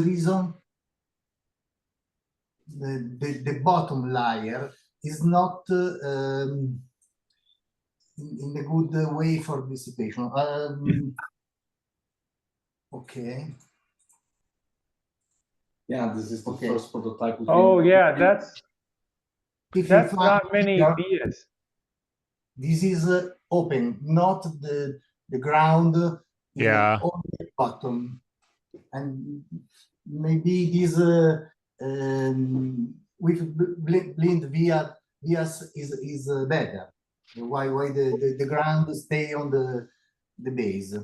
reason the bottom layer is not in a good way for dissipation. Okay. Yeah, this is the first prototype. Oh yeah, that's If not many here, vias. this is open, not the ground. Yeah. On the bottom, and maybe this with blind vias is better. Why the ground stay on the base?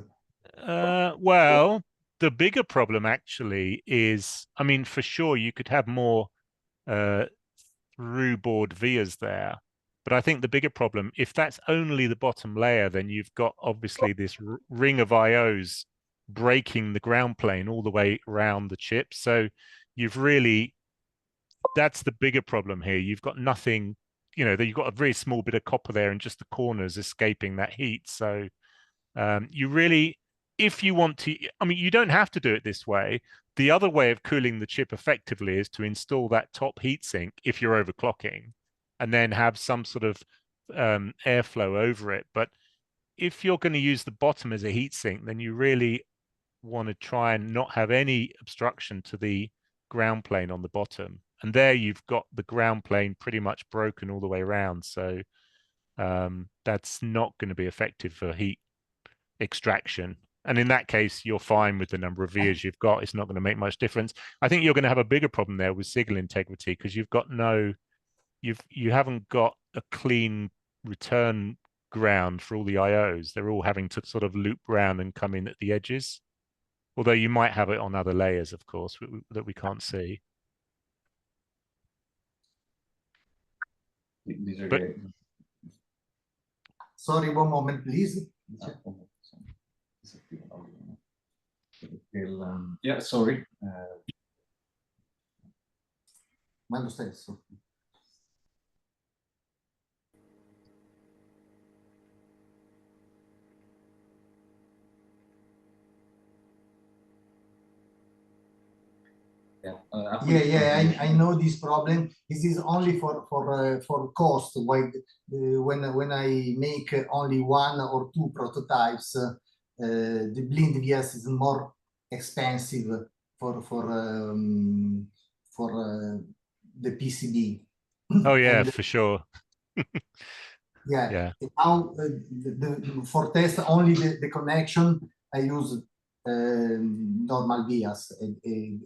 Well, the bigger problem actually is, I mean, for sure you could have more through board vias there, but I think the bigger problem, if that's only the bottom layer, then you've got obviously this ring of IOs breaking the ground plane all the way around the chip. So you've really, that's the bigger problem here. You've got nothing, you know, you've got a very small bit of copper there and just the corners escaping that heat. So you really, if you want to, I mean, you don't have to do it this way. The other way of cooling the chip effectively is to install that top heatsink if you're overclocking, and then have some sort of airflow over it. But if you're going to use the bottom as a heatsink, then you really want to try and not have any obstruction to the ground plane on the bottom. And there you've got the ground plane pretty much broken all the way around. So that's not going to be effective for heat extraction. And in that case, you're fine with the number of vias you've got. It's not going to make much difference. I think you're going to have a bigger problem there with signal integrity, because you've got you haven't got a clean return ground for all the IOs. They're all having to sort of loop round and come in at the edges. Although you might have it on other layers, of course, that we can't see. These are But, Sorry, one moment, please. Yeah, sorry. Ma lo stesso. I know this problem. This is only for cost. Why when I make only one or two prototypes, the blind vias is more expensive for the PCB. oh yeah, and, for sure. yeah. Now for test only the connection, I use normal vias.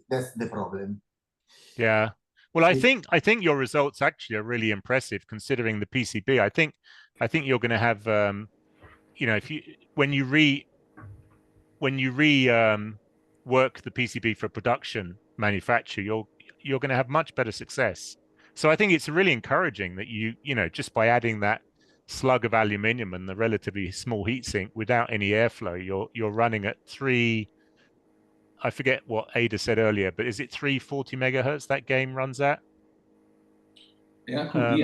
That's the problem. Yeah. Well, I think your results actually are really impressive considering the PCB. I think you're going to have, you know, if you when you work the PCB for production manufacture, you're going to have much better success. So I think it's really encouraging that you know, just by adding that slug of aluminium and the relatively small heatsink without any airflow, you're running at I forget what Ada said earlier, but is it 340 megahertz that game runs at? Yeah, could be.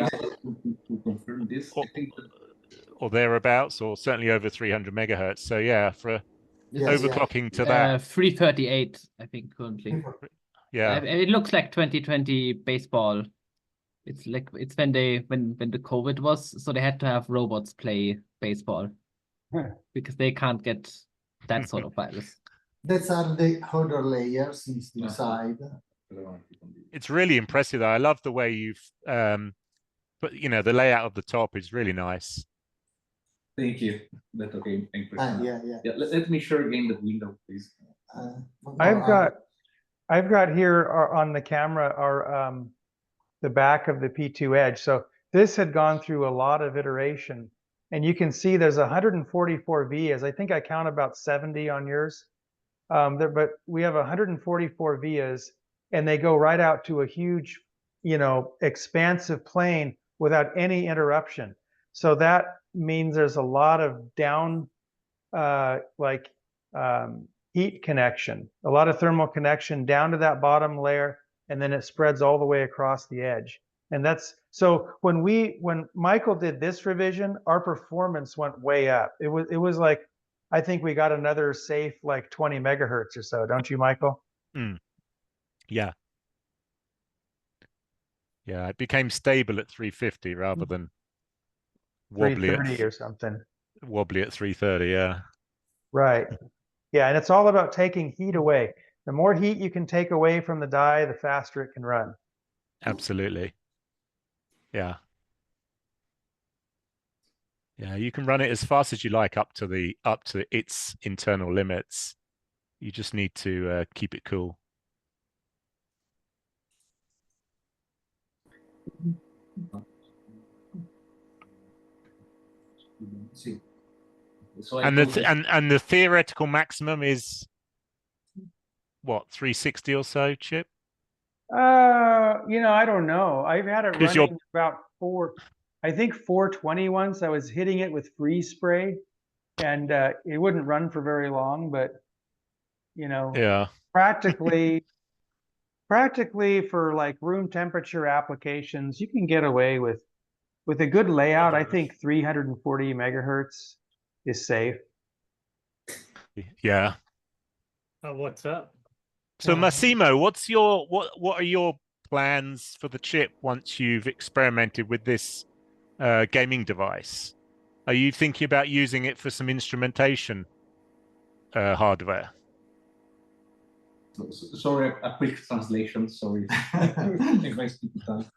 To confirm this, I think or thereabouts, or certainly over 300 megahertz. So yeah, for overclocking to that. 338, I think currently. Yeah, it looks like 2020 baseball. It's like it's when the COVID was, so they had to have robots play baseball because they can't get that sort of virus. That's are the other layers inside. It's really impressive though. I love the way you've but you know, the layout of the top is really nice. Thank you. That's okay. Yeah. Let me share again the window, please. I've got here on the camera our the back of the P2 Edge. So this had gone through a lot of iteration, and you can see there's 144 vias. I think I count about 70 on yours. But we have 144 vias, and they go right out to a huge, you know, expansive plane without any interruption. So that means there's a lot of down, heat connection, a lot of thermal connection down to that bottom layer, and then it spreads all the way across the edge. And that's, so when Michael did this revision, our performance went way up. It was like, I think we got another safe like 20 megahertz or so, don't you, Michael? Yeah. Yeah, it became stable at 350 rather than wobbly 330 or something. wobbly at 330. Yeah. Right. Yeah, and it's all about taking heat away. The more heat you can take away from the die, the faster it can run. Absolutely. Yeah. Yeah, you can run it as fast as you like up to its internal limits. You just need to keep it cool. Sì. So And the theoretical maximum is what, 360 or so, Chip? I don't know. I've had it 'Cause you're- running about 420 once. I was hitting it with freeze spray, and it wouldn't run for very long, but Yeah. practically for like room temperature applications, you can get away with a good layout. I think 340 megahertz is safe. Yeah. What's up? So Massimo, what are your plans for the chip once you've experimented with this gaming device? Are you thinking about using it for some instrumentation hardware? Sorry, a quick translation, sorry. If I speak Italiano,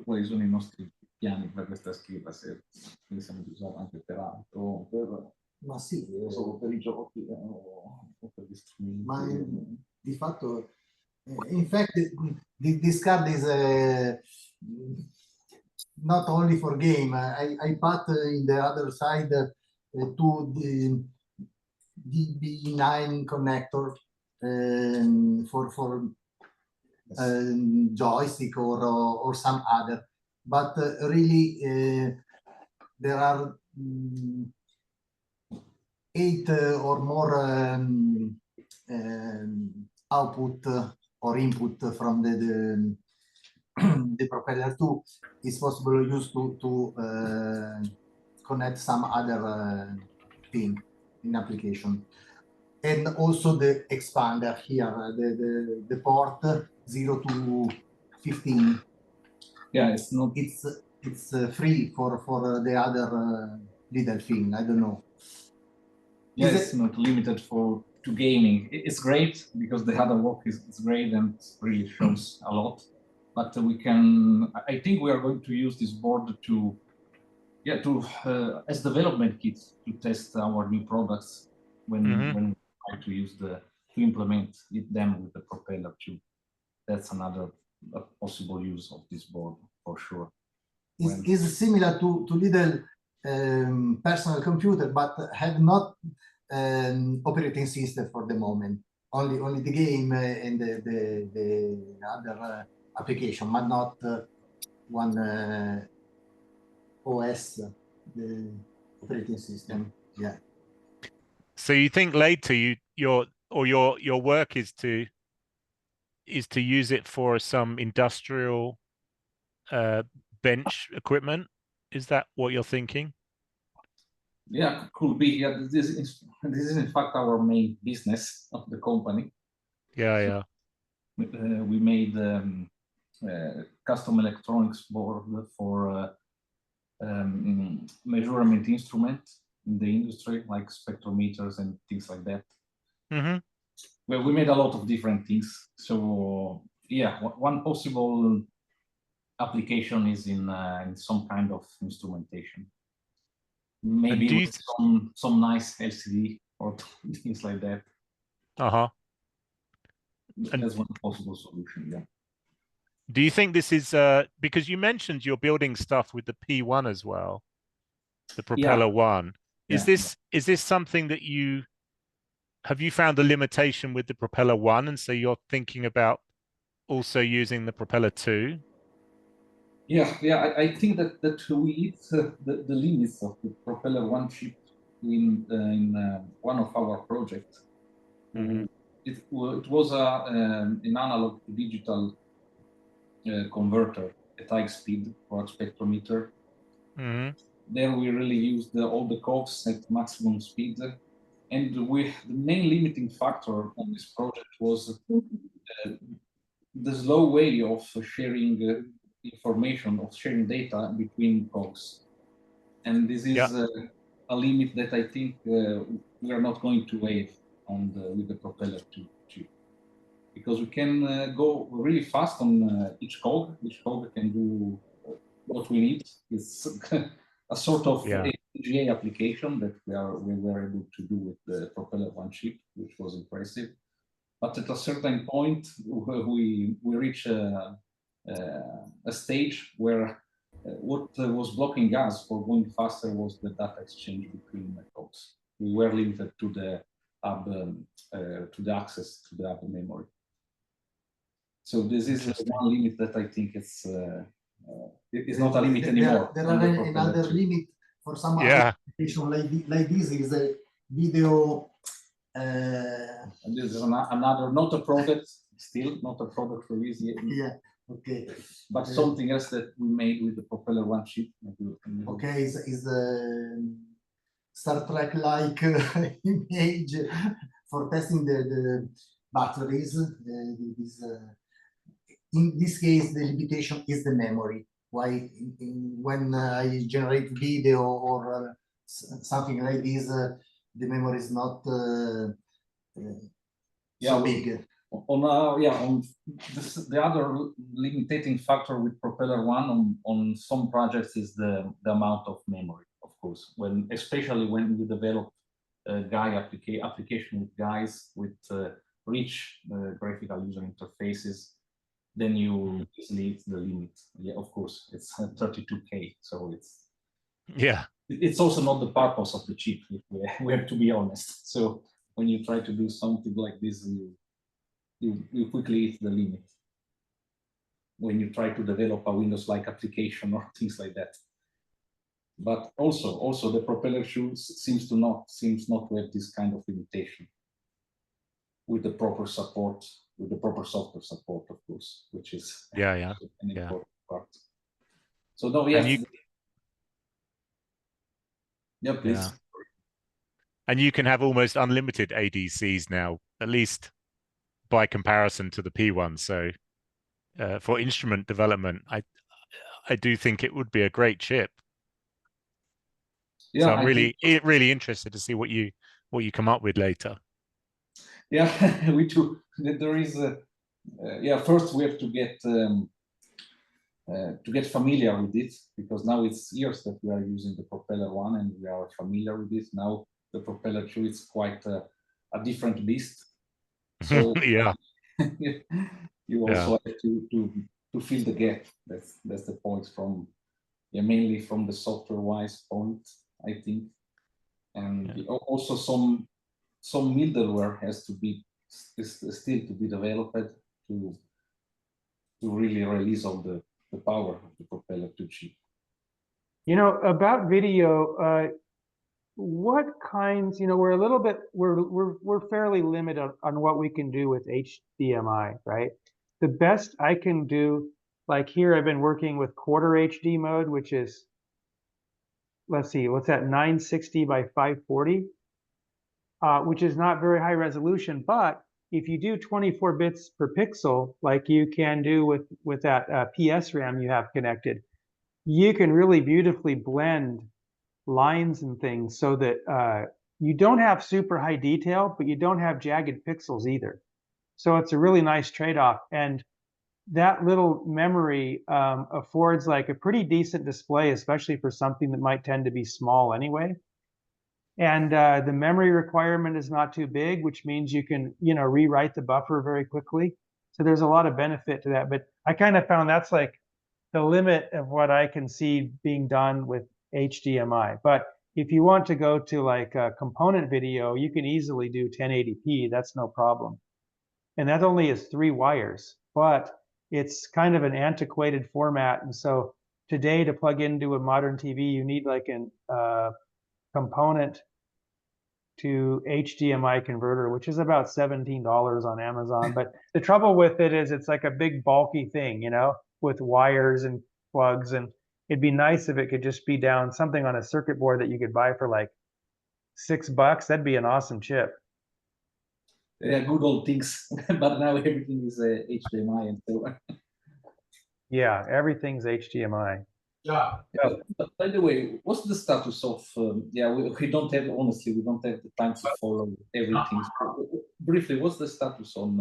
quali sono I nostri piani per questa scheda, se pensiamo di usare anche per altro, Ma sì, solo per I giochi o per gli strumenti. ma di fatto, in fact, this card is not only for game. I put in the other side to the DB9 connector for joystick or some other, but really there are 8 or more output or input from the the Propeller 2 is possible use to connect some other thing in application. And also the expander here, the port 0 to 15. Yeah, it's not. It's free for the other little thing. I don't know. Yeah, it's not limited to gaming. It's great because the other work is great and really shows a lot. But I think we are going to use this board as development kits to test our new products when we try to implement them with the Propeller too. That's another possible use of this board for sure. It's similar to little personal computer, but have not operating system for the moment. Only the game and the other application, but not one OS, the operating system. Yeah. So you think later your work is to use it for some industrial bench equipment? Is that what you're thinking? Yeah, could be. Yeah, this is in fact our main business of the company. Yeah. We made custom electronics board for measurement instruments in the industry, like spectrometers and things like that. Well, we made a lot of different things. So yeah, one possible application is in some kind of instrumentation. Maybe with some nice LCD or things like that. And that's one possible solution. Yeah. Do you think this is because you mentioned you're building stuff with the P1 as well, the Propeller 1? Is this something that have you found a limitation with the Propeller 1, and so you're thinking about also using the Propeller 2? Yeah. I think that we hit the limits of the Propeller 1 chip in one of our projects. It was an analog to digital converter at high speed for a spectrometer. There we really used all the cogs at maximum speed, and the main limiting factor on this project was the slow way of sharing information, of sharing data between cogs. And this is a limit that I think we are not going to waive with the Propeller 2 chip. Because we can go really fast on each cog. Each cog can do what we need. It's a sort of FPGA application that we were able to do with the Propeller 1 chip, which was impressive. But at a certain point, we reach a stage where what was blocking us for going faster was the data exchange between the cogs. We were limited to the access to the hub memory. So this is one limit that I think it's not a limit anymore. There are another limit for some application like this is a video. And this is another, not a product, still not a product release yet. Yeah. Okay. But something else that we made with the Propeller 1 chip. Okay, is Star Trek like image for testing the batteries. In this case, the limitation is the memory. Why when I generate video or something like this, the memory is not so big. On the other limiting factor with Propeller 1 on some projects is the amount of memory, of course. Especially when you develop application with guys with rich graphical user interfaces, then you easily hit the limit. Yeah, of course, it's 32K, so it's also not the purpose of the chip, if we have to be honest. So when you try to do something like this, you quickly hit the limit when you try to develop a Windows-like application or things like that. But also the Propeller seems not to have this kind of limitation with the proper support, with the proper software support, of course, which is an important part. So no, yes. Yeah, please. Yeah. And you can have almost unlimited ADCs now, at least by comparison to the P1. So for instrument development, I do think it would be a great chip. Yeah, so I'm really interested to see what you come up with later. Yeah, we too. There is first we have to get familiar with it, because now it's years that we are using the Propeller 1 and we are familiar with it. Now the Propeller 2 is quite a different beast. So yeah, you also have to fill the gap. That's the point from mainly from the software-wise point, I think, and also some middleware has to be still to be developed to really release all the power of the Propeller 2 chip. You know, about video, what kinds, we're fairly limited on what we can do with HDMI, right? The best I can do, like here, I've been working with quarter HD mode, which is, let's see, what's that, 960 by 540, which is not very high resolution, but if you do 24 bits per pixel, like you can do with that PS RAM you have connected, you can really beautifully blend lines and things so that you don't have super high detail, but you don't have jagged pixels either. So it's a really nice trade-off. And that little memory affords like a pretty decent display, especially for something that might tend to be small anyway. And the memory requirement is not too big, which means you can, rewrite the buffer very quickly. So there's a lot of benefit to that. But I kind of found that's like the limit of what I can see being done with HDMI. But if you want to go to like a component video, you can easily do 1080p. That's no problem. And that only is 3 wires, but it's kind of an antiquated format. And so today to plug into a modern TV, you need like an component to HDMI converter, which is about $17 on Amazon. But the trouble with it is it's like a big bulky thing, with wires and plugs. And it'd be nice if it could just be down something on a circuit board that you could buy for like $6. That'd be an awesome chip. good old things, but now everything is HDMI and so on. Yeah, everything's HDMI. Yeah. But by the way, what's the status of? We don't have, honestly, we don't have the time to follow everything. So, briefly, what's the status on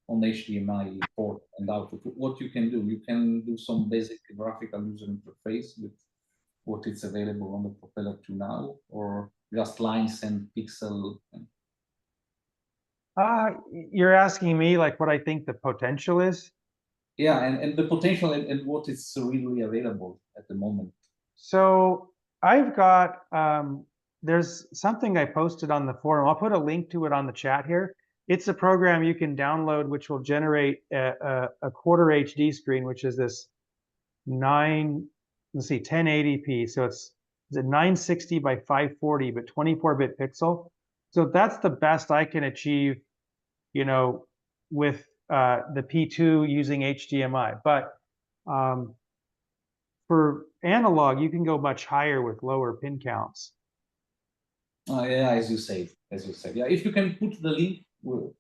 HDMI port and output? What you can do? You can do some basic graphical user interface with what is available on the Propeller 2 now, or just lines and pixel. You're asking me like what I think the potential is? Yeah, and the potential and what is really available at the moment. So I've got, there's something I posted on the forum. I'll put a link to it on the chat here. It's a program you can download which will generate a quarter HD screen, which is this 1080p. So it's a 960 by 540, but 24-bit pixel. So that's the best I can achieve, you know, with the P2 using HDMI. But for analog, you can go much higher with lower pin counts. Yeah, as you said. Yeah, if you can put the link, will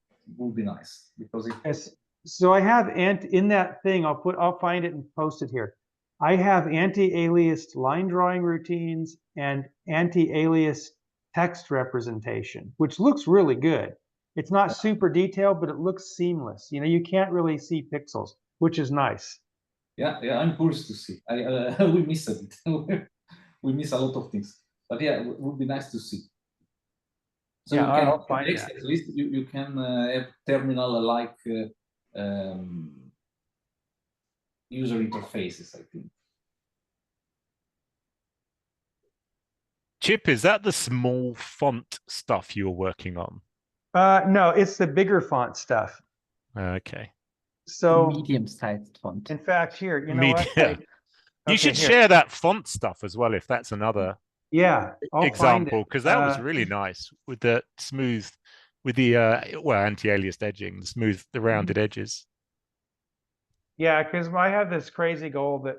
be nice, because it. So I have in that thing. I'll find it and post it here. I have anti-aliased line drawing routines and anti-aliased text representation, which looks really good. It's not super detailed, but it looks seamless. You know, you can't really see pixels, which is nice. Yeah, I'm curious to see. We miss it. We miss a lot of things, but yeah, it would be nice to see. So yeah, you can I'll find next, at least you can have terminal-like user interfaces, I think. Chip, is that the small font stuff you're working on? No, it's the bigger font stuff. Okay. So medium-sized font. In fact, here, you know what? You should share that font stuff as well, if that's another example, because that was really nice with the smooth, with the anti-aliased edging, the rounded edges. Yeah, because I have this crazy goal that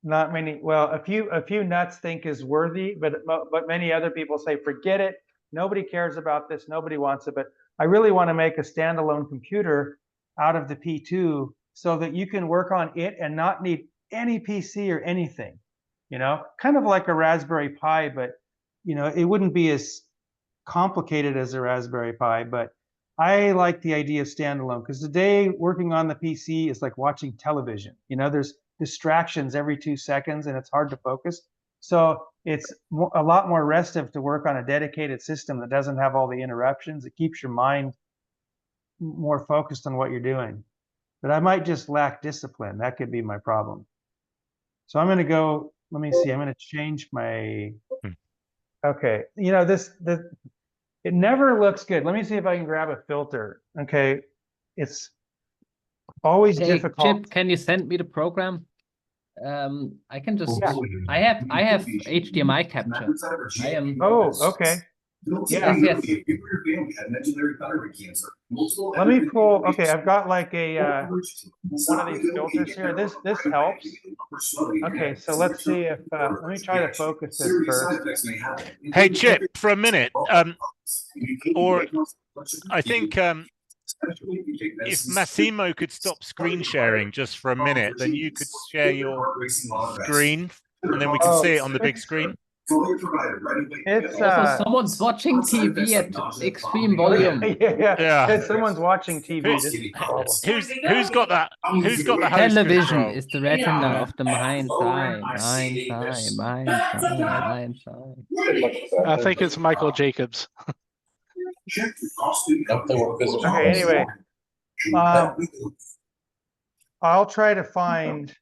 not many, well, a few nuts think is worthy, but many other people say, forget it. Nobody cares about this. Nobody wants it. But I really want to make a standalone computer out of the P2 so that you can work on it and not need any PC or anything, you know, kind of like a Raspberry Pi, but, you know, it wouldn't be as complicated as a Raspberry Pi, but I like the idea of standalone because today working on the PC is like watching television. You know, there's distractions every 2 seconds and it's hard to focus. So it's a lot more restive to work on a dedicated system that doesn't have all the interruptions. It keeps your mind more focused on what you're doing. But I might just lack discipline. That could be my problem. So I'm going to go, let me see, I'm going to change my, okay. You know, it never looks good. Let me see if I can grab a filter. Okay. It's always difficult. Chip, can you send me the program? I can just, I have HDMI capture. Okay. Yes. Let me pull, okay, I've got like a, one of these filters here. This helps. Okay, so let's see if, let me try to focus this first. Hey, Chip, for a minute, or I think if Massimo could stop screen sharing just for a minute, then you could share your screen and then we can see it on the big screen. It's also someone's watching TV at extreme volume. Yeah. Someone's watching TV. Who's got that? Who's got the host Television control? is the retina of the mind's eye. Mind's eye. I think it's Michael Jacobs. Okay, anyway, I'll try to find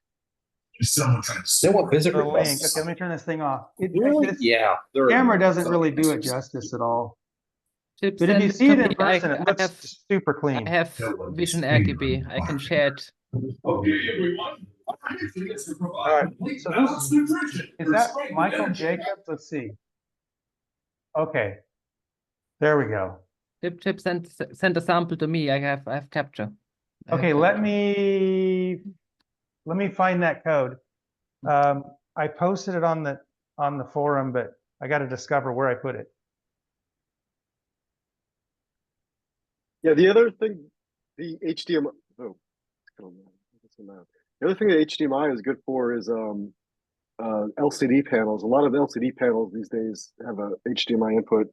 the link. Okay, let me turn this thing off. This camera doesn't really do it justice at all. But if you see it in person, it looks super clean. I have Vision RGB. I can share it. All right, so is that Michael Jacobs? Let's see. Okay, there we go. Chip, send a sample to me. I have capture. Okay, let me find that code. I posted it on the forum, but I got to discover where I put it. Yeah, the other thing, the HDMI. Oh, I don't know. The other thing that HDMI is good for is LCD panels. A lot of LCD panels these days have a HDMI input.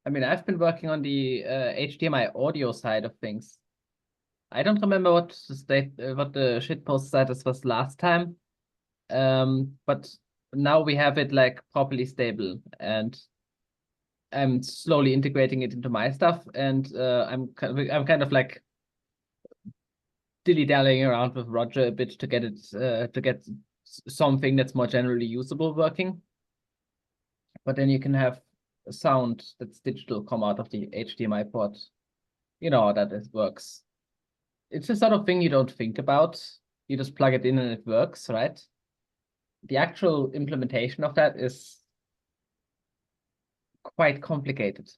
I mean, I've been working on the HDMI audio side of things. I don't remember what the shitpost status was last time, but now we have it like properly stable, and I'm slowly integrating it into my stuff, and I'm kind of like dilly-dallying around with Roger a bit to get it to get something that's more generally usable working. But then you can have sound that's digital come out of the HDMI port. You know how that works. It's the sort of thing you don't think about. You just plug it in and it works, right? The actual implementation of that is quite complicated.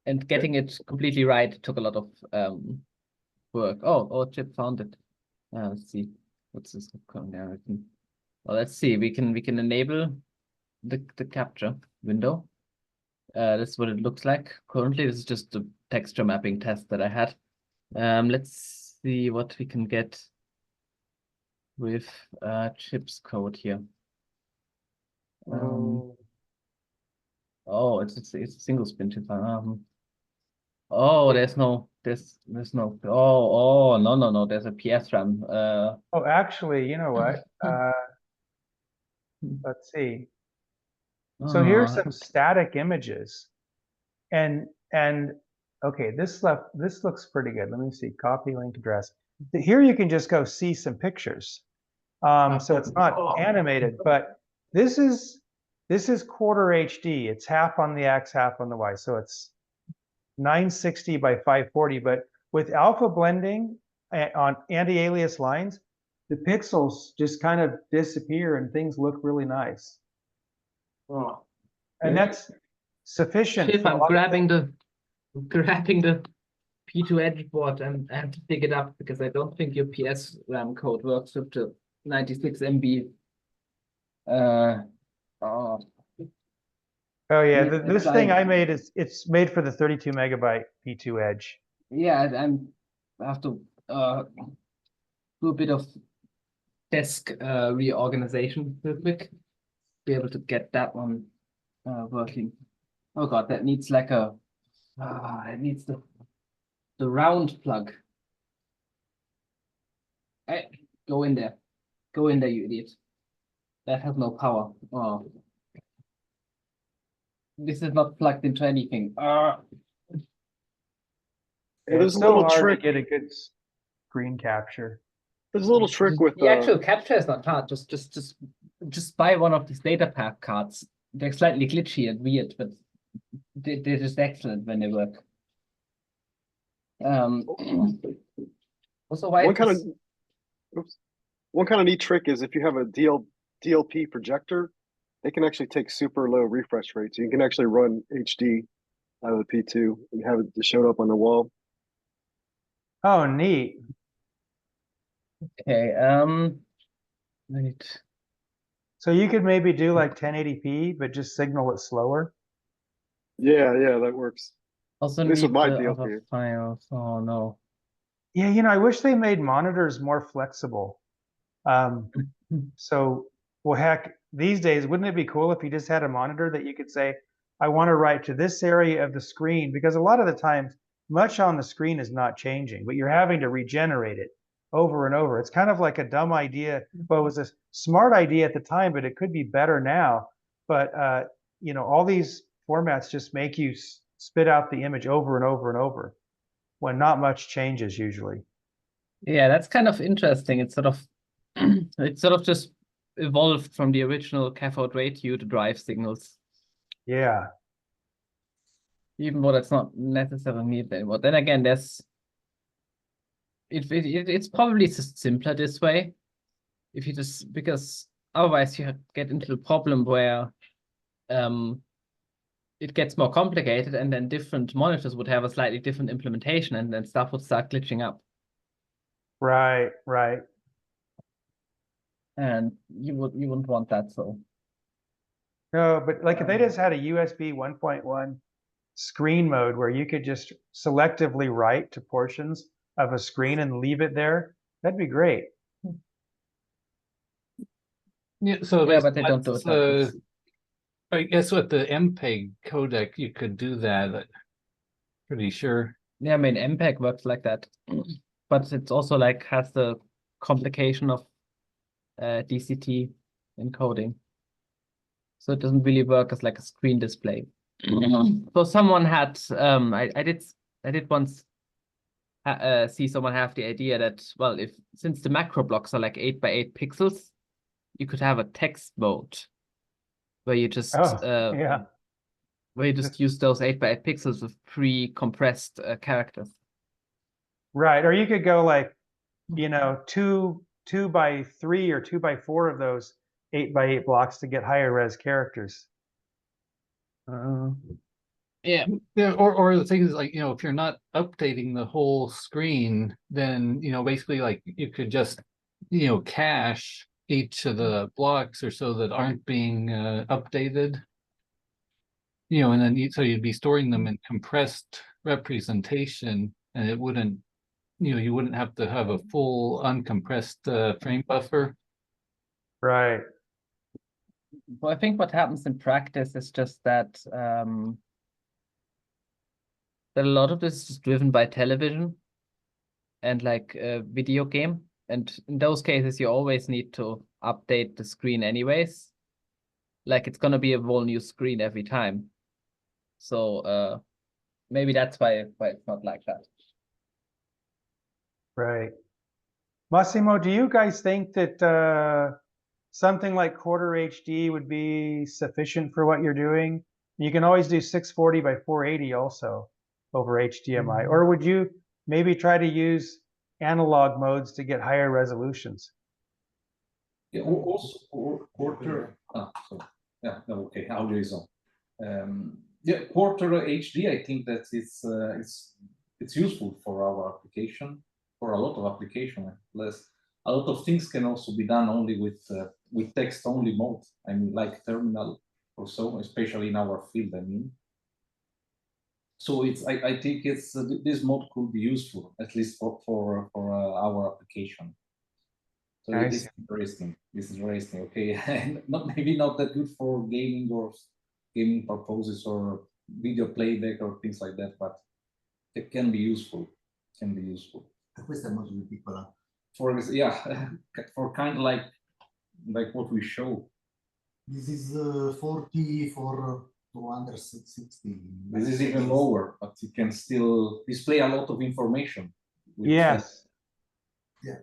And getting it completely right took a lot of work. Oh, Chip found it. Let's see. What's this coming down? Well, let's see. We can enable the capture window. That's what it looks like. Currently, this is just the texture mapping test that I had. Let's see what we can get with Chip's code here. Oh, it's a single spin chip. Oh, there's no. Oh, no. There's a PS RAM. Oh, actually, you know what? Let's see. So here's some static images, and okay, this looks pretty good. Let me see. Copy link address. Here you can just go see some pictures. So it's not animated, but this is quarter HD. It's half on the X, half on the Y. So it's 960 by 540. But with alpha blending on anti-alias lines, the pixels just kind of disappear and things look really nice. Oh. And that's sufficient. Chip, I'm grabbing the P2 edge board, and I have to pick it up because I don't think your PS RAM code works with the 96 MB. Oh yeah, this thing I made it's made for the 32 megabyte P2 edge. Yeah, I have to do a bit of desk reorganization real quick. Be able to get that one working. Oh god, that needs like a it needs the round plug. Hey, go in there, you idiot. That has no power. Oh, this is not plugged into anything. There's It's a little so hard trick. to get a good screen capture. There's a little trick with the actual capture is not hard. Just buy one of these data pack cards. They're slightly glitchy and weird, but they're just excellent when they work. Also, why one kind of neat trick is if you have a DLP projector, they can actually take super low refresh rates. You can actually run HD out of the P2 and have it show up on the wall. Oh, neat. Okay, right. So you could maybe do like 1080p, but just signal it slower. Yeah, that works. Also At least with need my the DLP. other files. Oh no. Yeah, I wish they made monitors more flexible. So, well, heck, these days, wouldn't it be cool if you just had a monitor that you could say, I want to write to this area of the screen? Because a lot of the times, much on the screen is not changing, but you're having to regenerate it over and over. It's kind of like a dumb idea. Well, it was a smart idea at the time, but it could be better now. But, all these formats just make you spit out the image over and over and over when not much changes usually. Yeah, that's kind of interesting. It's sort of just evolved from the original cathode ray tube to drive signals. Yeah. Even though that's not necessarily needed anymore. Then again, it's probably just simpler this way. If you just, because otherwise you get into the problem where it gets more complicated, and then different monitors would have a slightly different implementation, and then stuff would start glitching up. Right. And you wouldn't want that, so No, but like if they just had a USB 1.1 screen mode where you could just selectively write to portions of a screen and leave it there, that'd be great. Yeah, so Yeah, but they don't do it like this. I guess with the MPEG codec, you could do that. I'm pretty sure. Yeah, I mean, MPEG works like that, but it's also like has the complication of DCT encoding, so it doesn't really work as like a screen display. So someone had I did once see someone have the idea that, well, since the macro blocks are like 8 by 8 pixels, you could have a text mode where you just yeah. where you just use those 8 by 8 pixels with pre-compressed characters. Right. Or you could go like, you know, 2 by 3 or 2 by 4 of those 8 by 8 blocks to get higher res characters. Yeah, or the thing is, like, you know, if you're not updating the whole screen, then, you know, basically like you could just, you know, cache each of the blocks or so that aren't being updated, you know, and then so you'd be storing them in compressed representation, and it wouldn't, you know, you wouldn't have to have a full uncompressed frame buffer. Right. Well, I think what happens in practice is just that that a lot of this is driven by television and like a video game. And in those cases, you always need to update the screen anyways. Like it's gonna be a whole new screen every time. So maybe that's why it's not like that. Right. Massimo, do you guys think that something like quarter HD would be sufficient for what you're doing? You can always do 640 by 480 also over HDMI. Or would you maybe try to use analog modes to get higher resolutions? Yeah, also quarter. So yeah, no, okay. Audio is on. Yeah, quarter HD. I think that it's useful for our application, for a lot of application. Less, a lot of things can also be done only with text only mode. I mean, like terminal or so, especially in our field. I mean, so I think this mode could be useful, at least for our application. So it is interesting. This is interesting. Okay, maybe not that good for gaming or gaming purposes or video playback or things like that, but it can be useful. Can be useful. Questa è molto più piccola. For yeah, for kind of like what we show. This is 40 for 260. This is even lower, but you can still display a lot of information. Yes. Yeah.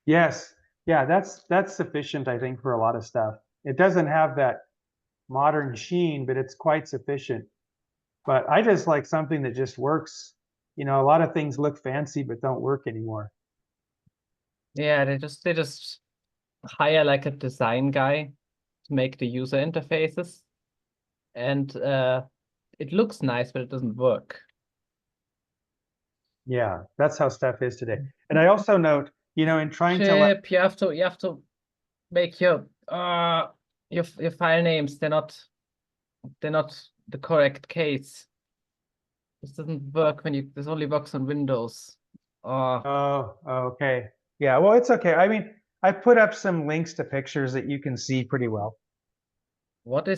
Yes. Yeah, that's sufficient, I think, for a lot of stuff. It doesn't have that modern sheen, but it's quite sufficient. But I just like something that just works. You know, a lot of things look fancy but don't work anymore. Yeah, they just hire like a design guy to make the user interfaces, and it looks nice, but it doesn't work. Yeah, that's how stuff is today. And I also note, you know, in trying to You have to make your file names, they're not the correct case. This doesn't work this only works on Windows. Oh, okay. Yeah, well, it's okay. I mean, I put up some links to pictures that you can see pretty well. What the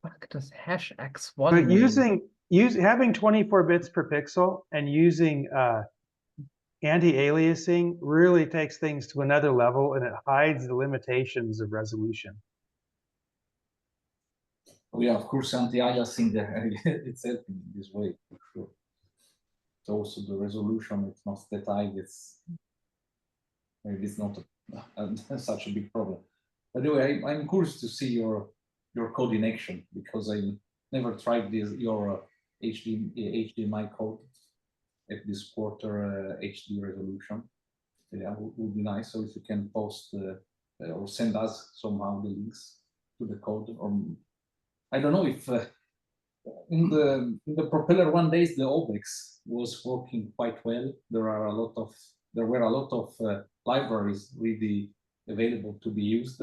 fuck does #x1 But mean? having 24 bits per pixel and using anti-aliasing really takes things to another level, and it hides the limitations of resolution. Oh, yeah, of course, anti-aliasing it's helping in this way for sure. So also the resolution, it's not that high. Maybe it's not such a big problem. By the way, I'm curious to see your code in action, because I never tried your HDMI code at this quarter HD resolution. Yeah, would be nice. So if you can post or send us somehow the links to the code, or I don't know if in the Propeller 1 days the OBEX was working quite well. There were a lot of libraries really available to be used.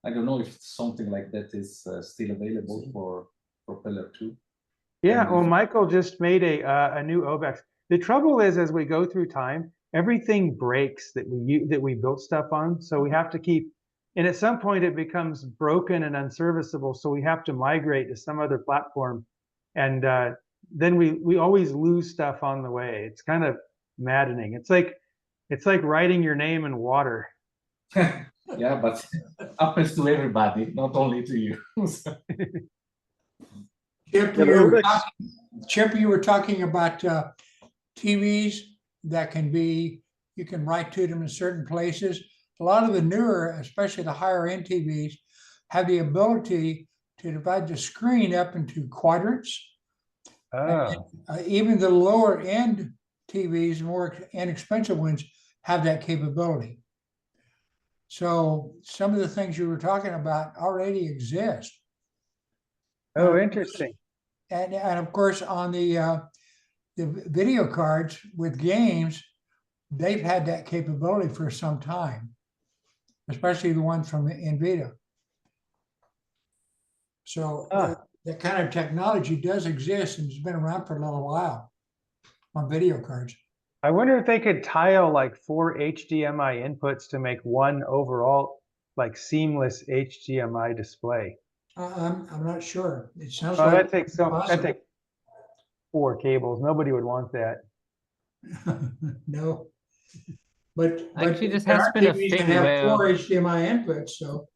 I don't know if something like that is still available for Propeller 2. Yeah, well, Michael just made a new OBEX. The trouble is, as we go through time, everything breaks that we built stuff on. So we have to keep, and at some point it becomes broken and unserviceable. So we have to migrate to some other platform, and then we always lose stuff on the way. It's kind of maddening. It's like writing your name in water. Yeah, but happens to everybody, not only to you. Chip, you were talking about TVs that can be, you can write to them in certain places. A lot of the newer, especially the higher end TVs, have the ability to divide the screen up into quadrants. Oh. Even the lower end TVs, more inexpensive ones, have that capability. So some of the things you were talking about already exist. Oh, interesting. And of course, on the video cards with games, they've had that capability for some time, especially the ones from NVIDIA. So that kind of technology does exist and has been around for a little while on video cards. I wonder if they could tile like 4 HDMI inputs to make one overall like seamless HDMI display. I'm not sure. It sounds Well, like that takes 4 cables. Nobody would want that. no. But actually, this has been a thing where 4 HDMI inputs, so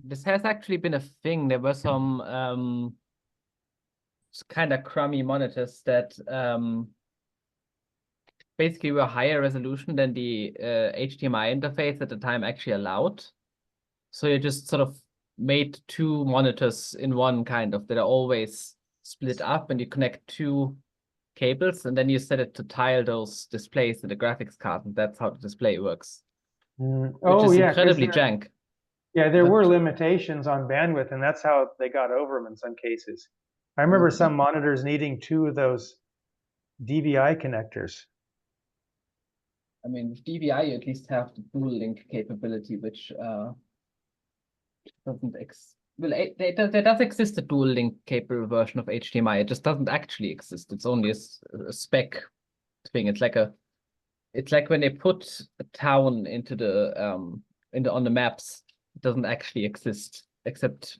this has actually been a thing. There were some kind of crummy monitors that basically were higher resolution than the HDMI interface at the time actually allowed. So you just sort of made 2 monitors in one, kind of, that are always split up, and you connect 2 cables, and then you set it to tile those displays to the graphics card, and that's how the display works. Which is incredibly jank. Yeah, there were limitations on bandwidth, and that's how they got over them in some cases. I remember some monitors needing 2 of those DVI connectors. I mean, with DVI, you at least have the dual link capability, which doesn't there does exist a dual link capable version of HDMI. It just doesn't actually exist. It's only a spec thing. It's like when they put a town into the on the maps, it doesn't actually exist except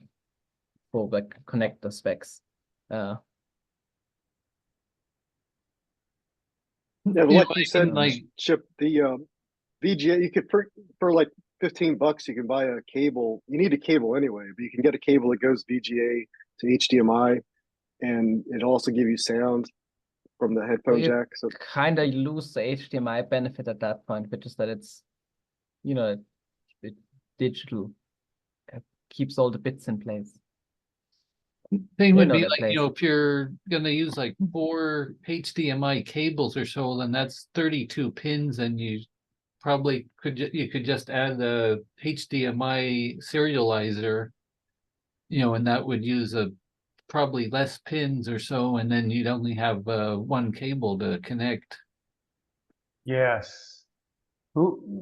for like connector specs. Yeah, like you said, like Chip, the VGA, you could for like $15, you can buy a cable. You need a cable anyway, but you can get a cable that goes VGA to HDMI, and it'll also give you sound from the headphone jack. So kind of lose the HDMI benefit at that point, which is that it's, it's digital. It keeps all the bits in place. Thing would be like, if you're gonna use like 4 HDMI cables or so, then that's 32 pins, and you probably could just add the HDMI serializer, and that would use probably less pins or so, and then you'd only have 1 cable to connect. Yes.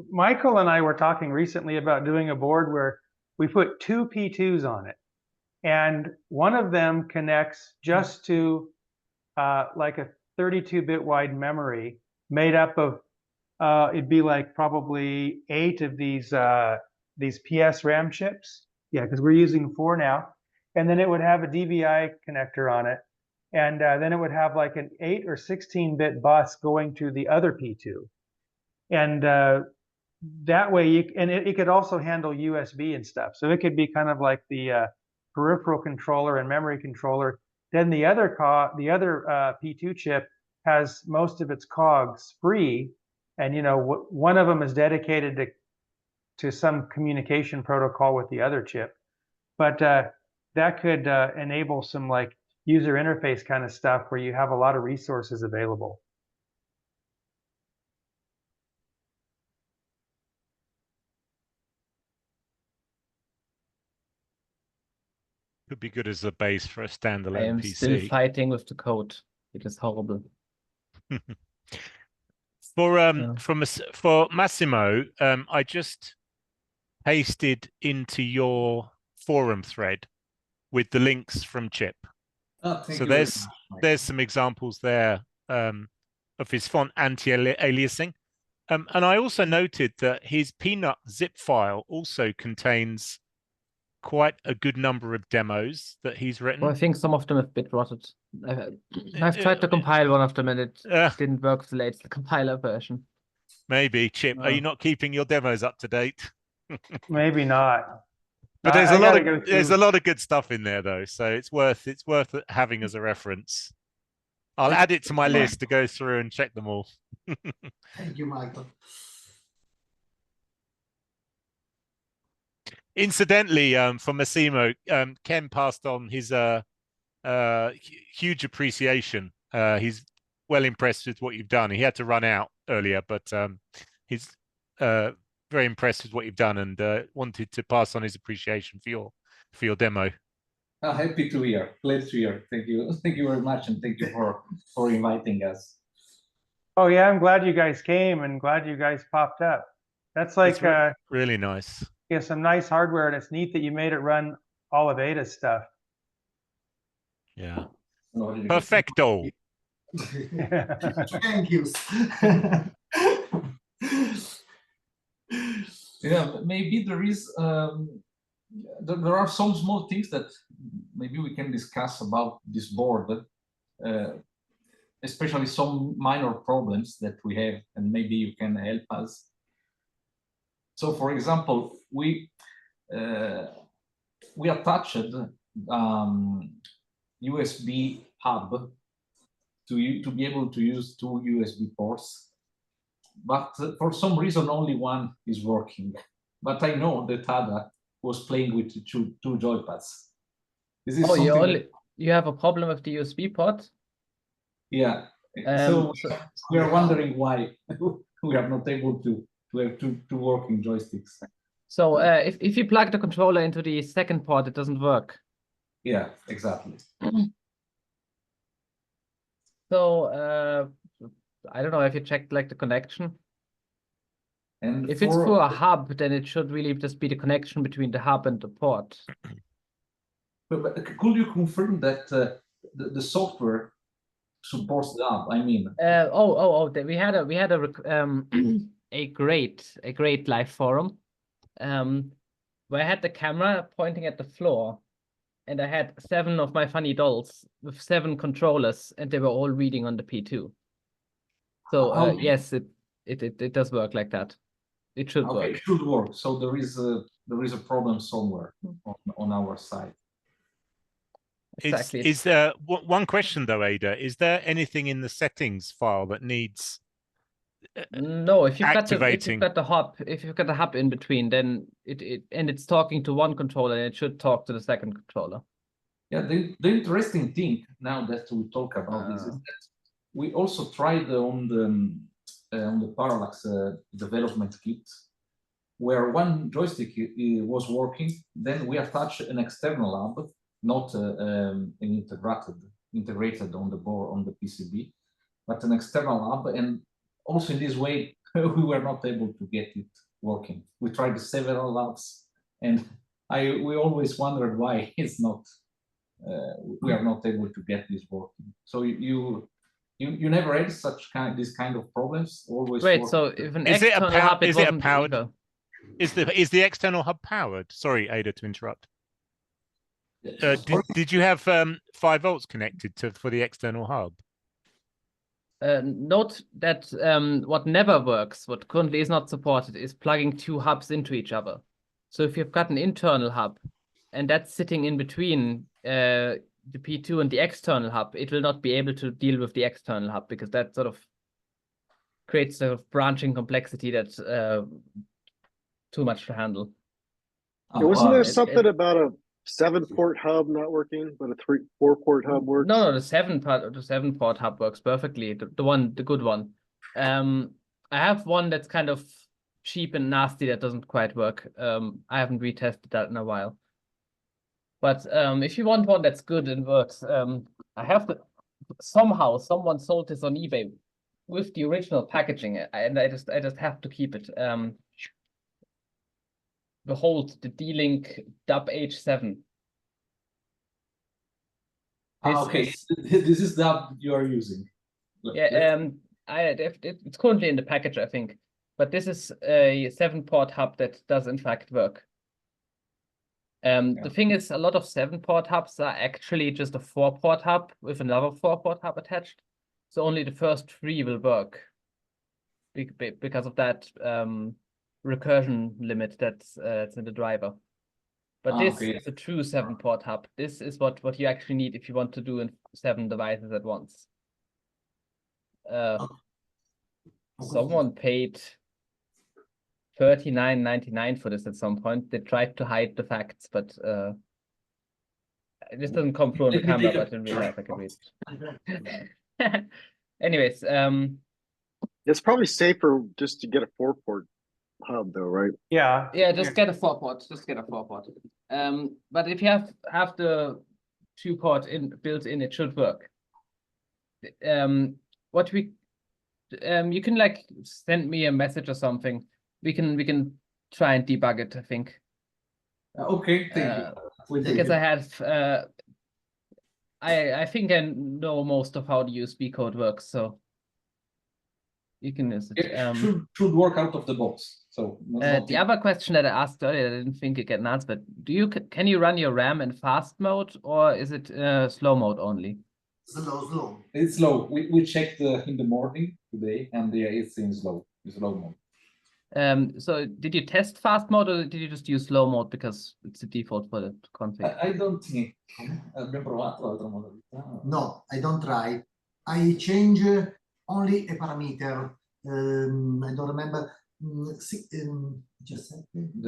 Michael and I were talking recently about doing a board where we put 2 P2s on it, and one of them connects just to like a 32-bit wide memory made up of it'd be like probably 8 of these PS RAM chips. Yeah, because we're using 4 now. And then it would have a DVI connector on it. And then it would have like an 8 or 16-bit bus going to the other P2. And that way, it could also handle USB and stuff. So it could be kind of like the peripheral controller and memory controller. Then the other P2 chip has most of its cogs free. And one of them is dedicated to some communication protocol with the other chip, but that could enable some like user interface kind of stuff where you have a lot of resources available. Could be good as a base for a standalone I am PC. still fighting with the code. It is horrible. For Massimo, I just pasted into your forum thread with the links from Chip. Oh, thank So you very there's much. some examples there of his font anti-aliasing. And I also noted that his PNut zip file also contains quite a good number of demos that he's written. Well, I think some of them have bit rotted. I've tried to compile one of them and it didn't work with the latest compiler version. Maybe, Chip, are you not keeping your demos up to date? Maybe not. But I gotta go there's through. a lot of good stuff in there though, so it's worth having as a reference. I'll add it to my list to go through and check them all. Thank you, Michael. Incidentally, for Massimo, Ken passed on his huge appreciation. He's well impressed with what you've done. He had to run out earlier, but he's very impressed with what you've done and wanted to pass on his appreciation for your demo. Happy to hear. Glad to hear. Thank you very much, and thank you for inviting us. Oh yeah, I'm glad you guys came and glad you guys popped up. That's like really nice. Yeah, some nice hardware, and it's neat that you made it run all of Ada's stuff. Yeah. Perfecto. Thank you. Yeah, maybe there is there are some small things that maybe we can discuss about this board, especially some minor problems that we have, and maybe you can help us. So, for example, we attached USB hub to be able to use 2 USB ports, but for some reason only one is working. But I know that Ada was playing with two joypads. This is you have a problem with the USB port? Yeah. So we are wondering why we are not able to have two working joysticks. So if you plug the controller into the second port, it doesn't work. Yeah, exactly. So I don't know if you checked like the connection. And if it's for a hub, then it should really just be the connection between the hub and the port. But could you confirm that the software supports the hub? I mean, we had a great live forum where I had the camera pointing at the floor, and I had 7 of my funny dolls with 7 controllers, and they were all reading on the P2. So yes, it does work like that. It should work. It should work. So there is a problem somewhere on our side. Exactly. Is there one question though, Ada? Is there anything in the settings file that needs no? If you've activating? got the hub in between, then it's talking to one controller, and it should talk to the second controller. Yeah, the interesting thing now that we talk about this is that we also tried on the Parallax development kit, where one joystick was working. Then we attached an external hub, not integrated on the board on the PCB, but an external hub. And also in this way, we were not able to get it working. We tried several hubs, and we always wondered why it's not. We are not able to get this working. So you never had this kind of problems. Always. Wait, so if an external hub, is it a powered? Is the external hub powered? Sorry, Ada, to interrupt. Did you have 5 volts connected for the external hub? Note that what never works, what currently is not supported, is plugging 2 hubs into each other. So if you've got an internal hub and that's sitting in between the P2 and the external hub, it will not be able to deal with the external hub, because that sort of creates sort of branching complexity that's too much to handle. Wasn't there something about a 7-port hub not working, but a 4-port hub works? No, the 7-port hub works perfectly. The good one. I have one that's kind of cheap and nasty that doesn't quite work. I haven't retested that in a while. But if you want one that's good and works, I have somehow someone sold this on eBay with the original packaging, and I just have to keep it. behold the D-Link DUB H7. Okay, this is the app you are using. Yeah, it's currently in the package, I think, but this is a 7-port hub that does in fact work. The thing is, a lot of 7-port hubs are actually just a 4-port hub with another 4-port hub attached. So only the first 3 will work because of that recursion limit that's in the driver. But this is a true 7-port hub. This is what you actually need if you want to do in 7 devices at once. Someone paid $39.99 for this at some point. They tried to hide the facts, but this doesn't come through on the camera, but in real life I can read it. Anyways, It's probably safer just to get a 4-port hub, though, right? Yeah. yeah, just get a 4-port. Just get a 4-port. But if you have the 2-port built in, it should work. What we you can like send me a message or something. We can try and debug it, I think. Okay, thank you. Because I have I think I know most of how the USB code works, so you can use it. It should work out of the box. So the other question that I asked earlier, I didn't think it get an answer, but can you run your RAM in fast mode, or is it slow mode only? Slow. It's slow. We checked in the morning today, and yeah, it's in slow mode. So did you test fast mode, or did you just use slow mode because it's the default for the config? I don't think. Abbiamo provato l'altra modalità. No, I don't try. I change only a parameter. I don't remember. The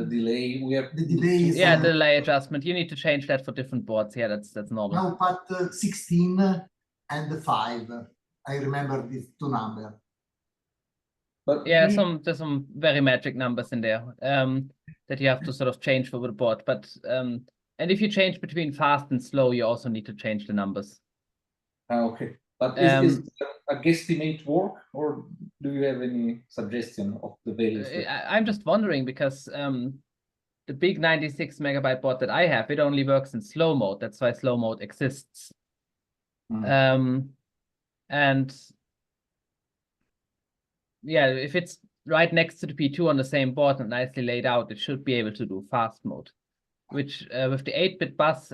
delay. We have the delay. Yeah, the delay adjustment. You need to change that for different boards. Yeah, that's normal. Now, but 16 and 5. I remember these 2 numbers. But yeah, there's some very magic numbers in there that you have to sort of change for the board. But and if you change between fast and slow, you also need to change the numbers. Okay, but is a guesstimate work, or do you have any suggestion of the values? I'm just wondering because the big 96 megabyte board that I have, it only works in slow mode. That's why slow mode exists. And yeah, if it's right next to the P2 on the same board and nicely laid out, it should be able to do fast mode, which with the 8-bit bus,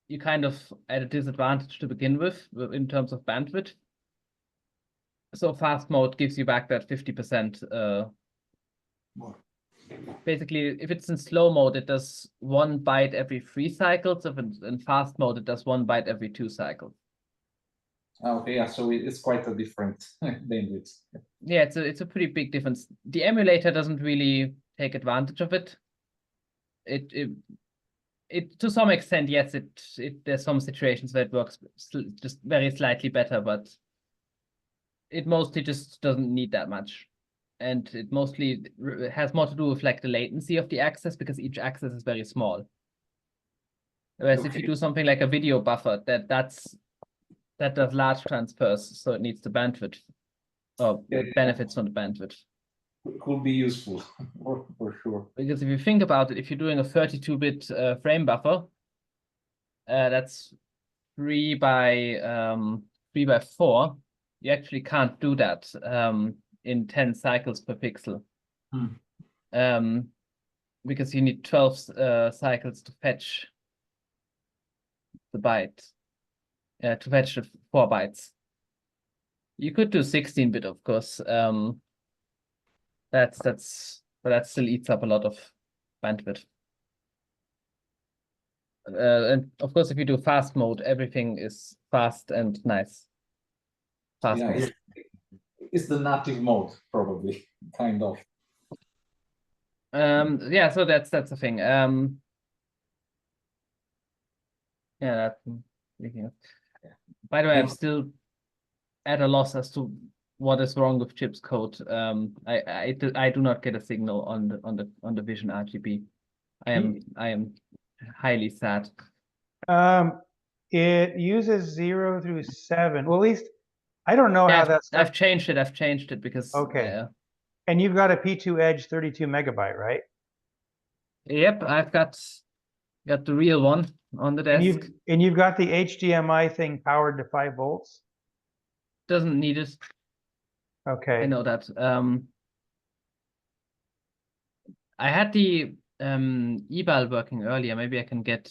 you kind of at a disadvantage to begin with in terms of bandwidth. So fast mode gives you back that 50%. More. Basically, if it's in slow mode, it does 1 byte every 3 cycles. If it's in fast mode, it does 1 byte every 2 cycles. Okay, yeah, so it's quite a different bandwidth. Yeah, it's a pretty big difference. The emulator doesn't really take advantage of it. It to some extent, yes, there's some situations where it works just very slightly better, but it mostly just doesn't need that much. And it mostly has more to do with like the latency of the access, because each access is very small. Whereas if you do something like a video buffer, that does large transfers, so it needs the bandwidth, or benefits from the bandwidth. Could be useful for sure. Because if you think about it, if you're doing a 32-bit frame buffer, that's 3 by 4. You actually can't do that in 10 cycles per pixel, because you need 12 cycles to fetch the byte, to fetch the 4 bytes. You could do 16-bit, of course. But that still eats up a lot of bandwidth. And of course, if you do fast mode, everything is fast and nice. Fast mode. It's the native mode, probably, kind of. Yeah, so that's the thing. Yeah, by the way, I'm still at a loss as to what is wrong with Chip's code. I do not get a signal on the Vision RGB. I am highly sad. It uses 0 through 7. Well, at least I don't know how that's. I've changed it because okay. And you've got a P2 Edge 32 megabyte, right? Yep, I've got the real one on the And desk. you've got the HDMI thing powered to 5 volts. Doesn't need it. Okay. I know that. I had the eval working earlier. Maybe I can get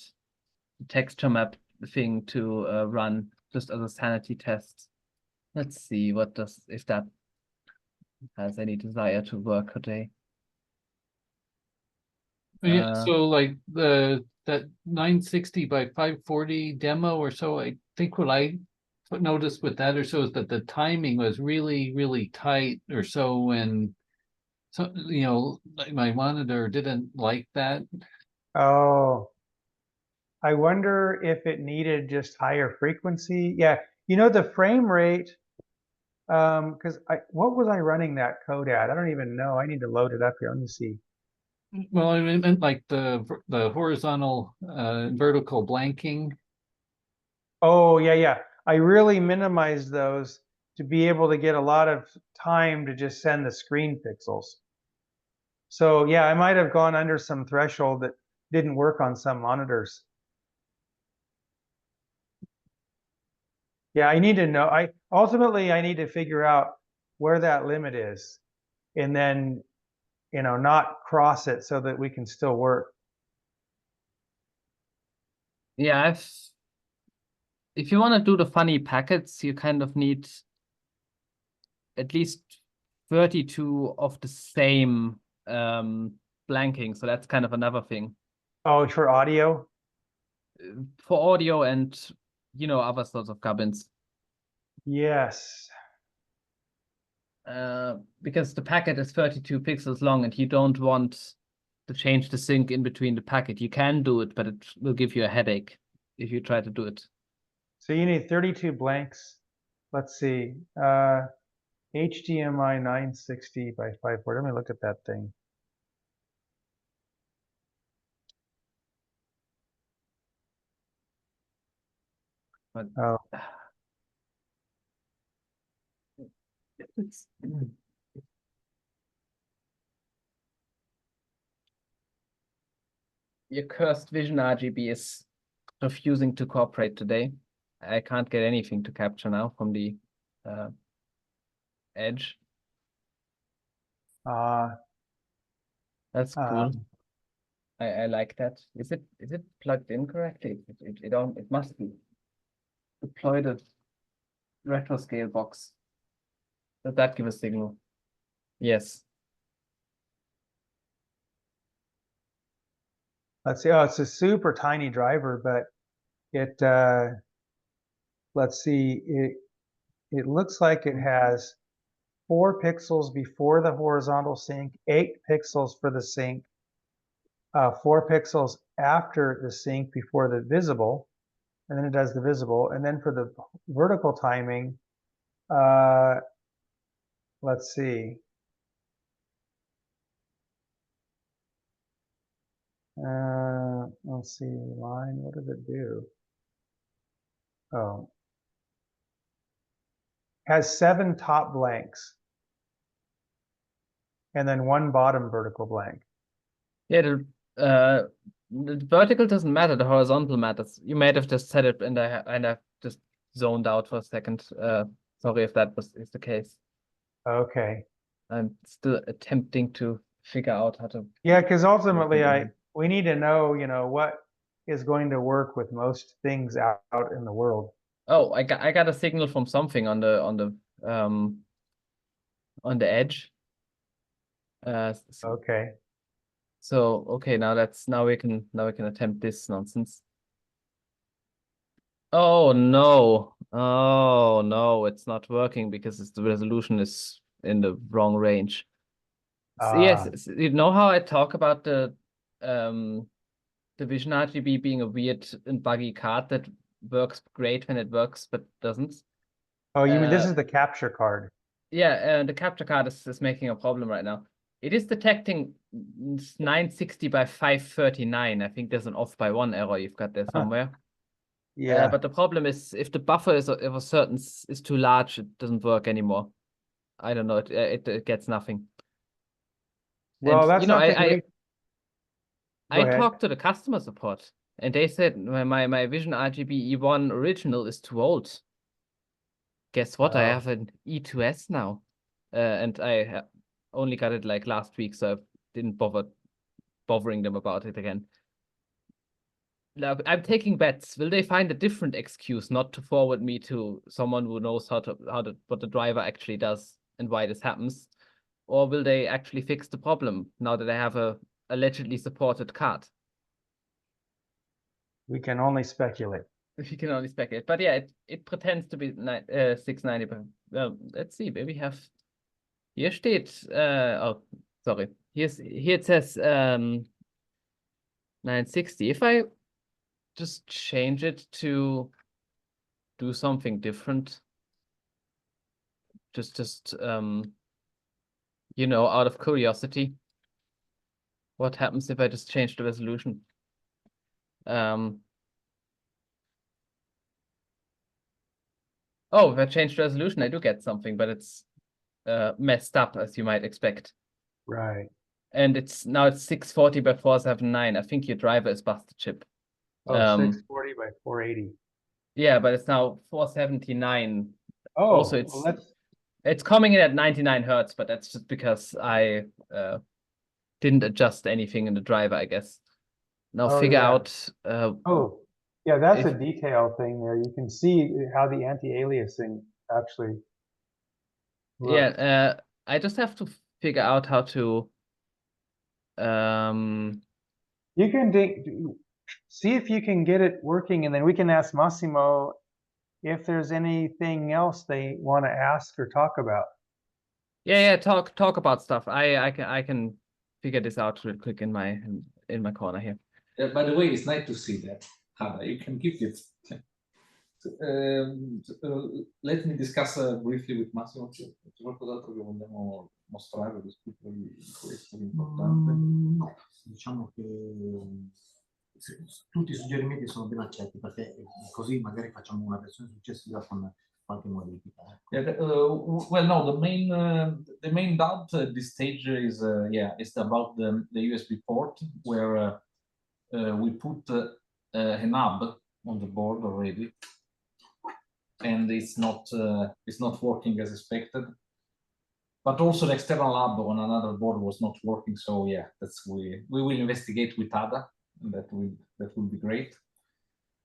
the texture map thing to run just as a sanity test. Let's see if that has any desire to work today. Yeah, so like that 960 by 540 demo or so, I think what I noticed with that or so is that the timing was really, really tight or so, and so like my monitor didn't like that. Oh, I wonder if it needed just higher frequency. Yeah, the frame rate. Because what was I running that code at? I don't even know. I need to load it up here. Let me see. Well, I meant like the horizontal vertical blanking. Oh, yeah. I really minimized those to be able to get a lot of time to just send the screen pixels. So yeah, I might have gone under some threshold that didn't work on some monitors. Yeah, I need to know. Ultimately I need to figure out where that limit is, and then not cross it so that we can still work. Yeah, if you want to do the funny packets, you kind of need at least 32 of the same blanking. So that's kind of another thing. Oh, for audio? For audio and other sorts of gubbins. Yes. Because the packet is 32 pixels long and you don't want to change the sync in between the packet. You can do it, but it will give you a headache if you try to do it. So you need 32 blanks. Let's see. HDMI 960 by 540. Let me look at that thing. But, oh. Your cursed Vision RGB is refusing to cooperate today. I can't get anything to capture now from the edge. That's cool. I like that. Is it plugged in correctly? It must be. Deploy the retro scale box. Does that give a signal? Yes. Let's see. Oh, it's a super tiny driver, but it let's see. It looks like it has 4 pixels before the horizontal sync, 8 pixels for the sync, 4 pixels after the sync before the visible, and then it does the visible, and then for the vertical timing, let's see. Let's see, line, what does it do? Oh. Has 7 top blanks. And then 1 bottom vertical blank. Yeah, the vertical doesn't matter, the horizontal matters. You might have just said it and I just zoned out for a second. Sorry if that is the case. Okay. I'm still attempting to figure out how to. Yeah, because ultimately we need to know, what is going to work with most things out in the world. Oh, I got a signal from something on the edge. Okay. So okay, now we can attempt this nonsense. Oh no. Oh no, it's not working because the resolution is in the wrong range. So yes, you know how I talk about the Vision RGB being a weird and buggy card that works great when it works but doesn't. Oh, you mean this is the capture card? Yeah, the capture card is making a problem right now. It is detecting 960 by 539. I think there's an off by 1 error you've got there somewhere. Yeah. But the problem is if the buffer is too large, it doesn't work anymore. I don't know. It gets nothing. Well, And, that's not the great. Go ahead. talked to the customer support, and they said my Vision RGB E1 original is too old. Guess what? I Oh. have an E2S now, and I only got it like last week, so I didn't bothering them about it again. Now, I'm taking bets. Will they find a different excuse not to forward me to someone who knows what the driver actually does and why this happens? Or will they actually fix the problem now that I have a allegedly supported card? We can only speculate. You can only speculate. But yeah, it pretends to be 690. But let's see. Maybe have here steht oh sorry. Here it says 960. If I just change it to do something different, just you know, out of curiosity, what happens if I just change the resolution? Oh, if I change the resolution, I do get something, but it's messed up, as you might expect. Right. And it's 640 by 479. I think your driver is busted, Chip. Oh, 640 by 480. Yeah, but it's now 479. Oh, also it's coming in at 99 hertz, but that's just because I didn't adjust anything in the driver, I guess. Now figure out. Oh, yeah, that's a detail thing there. You can see how the anti-aliasing actually works. Yeah, I just have to figure out how to. You can see if you can get it working, and then we can ask Massimo if there's anything else they want to ask or talk about. Yeah, talk about stuff. I can figure this out real quick in my corner here. By the way, it's nice to see that. You can keep it. Let me discuss briefly with Massimo. Qualcos'altro che vogliamo mostrare, questo è importante. No, diciamo che tutti i suggerimenti sono ben accetti, perché così magari facciamo una versione successiva con qualche modifica. Well, no, the main doubt at this stage is is about the USB port, where we put an hub on the board already, and it's not working as expected. But also the external hub on another board was not working, so yeah, we will investigate with ADA, and that will be great.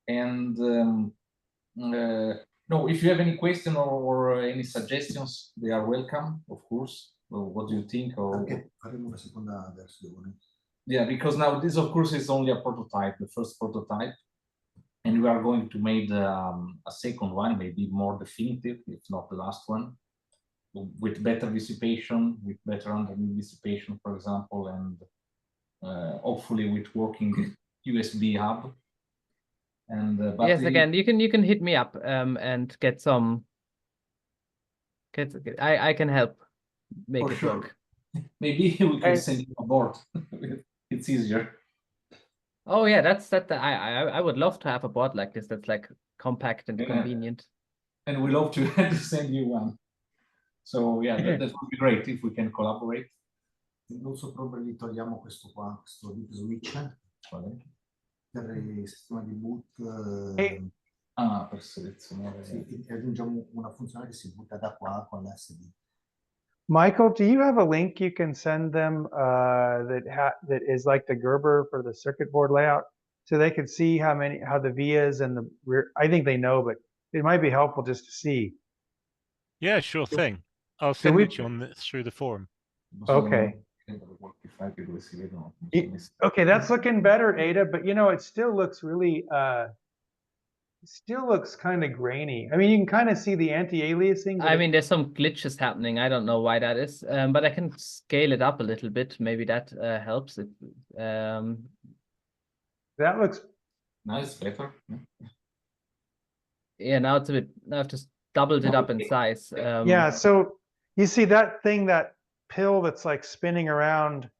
And no, if you have any question or any suggestions, they are welcome, of course. What do you think? Anche faremo una seconda versione. Yeah, because now this, of course, is only a prototype, the first prototype, and we are going to make a second one, maybe more definitive, if not the last one, with better dissipation, with better underneath dissipation, for example, and hopefully with working USB hub. And but yes, again, you can hit me up and get some. I can help make it work. Maybe we can send you a board. It's easier. Oh yeah, I would love to have a board like this that's like compact and convenient. And we love to send you one. So yeah, that would be great if we can collaborate. Also probably togliamo questo qua, questo lead switch per il sistema di boot. Per selezionare. Sì, e aggiungiamo una funzione che si butta da qua con l'SD. Michael, do you have a link you can send them that is like the Gerber for the circuit board layout, so they can see how the vias and the rear? I think they know, but it might be helpful just to see. Yeah, sure thing. I'll send it to you through the forum. Okay. Okay, that's looking better, Ada, but you know, it still looks really still looks kind of grainy. I mean, you can kind of see the anti-aliasing. I mean, there's some glitches happening. I don't know why that is, but I can scale it up a little bit. Maybe that helps it. That looks nice, better. Yeah, now it's a bit. Now I've just doubled it up in size. Yeah, so you see that thing, that pill that's like spinning around.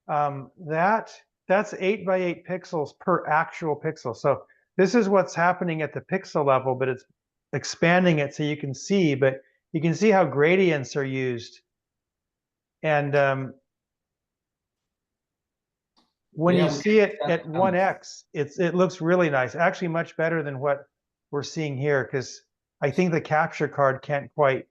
That's 8 by 8 pixels per actual pixel. So this is what's happening at the pixel level, but it's expanding it so you can see, but you can see how gradients are used. And when Yeah, you we see it can- at 1x, it looks really nice. Actually, much better than what we're seeing here, because I think the capture card can't quite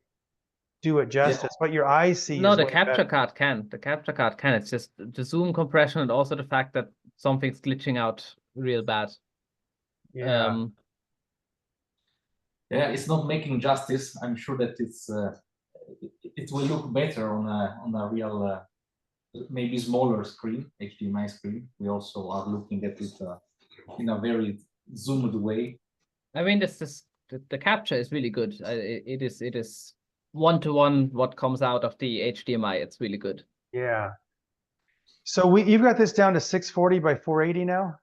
do it justice. What your eyes see No, is the way capture better. card can. The capture card can. It's just the zoom compression and also the fact that something's glitching out real bad. Yeah. Yeah, it's not making justice. I'm sure that it will look better on a real maybe smaller screen, HDMI screen. We also are looking at it in a very zoomed way. I mean, the capture is really good. It is 1-to-1 what comes out of the HDMI. It's really good. Yeah. So you've got this down to 640 by 480 now?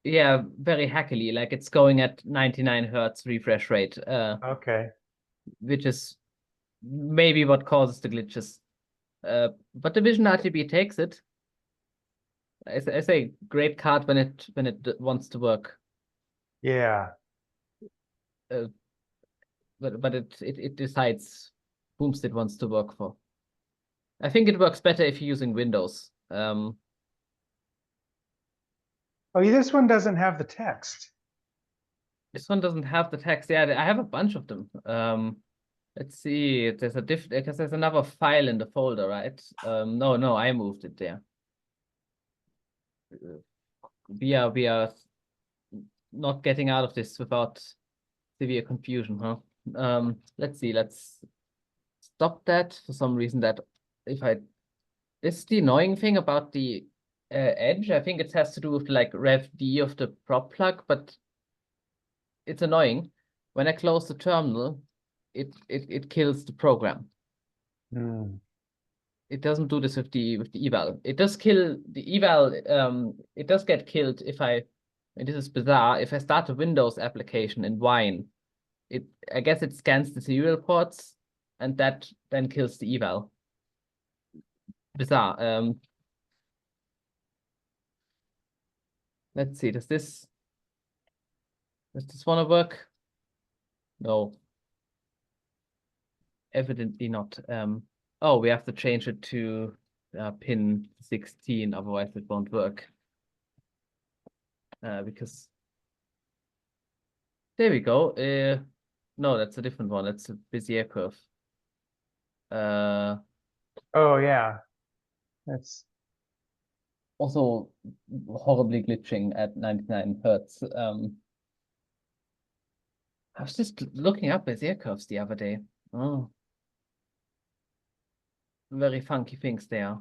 Yeah, very hackily. Like it's going at 99 hertz refresh rate. Okay. Which is maybe what causes the glitches. But the Vision RGB takes it. I say great card when it wants to work. Yeah. But it decides whomst it wants to work for. I think it works better if you're using Windows. Oh, this one doesn't have the text. This one doesn't have the text. Yeah, I have a bunch of them. Let's see. There's a because there's another file in the folder, right? No, I moved it there. We are not getting out of this without severe confusion, huh? Let's see. Let's stop that for some reason. That this is the annoying thing about the Edge. I think it has to do with like rev D of the prop plug, but it's annoying. When I close the terminal, it kills the program. It doesn't do this with the eval. It does kill the eval. It does get killed if and this is bizarre. If I start a Windows application in Wine, I guess it scans the serial ports and that then kills the eval. Bizarre. Let's see. Does this want to work? No. Evidently not. Oh, we have to change it to pin 16, otherwise it won't work. Because there we go. No, that's a different one. That's a Bezier curve. Oh yeah, that's also horribly glitching at 99 hertz. I was just looking up Bezier curves the other day. Oh, very funky things there.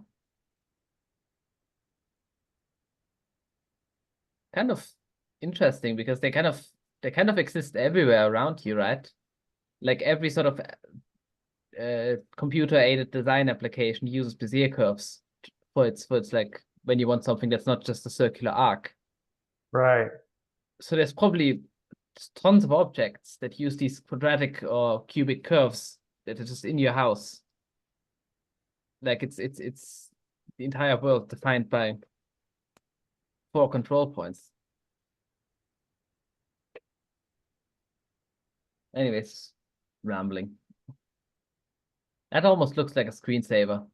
Kind of interesting because they kind of exist everywhere around you, right? Like every sort of computer-aided design application uses Bezier curves for its like when you want something that's not just a circular arc. right. So there's probably tons of objects that use these quadratic or cubic curves that are just in your house. Like it's the entire world defined by 4 control points. Anyways, rambling. That almost looks like a screensaver.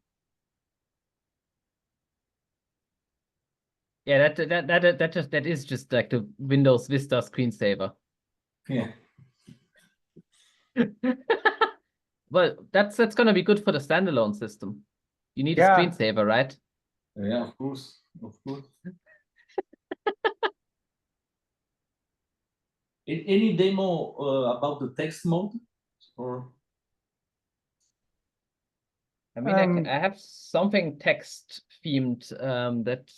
Yeah, that is just like the Windows Vista screensaver. Yeah. Well, that's gonna be good for the standalone system. You need a screensaver, right? Yeah, of course. Any demo about the text mode, or? I mean, I have something text themed that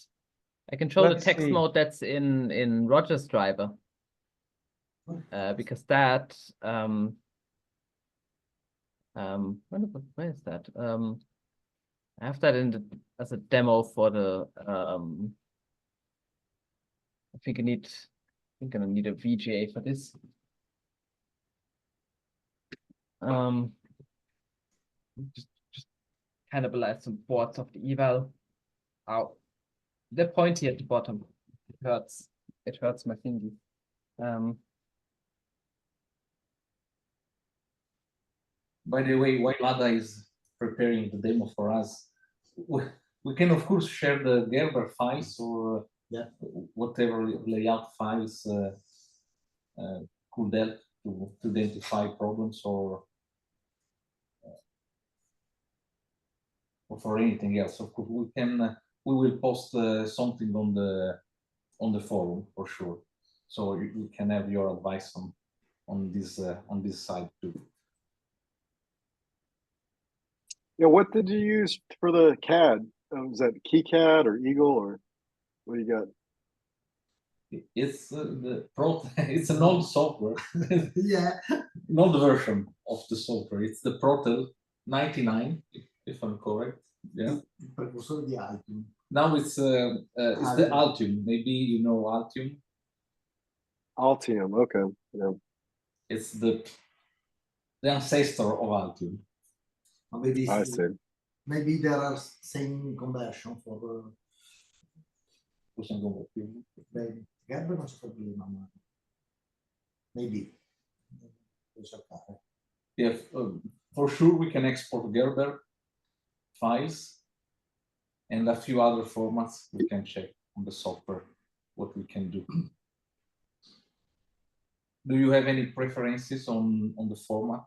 I can show the text mode that's in Roger's driver. Because that where is that? I have that as a demo for the I think I'm gonna need a VGA for this. Just cannibalize some ports of the eval. Ow. The pointy at the bottom. It hurts. It hurts my fingers. By the way, while Ada is preparing the demo for us, We can of course share the Gerber files or Yeah. whatever layout files could help to identify problems or for anything else. Of course, we will post something on the forum for sure, so you can have your advice on this side too. Yeah, what did you use for the CAD? Was that KeyCAD or Eagle or what do you got? It's it's an old software. Yeah. An old version of the software. It's the Propeller 99, if I'm correct. Yeah. Il precursore di Altium. Now it's the Altium. Maybe you know Altium. Altium. Okay. Yeah. It's the ancestor of Altium. Or maybe I see. maybe there are same conversion for Possiamo convertirlo. maybe. Gerber non c'è problema, ma maybe. Devo cercare. Yeah, for sure we can export Gerber files and a few other formats. We can check on the software what we can do. Do you have any preferences on the format?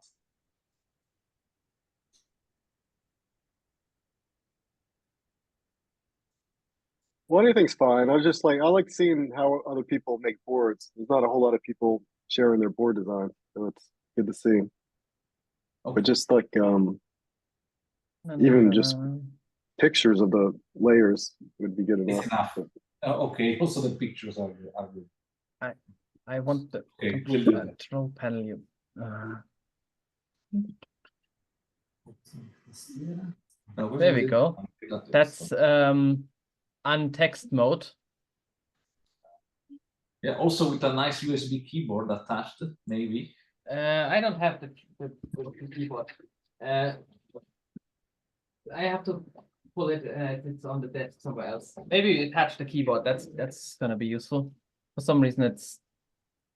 Well, anything's fine. I was just like, I like seeing how other people make boards. There's not a whole lot of people sharing their board design, so it's good to see. Okay. But just like even just pictures of the layers would be good It's enough. enough. Okay, also the pictures are good. I want the Okay, we'll do that. control panel. There we go. That's untext mode. Yeah, also with a nice USB keyboard attached, maybe. I don't have the keyboard. I have to pull it. It's on the desk somewhere else. Maybe attach the keyboard. That's gonna be useful. For some reason, it's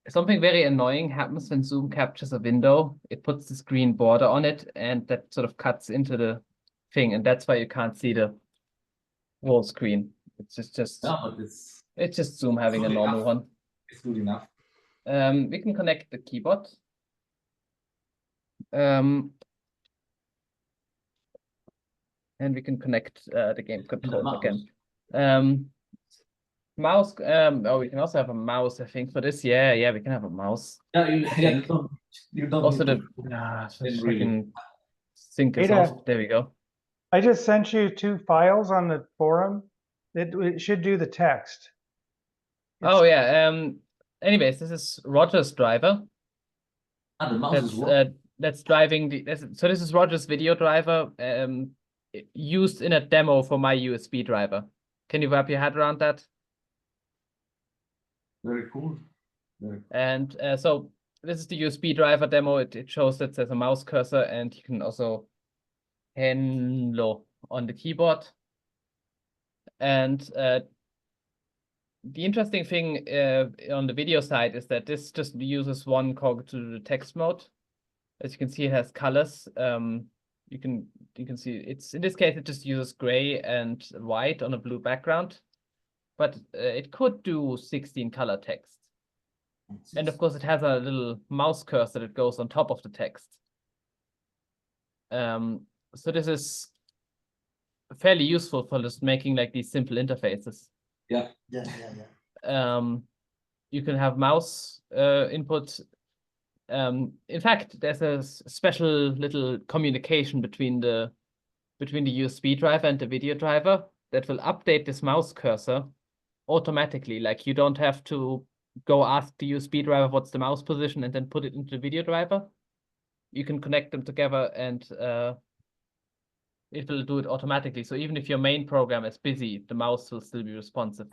something very annoying happens when Zoom captures a window. It puts this green border on it, and that sort of cuts into the thing, and that's why you can't see the whole screen. It's just No, but it's just Zoom having a good normal enough. one. It's good enough. We can connect the keyboard. And we can connect the game controller again. Mouse. Oh, we can also have a mouse, I think, for this. Yeah, we can have a mouse. Yeah, you don't Also, need the Then really. freaking sync is Ada. off. There we go. I just sent you 2 files on the forum. It should do the text. Oh yeah. Anyways, this is Roger's driver. the mouse is working. That's driving so this is Roger's video driver used in a demo for my USB driver. Can you wrap your head around that? Very cool. And so this is the USB driver demo. It shows that there's a mouse cursor, and you can also hello on the keyboard. And the interesting thing on the video side is that this just uses one cog to the text mode. As you can see, it has colors. You can see it's in this case it just uses gray and white on a blue background, but it could do 16 color text. And of course, it has a little mouse cursor that goes on top of the text. So this is fairly useful for just making like these simple interfaces. Yeah. You can have mouse input. In fact, there's a special little communication between the USB driver and the video driver that will update this mouse cursor automatically. Like you don't have to go ask the USB driver what's the mouse position and then put it into the video driver. You can connect them together and it will do it automatically. So even if your main program is busy, the mouse will still be responsive.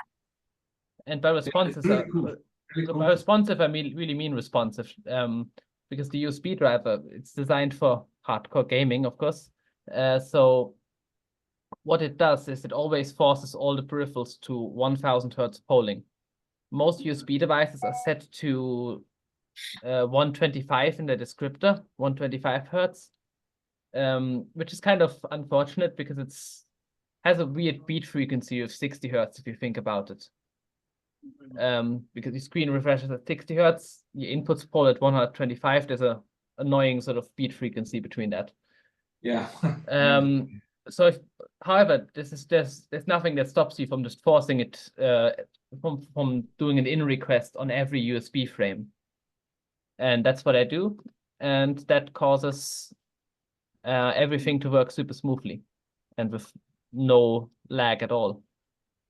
And by responsive, by responsive, I really mean responsive, because the USB driver, it's designed for hardcore gaming, of course. So what it does is it always forces all the peripherals to 1000 hertz polling. Most USB devices are set to 125 in the descriptor, 125 hertz, which is kind of unfortunate because it's has a weird beat frequency of 60 hertz if you think about it. Because your screen refreshes at 60 hertz, your input's pull at 125. There's a annoying sort of beat frequency between that. Yeah. So however, there's nothing that stops you from just forcing it from doing an in request on every USB frame. And that's what I do. And that causes everything to work super smoothly and with no lag at all.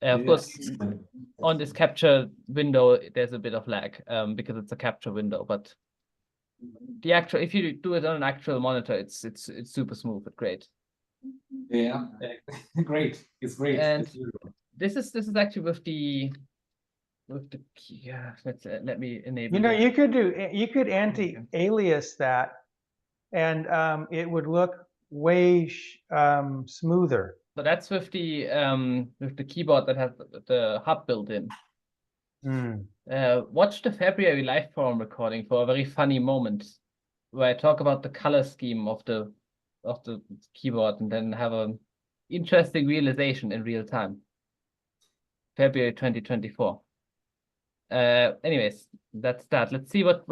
Of course, on this capture window, there's a bit of lag because it's a capture window, but the actual, if you do it on an actual monitor, it's super smooth and great. Yeah, great. It's great. And this is actually with the yeah. Let me enable. You know, you could anti-alias that, and it would look way smoother. So that's with the keyboard that has the hub built in. Watch the February live forum recording for a very funny moment where I talk about the color scheme of the keyboard and then have an interesting realization in real time. February 2024. Anyways, that's that. Let's see what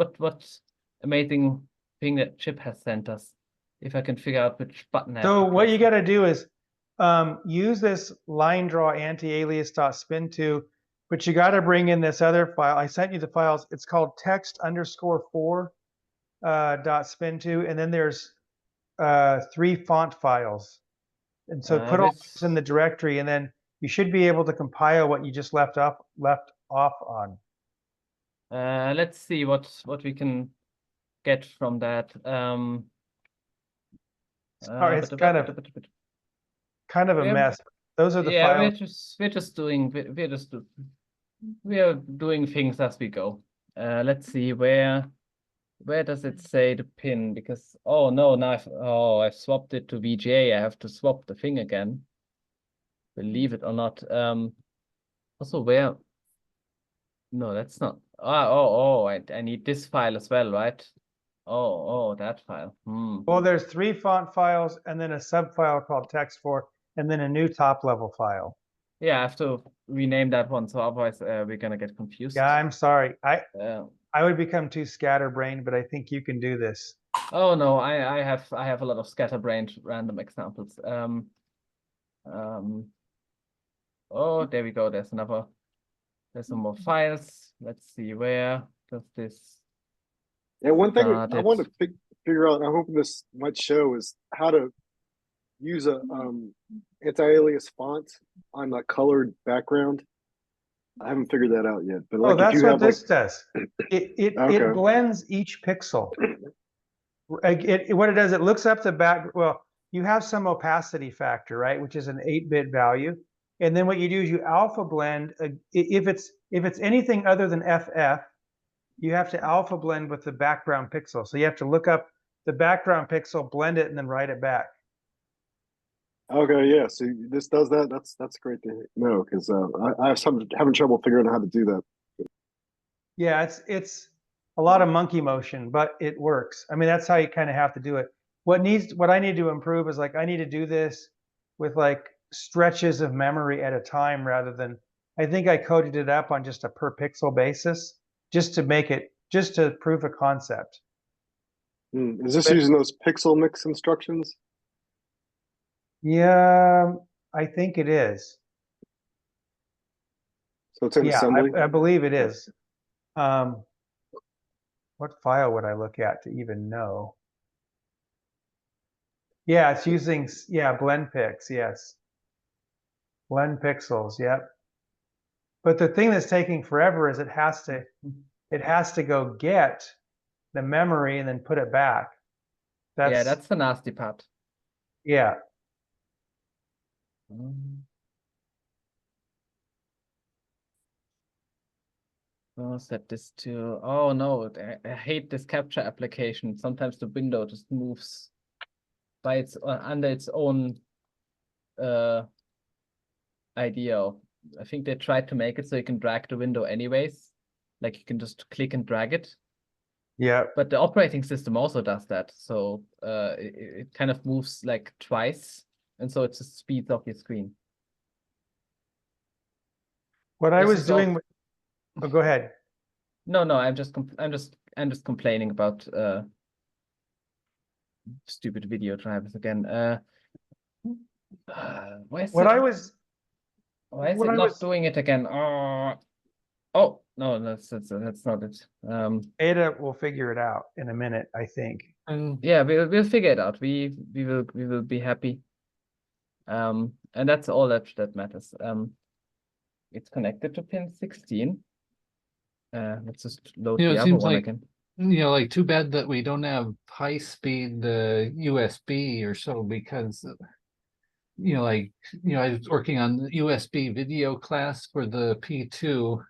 amazing thing that Chip has sent us. If I can figure out which button. So what you got to do is use this line draw anti-alias.spin to, but you got to bring in this other file. I sent you the files. It's called text_4.spin2, and then there's 3 font files. And so put all this in the directory, and then you should be able to compile what you just left off on. Let's see what we can get from that. Sorry, it's kind of a mess. Those are the files. We are doing things as we go. Let's see where does it say the pin? Because oh no, now I've swapped it to VGA. I have to swap the thing again. Believe it or not. Also where? No, that's not. I need this file as well, right? Oh, that file. Well, there's 3 font files and then a sub file called text4 and then a new top level file. Yeah, I have to rename that one, so otherwise we're gonna get confused. Yeah, I'm sorry. I would become too scatterbrained, but I think you can do this. Oh no, I have a lot of scatterbrained random examples. Oh, there we go. There's some more files. Let's see, where does this? Yeah, one thing I want to figure out, I'm hoping this might show, is how to use a anti-alias font on a colored background. I haven't figured that out yet. But like, that's what this does. It blends each pixel. What it does, it looks up the back. Well, you have some opacity factor, right, which is an 8-bit value. And then what you do is you alpha blend. If it's anything other than FF, you have to alpha blend with the background pixel. So you have to look up the background pixel, blend it, and then write it back. Okay, yeah. So this does that. That's great to know, because I have having trouble figuring out how to do that. Yeah, it's a lot of monkey motion, but it works. I mean, that's how you kind of have to do it. What I need to improve is, like, I need to do this with like stretches of memory at a time rather than, I think I coded it up on just a per pixel basis just to prove a concept. Is this using those pixel mix instructions? Yeah, I think it is. So it's in assembly? I believe it is. What file would I look at to even know? Yeah, it's using, BlendPix, yes. Blend pixels, yep. But the thing that's taking forever is it has to go get the memory and then put it back. That's the nasty part. Yeah. I'll set this to, oh no, I hate this capture application. Sometimes the window just moves by its under its own idea. I think they tried to make it so you can drag the window anyways. Like you can just click and drag it. Yeah. But the operating system also does that. So it kind of moves like twice. And so it just speeds up your screen. What I This was is all- doing, oh, go ahead. No, I'm just complaining about stupid video drivers again. Why is What it, I was, why is what it I not was- doing it again? Oh no, that's not it. Ada will figure it out in a minute, I think. Yeah, we'll figure it out. We will be happy. And that's all that matters. It's connected to pin 16. Let's just load You know, the it other seems one like, again. you know, like too bad that we don't have high speed USB or so, because you know, like, you know, I was working on the USB video class for the P2,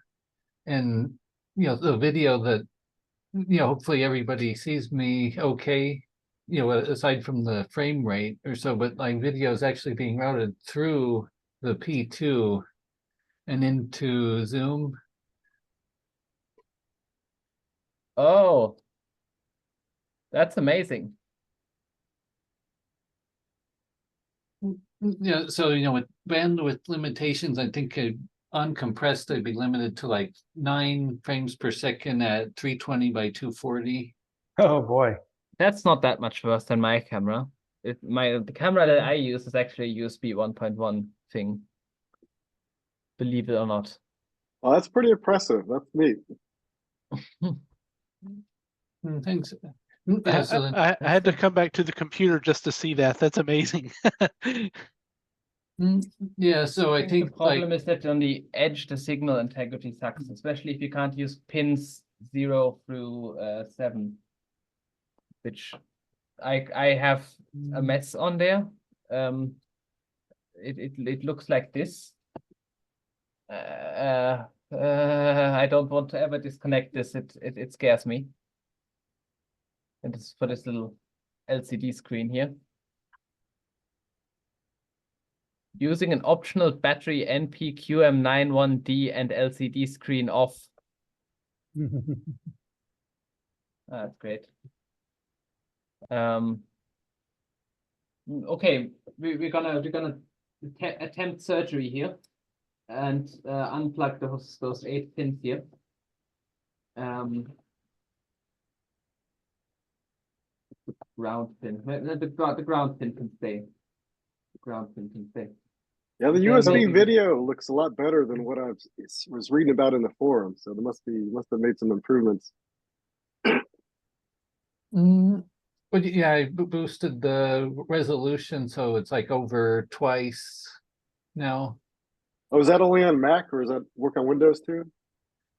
and you know, the video that, you know, hopefully everybody sees me okay, you know, aside from the frame rate or so, but like video is actually being routed through the P2 and into Zoom. Oh, that's amazing. Yeah, so you know, with bandwidth limitations, I think uncompressed, I'd be limited to like 9 frames per second at 320 by 240. Oh, boy. That's not that much worse than my camera. The camera that I use is actually a USB 1.1 thing. Believe it or not. Oh, that's pretty impressive. That's neat. Thanks. Yeah, so then, I had to come back to the computer just to see that. That's amazing. yeah, so I think the problem like, is that on the edge the signal integrity sucks, especially if you can't use pins 0 through 7, which I have a mess on there. It looks like this. I don't want to ever disconnect this. It scares me. And this is for this little LCD screen here. Using an optional battery NPQM91D and LCD screen off. That's great. Okay, we're gonna attempt surgery here and unplug those 8 pins here. Ground pin. The ground pin can stay. The ground pin can stay. Yeah, the Yeah, USB maybe. video looks a lot better than what I was reading about in the forum. So there must have made some improvements. but yeah, I boosted the resolution, so it's like over twice now. Oh, is that only on Mac, or does that work on Windows too?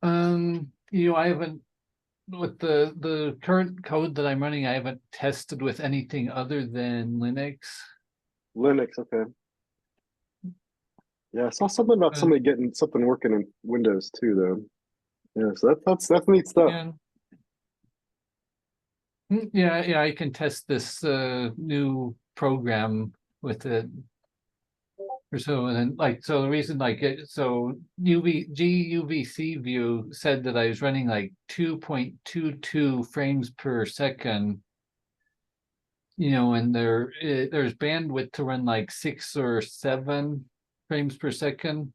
You know, I haven't, with the current code that I'm running, I haven't tested with anything other than Linux. Linux, okay. Yeah, I saw something about somebody getting something working in Windows too, though. Yeah, so that's neat stuff. Yeah, I can test this new program with it or so, and then like, so the reason like it, so GUVC view said that I was running like 2.22 frames per second, you know, and there's bandwidth to run like 6 or 7 frames per second,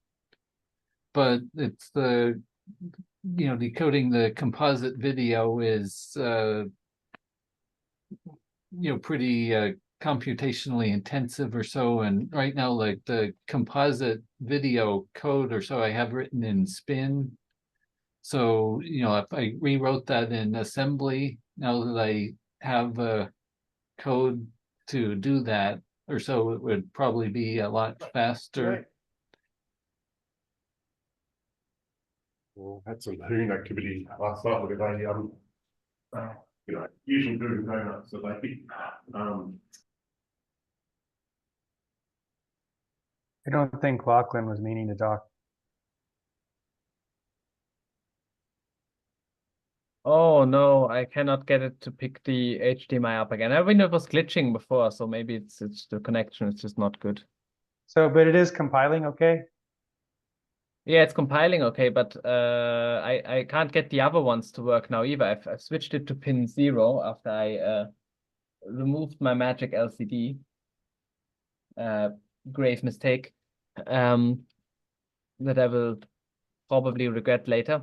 but it's the, you know, decoding the composite video is you know, pretty computationally intensive or so, and right now like the composite video code or so I have written in Spin, so you know, if I rewrote that in assembly, now that I have a code to do that or so, it would probably be a lot faster. Well, had some hoon activity last night with a you know, usual doing donuts so they I don't think Lachlan was meaning to talk. Oh no, I cannot get it to pick the HDMI up again. I mean, it was glitching before, so maybe it's the connection is just not good. So, but it is compiling okay? Yeah, it's compiling okay, but I can't get the other ones to work now either. I've switched it to pin 0 after I removed my magic LCD. Grave mistake. That I will probably regret later.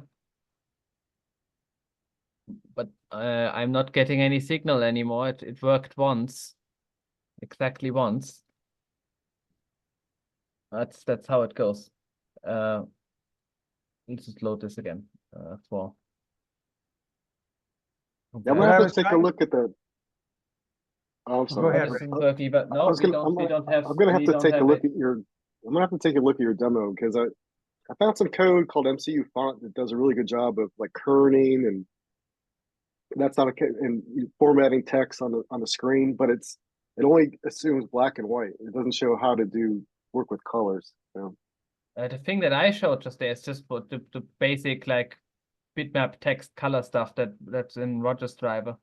But I'm not getting any signal anymore. It worked once, exactly once. That's how it goes. Let's just load this again. For Yeah, I'm What gonna I have was to take a trying- look at the. Oh, I'm Go sorry. ahead, this Rick. doesn't work either. No, I'm we don't have. I'm gonna have we to don't take a have look it. at your. I'm gonna have to take a look at your demo because I found some code called MCU font that does a really good job of like kerning and that's not and formatting text on the screen, but it only assumes black and white. It doesn't show how to work with colors. So. The thing that I showed just there is just what the basic like bitmap text color stuff that's in Roger's driver.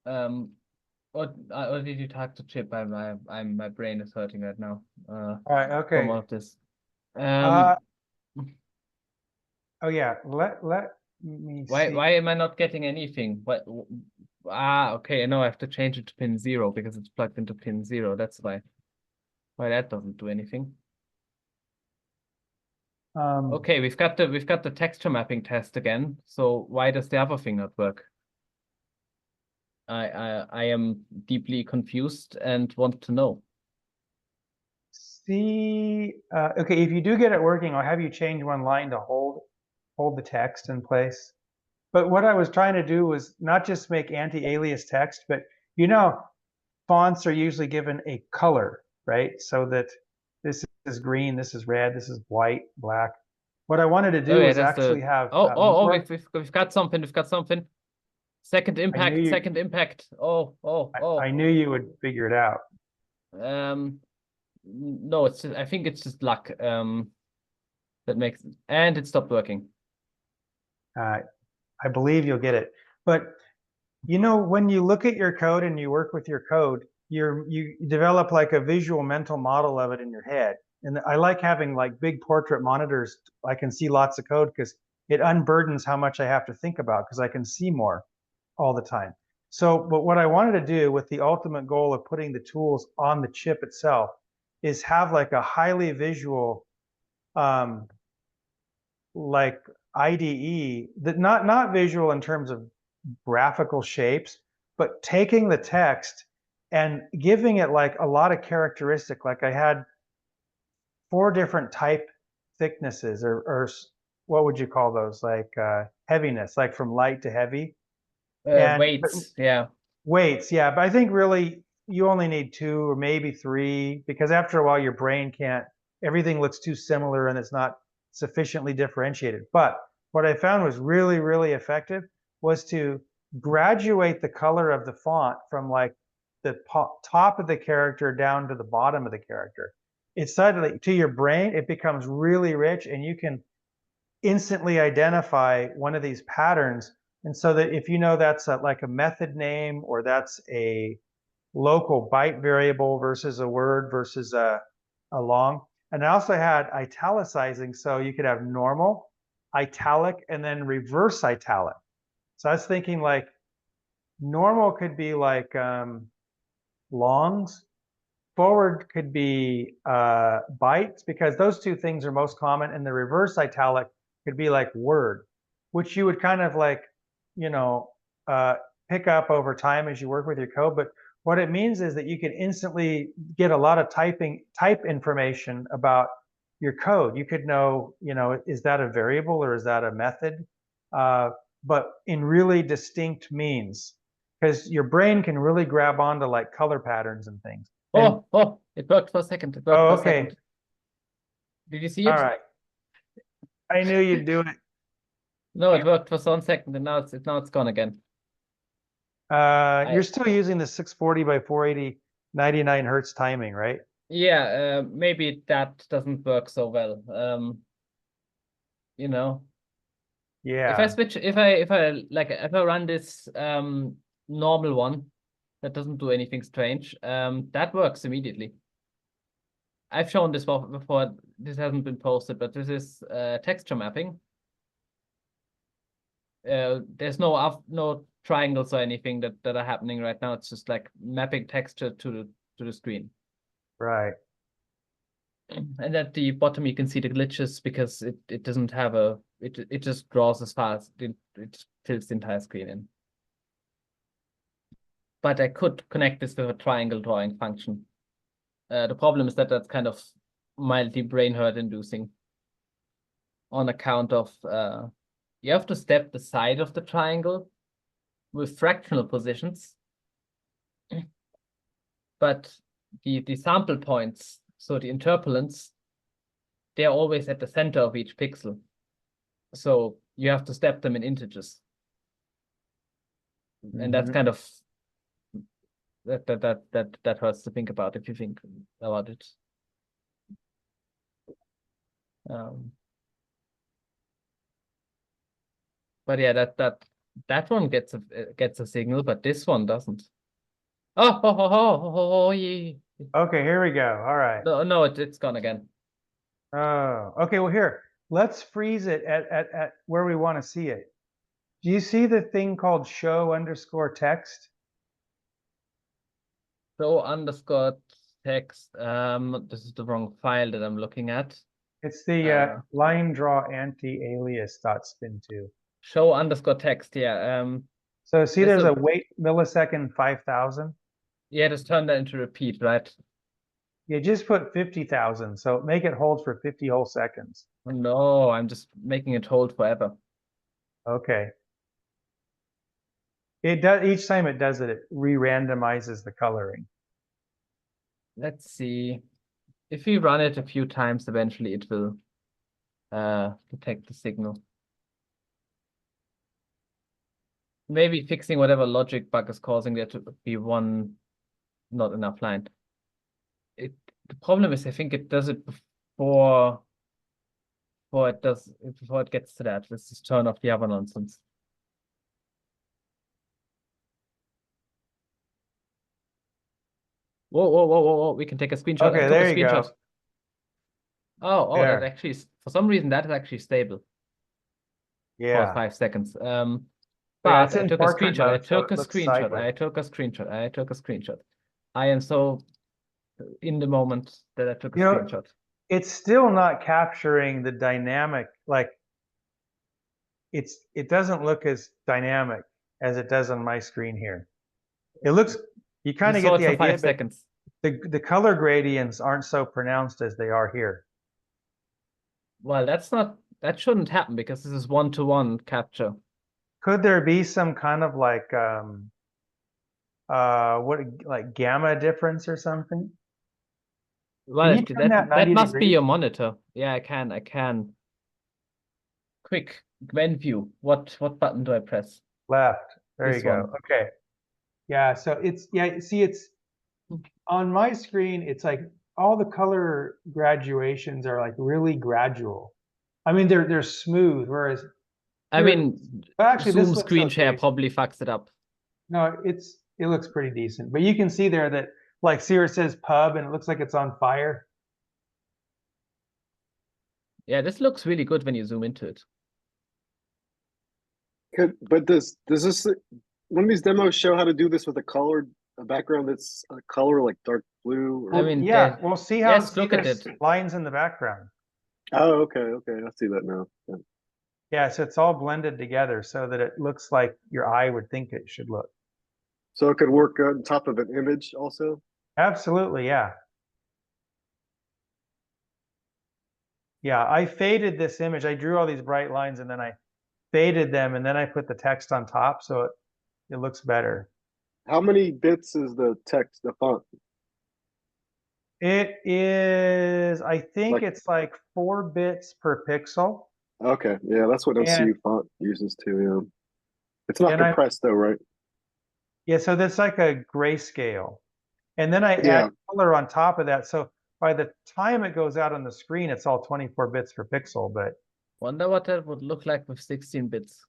Or did you talk to Chip? My brain is hurting right now. All right, okay. From all of this. Oh yeah, let me Why see. am I not getting anything? What? Okay. I know I have to change it to pin 0 because it's plugged into pin 0. That's why that doesn't do anything. Okay, we've got the texture mapping test again. So why does the other thing not work? I am deeply confused and want to know. See, okay, if you do get it working, I'll have you change one line to hold the text in place. But what I was trying to do was not just make anti-alias text, but you know, fonts are usually given a color, right? So that this is green, this is red, this is white, black. What I wanted to do is actually have we've got something. We've got something. Second impact. Second impact. I knew you would figure it out. No, it's just, I think it's just luck. That makes and it stopped working. I believe you'll get it. But you know, when you look at your code and you work with your code, you develop like a visual mental model of it in your head. And I like having like big portrait monitors. I can see lots of code because it unburdens how much I have to think about because I can see more all the time. So, but what I wanted to do with the ultimate goal of putting the tools on the chip itself is have like a highly visual, like IDE that not visual in terms of graphical shapes, but taking the text and giving it like a lot of characteristic. Like I had 4 different type thicknesses or what would you call those? Like heaviness, like from light to heavy. Weights, yeah. Weights, yeah. But I think really you only need 2 or maybe 3 because after a while your brain can't, everything looks too similar and it's not sufficiently differentiated. But what I found was really, really effective was to graduate the color of the font from like the top of the character down to the bottom of the character. It's suddenly, to your brain, it becomes really rich and you can instantly identify one of these patterns. And so that if you know that's like a method name or that's a local byte variable versus a word versus a long. And I also had italicizing, so you could have normal, italic, and then reverse italic. So I was thinking like normal could be like longs, forward could be bytes, because those 2 things are most common, and the reverse italic could be like word, which you would kind of like, you know, pick up over time as you work with your code. But what it means is that you can instantly get a lot of type information about your code. You could know, you know, is that a variable or is that a method? But in really distinct means, because your brain can really grab onto like color patterns and things. It worked for a second. It worked for a second. Did you see it? All right. I knew you'd do it. No, it worked for 1 second and now it's gone again. You're still using the 640 by 480 99 hertz timing, right? Yeah, maybe that doesn't work so well. You know. Yeah. If I switch, if I run this normal one that doesn't do anything strange, that works immediately. I've shown this before. This hasn't been posted, but this is texture mapping. There's no triangles or anything that are happening right now. It's just like mapping texture to the screen. Right. And at the bottom you can see the glitches because it doesn't have it just draws as fast. It fills the entire screen in. But I could connect this with a triangle drawing function. The problem is that that's kind of mildly brain hurt inducing on account of you have to step the side of the triangle with fractional positions. But the sample points, so the interpolants, they're always at the center of each pixel. So you have to step them in integers. And that's kind of that hurts to think about if you think about it. But yeah, that one gets a signal, but this one doesn't. Oh, yeah. Okay, here we go. All right. No, it's gone again. Oh, okay. Well, here, let's freeze it at where we want to see it. Do you see the thing called show_text? Show_text. This is the wrong file that I'm looking at. It's the line draw anti-alias.spin2. Show_text. Yeah. So see, there's a wait millisecond 5,000. Yeah, just turn that into repeat, right? Yeah, just put 50,000. So make it hold for 50 whole seconds. Oh, no, I'm just making it hold forever. Okay. It does, each time it does it, it re-randomizes the coloring. Let's see. If we run it a few times, eventually it will detect the signal. Maybe fixing whatever logic bug is causing there to be one not enough line. The problem is I think it does it before it gets to that. Let's just turn off the other nonsense. Whoa. We can take a screenshot. Okay, there you go. Oh, that actually, for some reason, that is actually stable. Yeah. For 5 seconds. But I took a screenshot. I took a screenshot. I am so in the moment that I took a screenshot. It's still not capturing the dynamic, like it doesn't look as dynamic as it does on my screen here. It looks, you kind of get the idea, 5 seconds. The color gradients aren't so pronounced as they are here. Well, that shouldn't happen because this is one-to-one capture. Could there be some kind of like gamma difference or something? Well, that must be your monitor. Yeah, I can. Quick, Gwen view. What button do I press? Left. There you go. Okay. Yeah, so it's, see, it's on my screen, it's like all the color graduations are like really gradual. I mean, they're smooth, whereas I mean, actually, Zoom screen share probably fucks it up. No, it looks pretty decent, but you can see there that like here it says pub and it looks like it's on fire. Yeah, this looks really good when you zoom into it. But does this, one of these demos show how to do this with a background that's a color like dark blue? I mean, yeah, we'll see how look at it. Lines in the background. Oh, okay, I see that now. Yeah, so it's all blended together so that it looks like your eye would think it should look. So it could work on top of an image also? Absolutely, yeah. Yeah, I faded this image. I drew all these bright lines and then I faded them and then I put the text on top so it looks better. How many bits is the text, the font? It is, I think it's like 4 bits per pixel. Okay, yeah, that's what MCU font uses too, yeah. It's not compressed though, right? Yeah, so that's like a grayscale. And then I add color on top of that. So by the time it goes out on the screen, it's all 24 bits per pixel, but. Wonder what that would look like with 16 bits.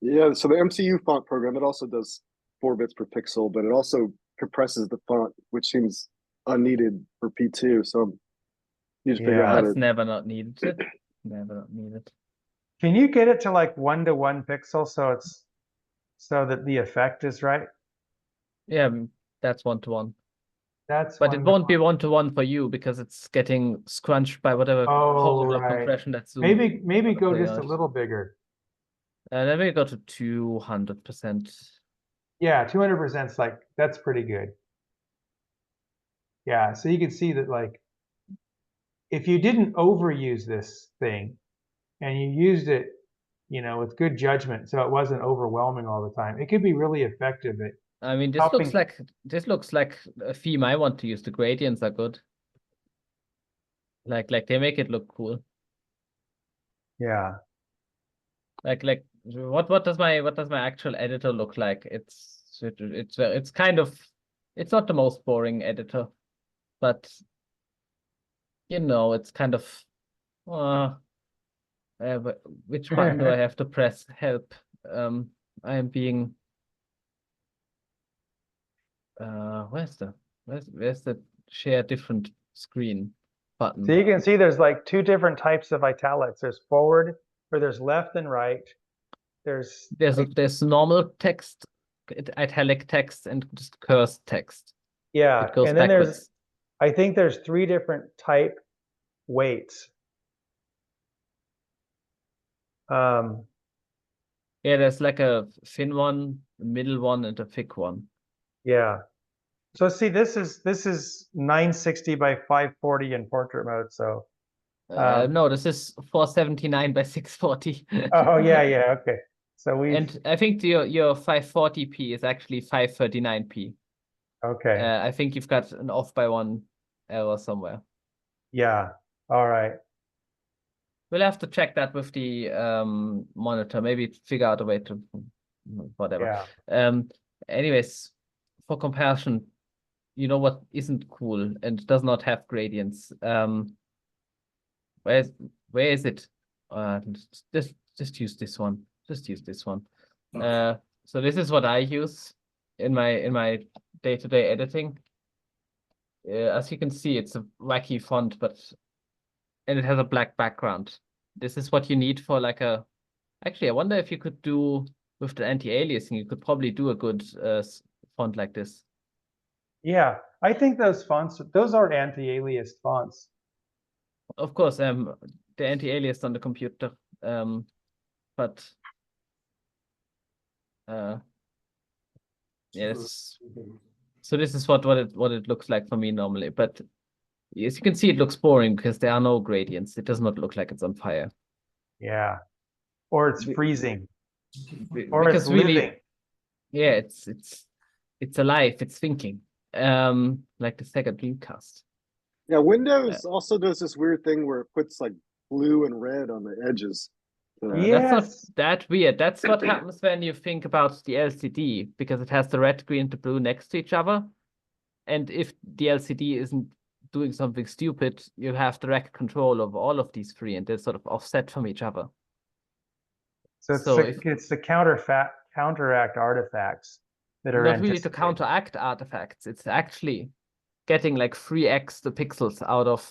Yeah, so the MCU font program, it also does 4 bits per pixel, but it also compresses the font, which seems unneeded for P2. So you just figure out how to... That's never not needed. Never not needed. Can you get it to like 1-to-1 pixel so that the effect is right? Yeah, that's 1-to-1. That's But it won't be wonderful. one-to-one for you because it's getting scrunched by whatever Oh, horrible right. compression that's Maybe gonna go play just a out. little bigger. Let me go to 200%. Yeah, 200% is like, that's pretty good. Yeah, so you can see that like, if you didn't overuse this thing and you used it, you know, with good judgment, so it wasn't overwhelming all the time, it could be really effective at I mean, this helping. looks like a theme I want to use. The gradients are good. Like they make it look cool. Yeah. Like what does my actual editor look like? It's kind of, it's not the most boring editor, but you know, it's kind of which button do I have to press? Help. I am being where's the share different screen button? So you can see there's like two different types of italics. There's forward, or there's left and right. There's normal text, italic text, and just cursed text. Yeah, it goes and then backwards. I think there's 3 different type weights. Yeah, there's like a thin one, a middle one, and a thick one. Yeah. So see, this is 960 by 540 in portrait mode. So no, this is 479 by 640. Oh yeah, okay. So and I think your 540p is actually 539p. Okay. I think you've got an off by 1 error somewhere. Yeah. All right. We'll have to check that with the monitor. Maybe figure out a way to whatever. Yeah. Anyways, for comparison, you know what isn't cool and does not have gradients? Where is it? Just use this one. Just use this one. Okay. So this is what I use in my day-to-day editing. As you can see, it's a wacky font, and it has a black background. This is what you need for like a. Actually, I wonder if you could do with the anti-aliasing. You could probably do a good font like this. Yeah, I think those are anti-aliased fonts. Of course, the anti-aliased on the computer, but yes. So this is what it looks like for me normally, but as you can see, it looks boring because there are no gradients. It does not look like it's on fire. Yeah, or it's freezing, or because it's living. Really, yeah, it's alive. It's thinking, like the Sega Dreamcast. Yeah, Windows also does this weird thing where it puts like blue and red on the edges. That's not that weird. That's what happens when you think about the LCD, because it has the red, green, and the blue next to each other. And if the LCD isn't doing something stupid, you have direct control of all of these 3, and they're sort of offset from each other. So it's the counteract artifacts that are not really to counteract artifacts. It's actually getting like 3x the pixels out of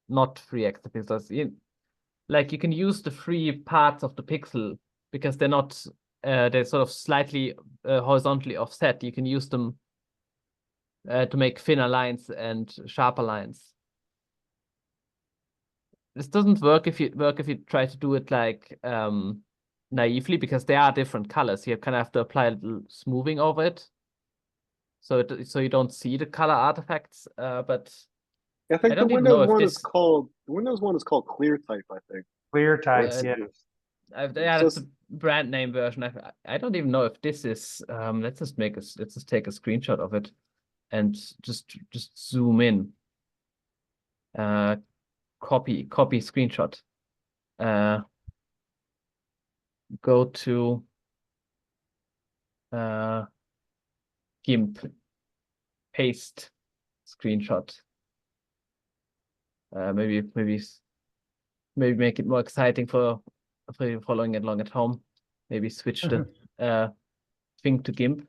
not 3x the pixels. Like you can use the 3 parts of the pixel because they're not they're sort of slightly horizontally offset. You can use them to make thinner lines and sharper lines. This doesn't work if you try to do it like naively, because there are different colors. You kind of have to apply a little smoothing over it, so you don't see the color artifacts. But I think the Windows one is called Clear Type. I think Clear Type. Yeah. That's a brand name version. I don't even know if this is. Let's just take a screenshot of it, and just zoom in. Copy screenshot. Go to GIMP, paste screenshot. Maybe make it more exciting for you following it along at home. Maybe switch the thing to GIMP.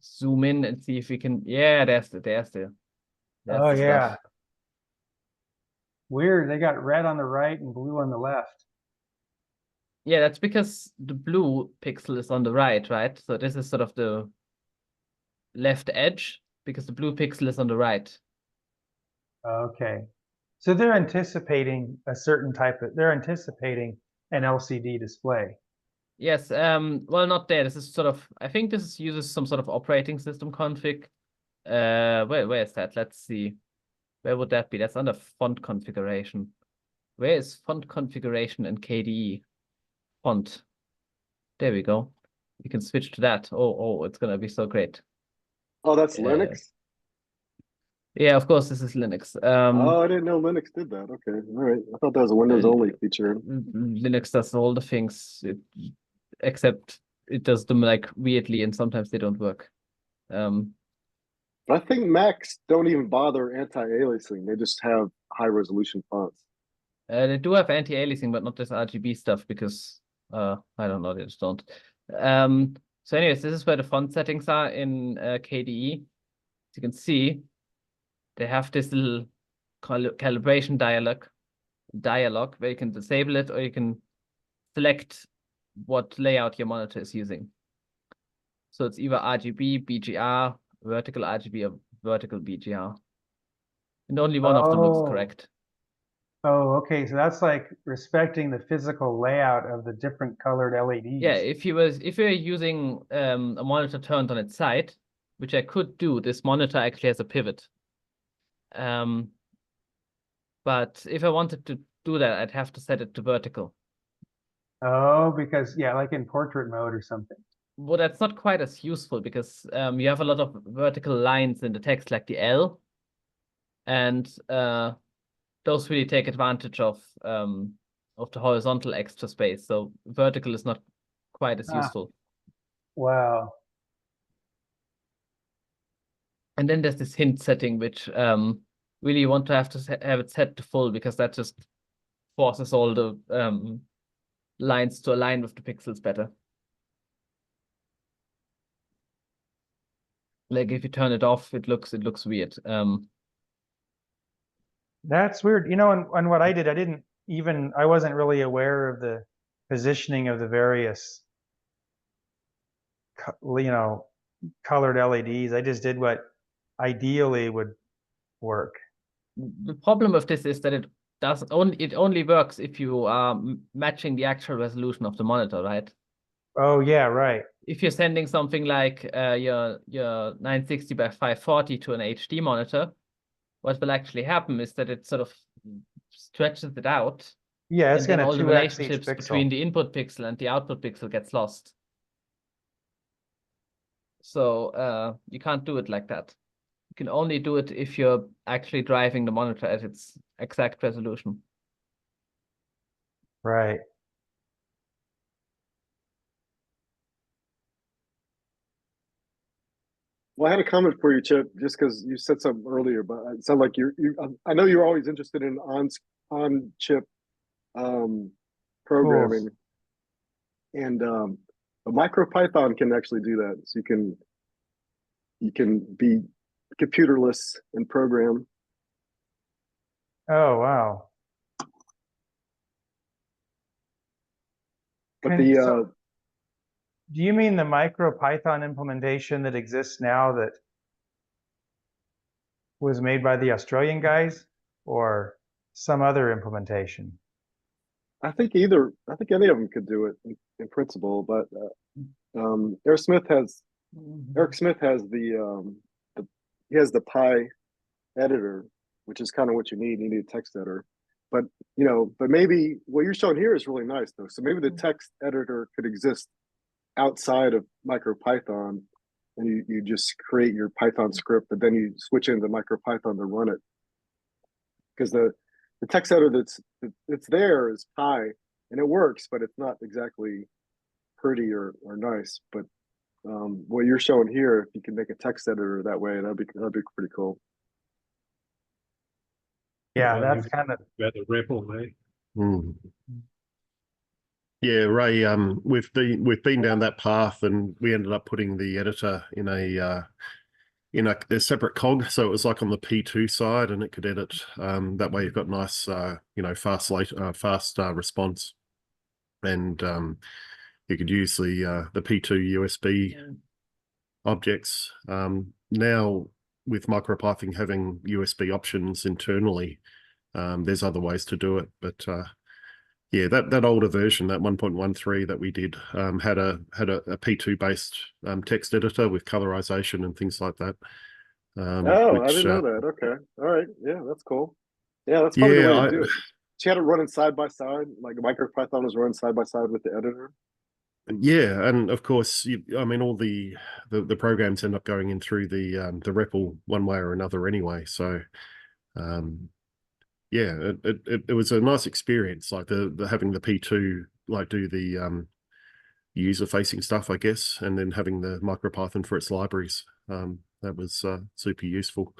Zoom in and see if we can. Yeah, there's the oh yeah. Stuff. Weird. They got red on the right and blue on the left. Yeah, that's because the blue pixel is on the right? So this is sort of the left edge because the blue pixel is on the right. Okay. So they're anticipating a certain type of, they're anticipating an LCD display. Yes, well, not there. This is sort of, I think this uses some sort of operating system config. Where is that? Let's see. Where would that be? That's under font configuration. Where is font configuration in KDE? Font. There we go. You can switch to that. Oh, it's gonna be so great. Oh, that's Linux? Yeah, of course, this is Linux. Oh, I didn't know Linux did that. Okay, all right. I thought that was a Windows only feature. Linux does all the things, except it does them like weirdly, and sometimes they don't work. I think Macs don't even bother anti-aliasing. They just have high resolution fonts. They do have anti-aliasing, but not this RGB stuff because I don't know, they just don't. So anyways, this is where the font settings are in KDE. As you can see, they have this little calibration dialog where you can disable it or you can select what layout your monitor is using. So it's either RGB, BGR, vertical RGB, or vertical BGR. And only one of them looks correct. Oh, okay. So that's like respecting the physical layout of the different colored LEDs. Yeah, if you're using a monitor turned on its side, which I could do, this monitor actually has a pivot. But if I wanted to do that, I'd have to set it to vertical. Oh, because yeah, like in portrait mode or something. Well, that's not quite as useful because you have a lot of vertical lines in the text, like the L, and those really take advantage of the horizontal extra space. So vertical is not quite as useful. Wow. And then there's this hint setting, which really you want to have it set to full because that just forces all the lines to align with the pixels better. Like if you turn it off, it looks weird. That's weird. You know, and what I did, I wasn't really aware of the positioning of the various, colored LEDs. I just did what ideally would work. The problem with this is that it only works if you are matching the actual resolution of the monitor, right? Oh yeah, right. If you're sending something like your 960 by 540 to an HD monitor, what will actually happen is that it sort of stretches it out. Yeah, it's and then gonna all the 2x relationships each between pixel. the input pixel and the output pixel gets lost. So you can't do it like that. You can only do it if you're actually driving the monitor at its exact resolution. Right. Well, I had a comment for you, Chip, just because you said something earlier, but it sounded like I know you're always interested in on-chip programming, and a MicroPython can actually do that. So you can be computerless and program. Oh wow. But do you mean the MicroPython implementation that exists now that was made by the Australian guys, or some other implementation? I think any of them could do it in principle, but Eric Smith has the Py editor, which is kind of what you need. You need a text editor, but maybe what you're showing here is really nice though. So maybe the text editor could exist outside of MicroPython, and you just create your Python script, but then you switch into MicroPython to run it. Because the text editor that's there is Py, and it works, but it's not exactly pretty or nice. But what you're showing here, if you can make a text editor that way, that'd be pretty cool. Yeah, that's kind of about the REPL, mate. Yeah, Ray. We've been down that path, and we ended up putting the editor in a separate cog, so it was like on the P2 side, and it could edit. That way, you've got nice, fast response, and you could use the P2 USB objects. Now with MicroPython having USB options internally, there's other ways to do it. But yeah, that older version, that 1.13 that we did, had a P2 based text editor with colorization and things like that. Oh, I didn't know that. Okay, all right, yeah, that's cool. Yeah, that's probably the way to do it. She had it running side by side, like MicroPython was running side by side with the editor. Yeah, and of course, I mean, all the programs end up going in through the REPL one way or another anyway. So, yeah, it was a nice experience, like the having the P2 like do the user facing stuff, I guess, and then having the MicroPython for its libraries. That was super useful.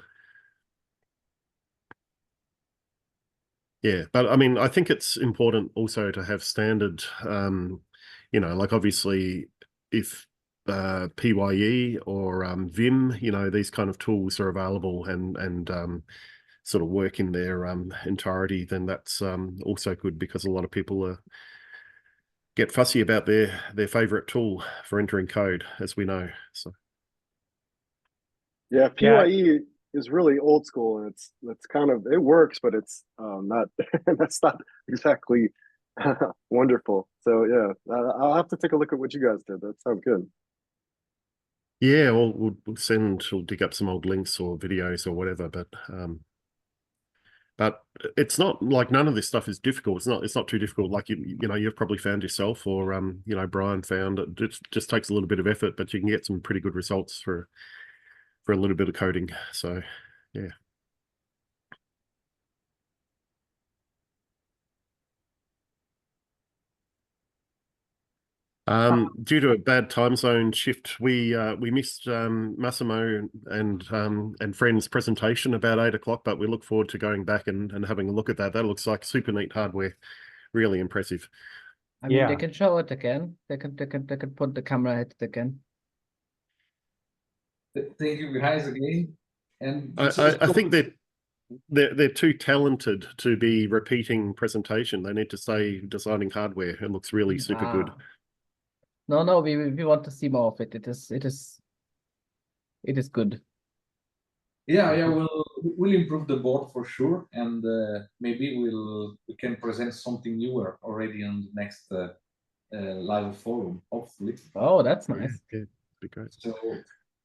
Yeah, but I mean, I think it's important also to have standard, you know, like obviously if PYE or Vim, you know, these kind of tools are available and sort of work in their entirety, then that's also good, because a lot of people get fussy about their favorite tool for entering code, as we know. So yeah, PYE is really old school, and it's kind of, it works, but it's not that's not exactly wonderful. So yeah, I'll have to take a look at what you guys did. That sounds good. yeah, we'll dig up some old links or videos or whatever, but it's not like none of this stuff is difficult. It's not too difficult. Like you know, you've probably found yourself, or you know, Brian found it. Just takes a little bit of effort, but you can get some pretty good results for a little bit of coding. So yeah. Due to a bad time zone shift, we missed Massimo and friends' presentation about 8 o'clock, but we look forward to going back and having a look at that. That looks like super neat hardware, really impressive. I mean, they can show it again. They can put the camera at it again. Thank you guys again. And I think they're too talented to be repeating presentation. They need to stay designing hardware. It looks really super good. No, we want to see more of it. It is good. Yeah, we'll improve the board for sure, and maybe we can present something newer already on the next live forum, hopefully. Oh, that's nice. Yeah, be great. So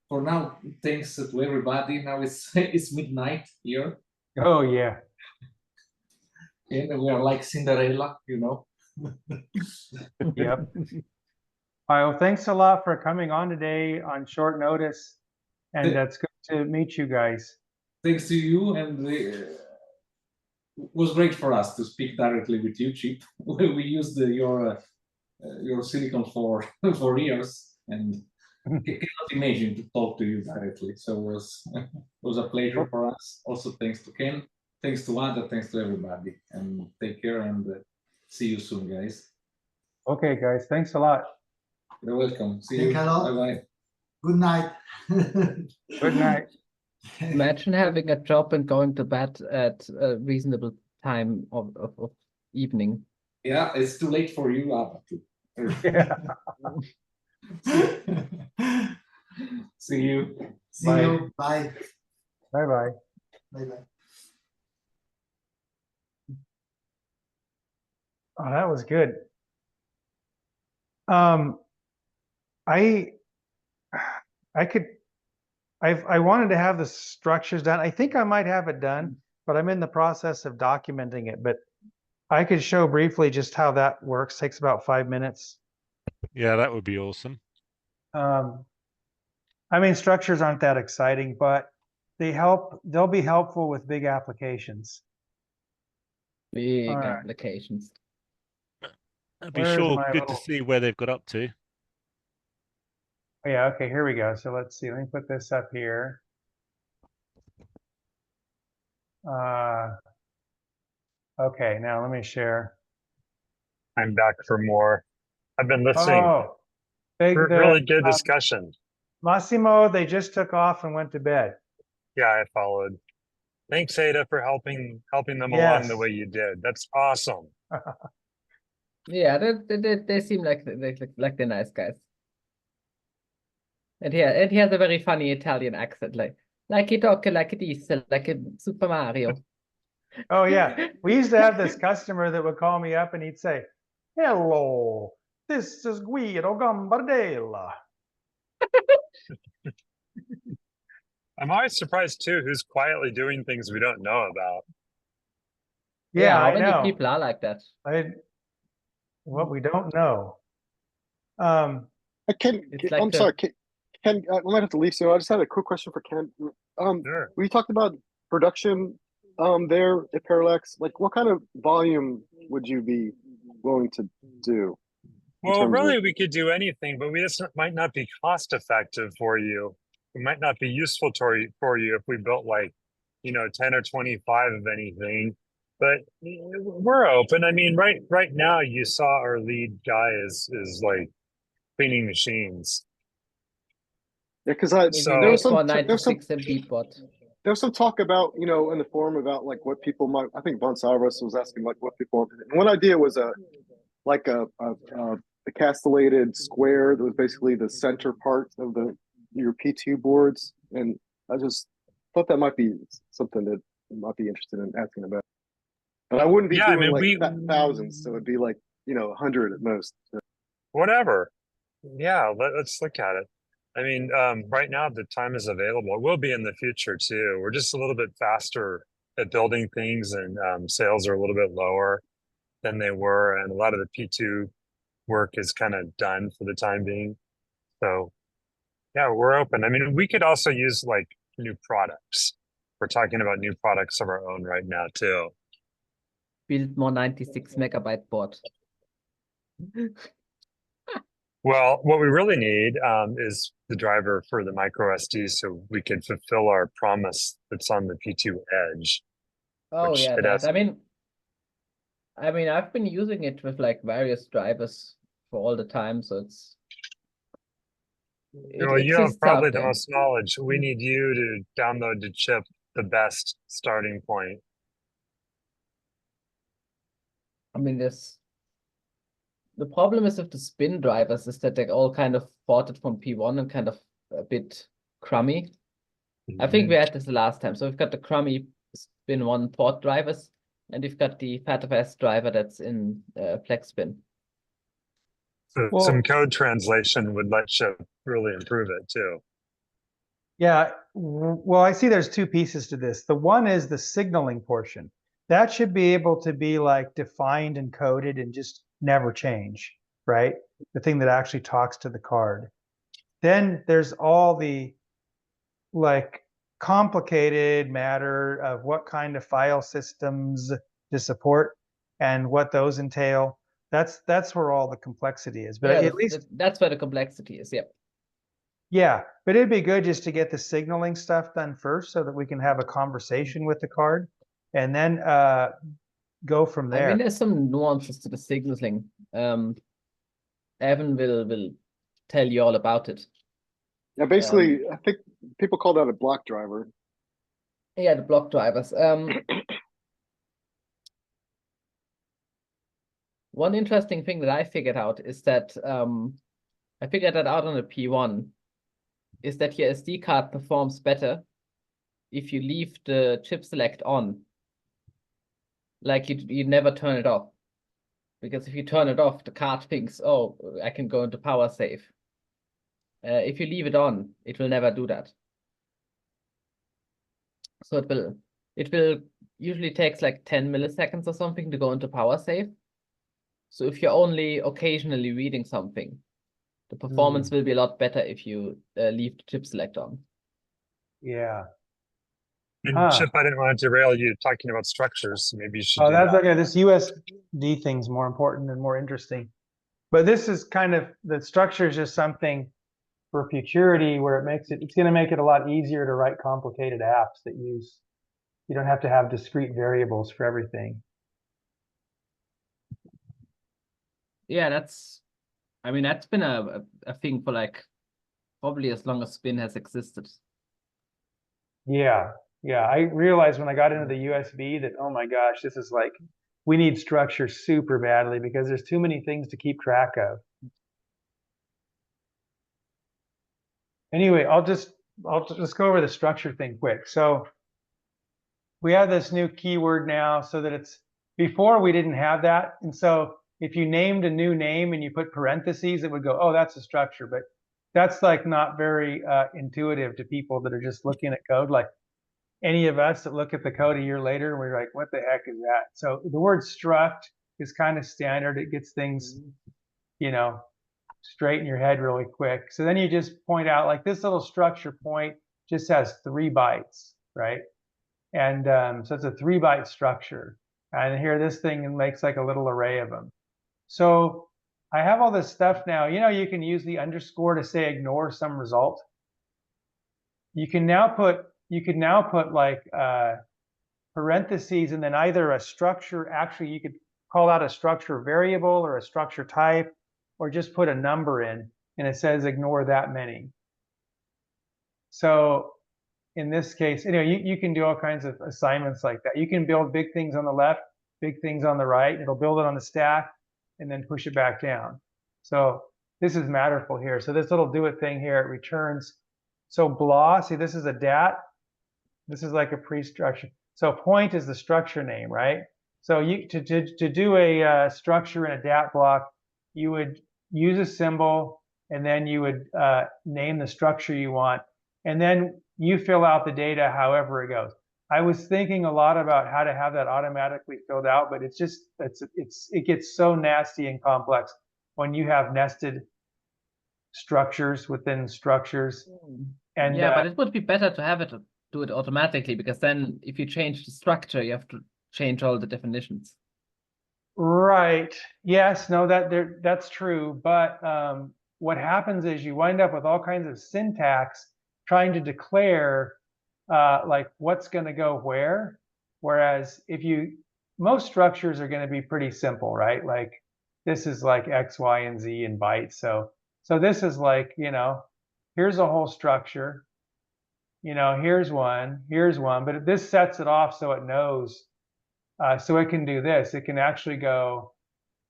for now, thanks to everybody. Now it's midnight here. Oh yeah. And we are like Cinderella, you know. Yep. All right, well, thanks a lot for coming on today on short notice, and it's good to meet you guys. Thanks to you, and it was great for us to speak directly with you, Chip. We used your silicon for years, and I cannot imagine to talk to you directly. So it was a pleasure for us. Also, thanks to Ken, thanks to Wanda, thanks to everybody, and take care, and see you soon, guys. Okay, guys, thanks a lot. You're welcome. See you. Bye-bye. Good night. Good night. Imagine having a job and going to bed at a reasonable time of evening. Yeah, it's too late for you, Abba. Yeah. See you. See you. Bye. Bye-bye. Bye-bye. Oh, that was good. I wanted to have the structures done. I think I might have it done, but I'm in the process of documenting it. But I could show briefly just how that works. Takes about 5 minutes. Yeah, that would be awesome. I mean, structures aren't that exciting, but they'll be helpful with big applications. Big applications. That'd be sure good to see where they've got up to. Oh, yeah, okay, here we go. So let's see. Let me put this up here. Okay, now let me share. I'm back for more. I've been listening. Oh, really good discussion. Massimo, they just took off and went to bed. Yeah, I followed. Thanks, Ada, for helping them along the way you did. That's awesome. Yeah, they seem like they're nice guys. And he has a very funny Italian accent, like he talk like this, like in Super Mario. Oh yeah, we used to have this customer that would call me up and he'd say, "Hello, this is Guido Gambardella." I'm always surprised too who's quietly doing things we don't know about. Yeah, how I many know. people are like that? What we don't know. It's like I'm sorry, Ken, I might have to leave soon. I just had a quick question for Ken. Sure. We talked about production there at Parallax. Like, what kind of volume would you be willing to do? Well, really, we could do anything, but we just might not be cost effective for you. It might not be useful for you if we built like, 10 or 25 of anything. But we're open. I mean, right now, you saw our lead guy is like cleaning machines. Yeah, because there was some 96 MB bot. There was some talk about, in the forum about like what people might. I think Von Salvas was asking like what people wanted. And one idea was a castellated square that was basically the center part of your P2 boards, and I just thought that might be something that I might be interested in asking about. But I wouldn't be doing thousands, so it'd be like 100 at most. So. Whatever. Yeah, let's look at it. I mean, right now the time is available. It will be in the future too. We're just a little bit faster at building things, and sales are a little bit lower than they were, and a lot of the P2 work is kind of done for the time being. So yeah, we're open. I mean, we could also use like new products. We're talking about new products of our own right now too. Build more 96 megabyte board. Well, what we really need is the driver for the micro SD, so we can fulfill our promise that's on the P2 Edge. Oh yeah, that. I mean, I've been using it with like various drivers for all the time, so it's. You have probably the most knowledge. We need you to download the chip, the best starting point. I mean, the problem is with the spin drivers is that they're all kind of ported from P1 and kind of a bit crummy. I think we had this last time. So we've got the crummy spin 1 port drivers, and we've got the FATFS driver that's in FlexSpin. So some code translation would let you really improve it too. Yeah, well, I see there's two pieces to this. The one is the signaling portion. That should be able to be like defined and coded and just never change, right? The thing that actually talks to the card. Then there's all the like complicated matter of what kind of file systems to support and what those entail. That's where all the complexity is. But at least that's where the complexity is. Yep. Yeah, but it'd be good just to get the signaling stuff done first so that we can have a conversation with the card and then go from there. I mean, there's some nuances to the signaling. Evan will tell you all about it. Yeah, basically, I think people call that a block driver. Yeah, the block drivers. One interesting thing that I figured out is that I figured that out on the P1 is that your SD card performs better if you leave the chip select on. Like you never turn it off. Because if you turn it off, the card thinks, oh, I can go into power save. If you leave it on, it will never do that. So it will usually takes like 10 milliseconds or something to go into power save. So if you're only occasionally reading something, the performance will be a lot better if you leave the chip select on. Yeah. And Chip, I didn't want to derail you talking about structures. Maybe you should. Oh, that's okay. This USD thing's more important and more interesting. But this is kind of, the structure is just something for futurity where it's going to make it a lot easier to write complicated apps that you don't have to have discrete variables for everything. Yeah, that's been a thing for like probably as long as Spin has existed. Yeah, I realized when I got into the USB that, oh my gosh, this is like, we need structure super badly because there's too many things to keep track of. Anyway, I'll just go over the structure thing quick. So we have this new keyword now, so that it's, before we didn't have that. And so if you named a new name and you put parentheses, it would go, oh, that's a structure. But that's like not very intuitive to people that are just looking at code. Like any of us that look at the code a year later, we're like, what the heck is that? So the word struct is kind of standard. It gets things, you know, straight in your head really quick. So then you just point out, like, this little structure point just has 3 bytes, right? And so it's a 3-byte structure. And here this thing makes like a little array of them. So I have all this stuff now. You know, you can use the underscore to say ignore some result. You can now put like parentheses and then either a structure, actually you could call out a structure variable or a structure type, or just put a number in and it says ignore that many. So in this case, you know, you can do all kinds of assignments like that. You can build big things on the left, big things on the right. It'll build it on the stack and then push it back down. So this is matterful here. So this little do it thing here, it returns. So blah, see, this is a dat. This is like a pre-structure. So point is the structure name, right? So you to do a structure in a dat block, you would use a symbol and then you would name the structure you want. And then you fill out the data however it goes. I was thinking a lot about how to have that automatically filled out, but it's just, it gets so nasty and complex when you have nested structures within structures. And yeah, but it would be better to have it do it automatically, because then if you change the structure, you have to change all the definitions. Right. Yes. No. That's true. But what happens is you wind up with all kinds of syntax trying to declare like what's going to go where. Whereas if most structures are going to be pretty simple, right? Like this is like X, Y, and Z in bytes. So this is like, you know, here's a whole structure. You know, here's one, but this sets it off so it knows, so it can do this. It can actually go,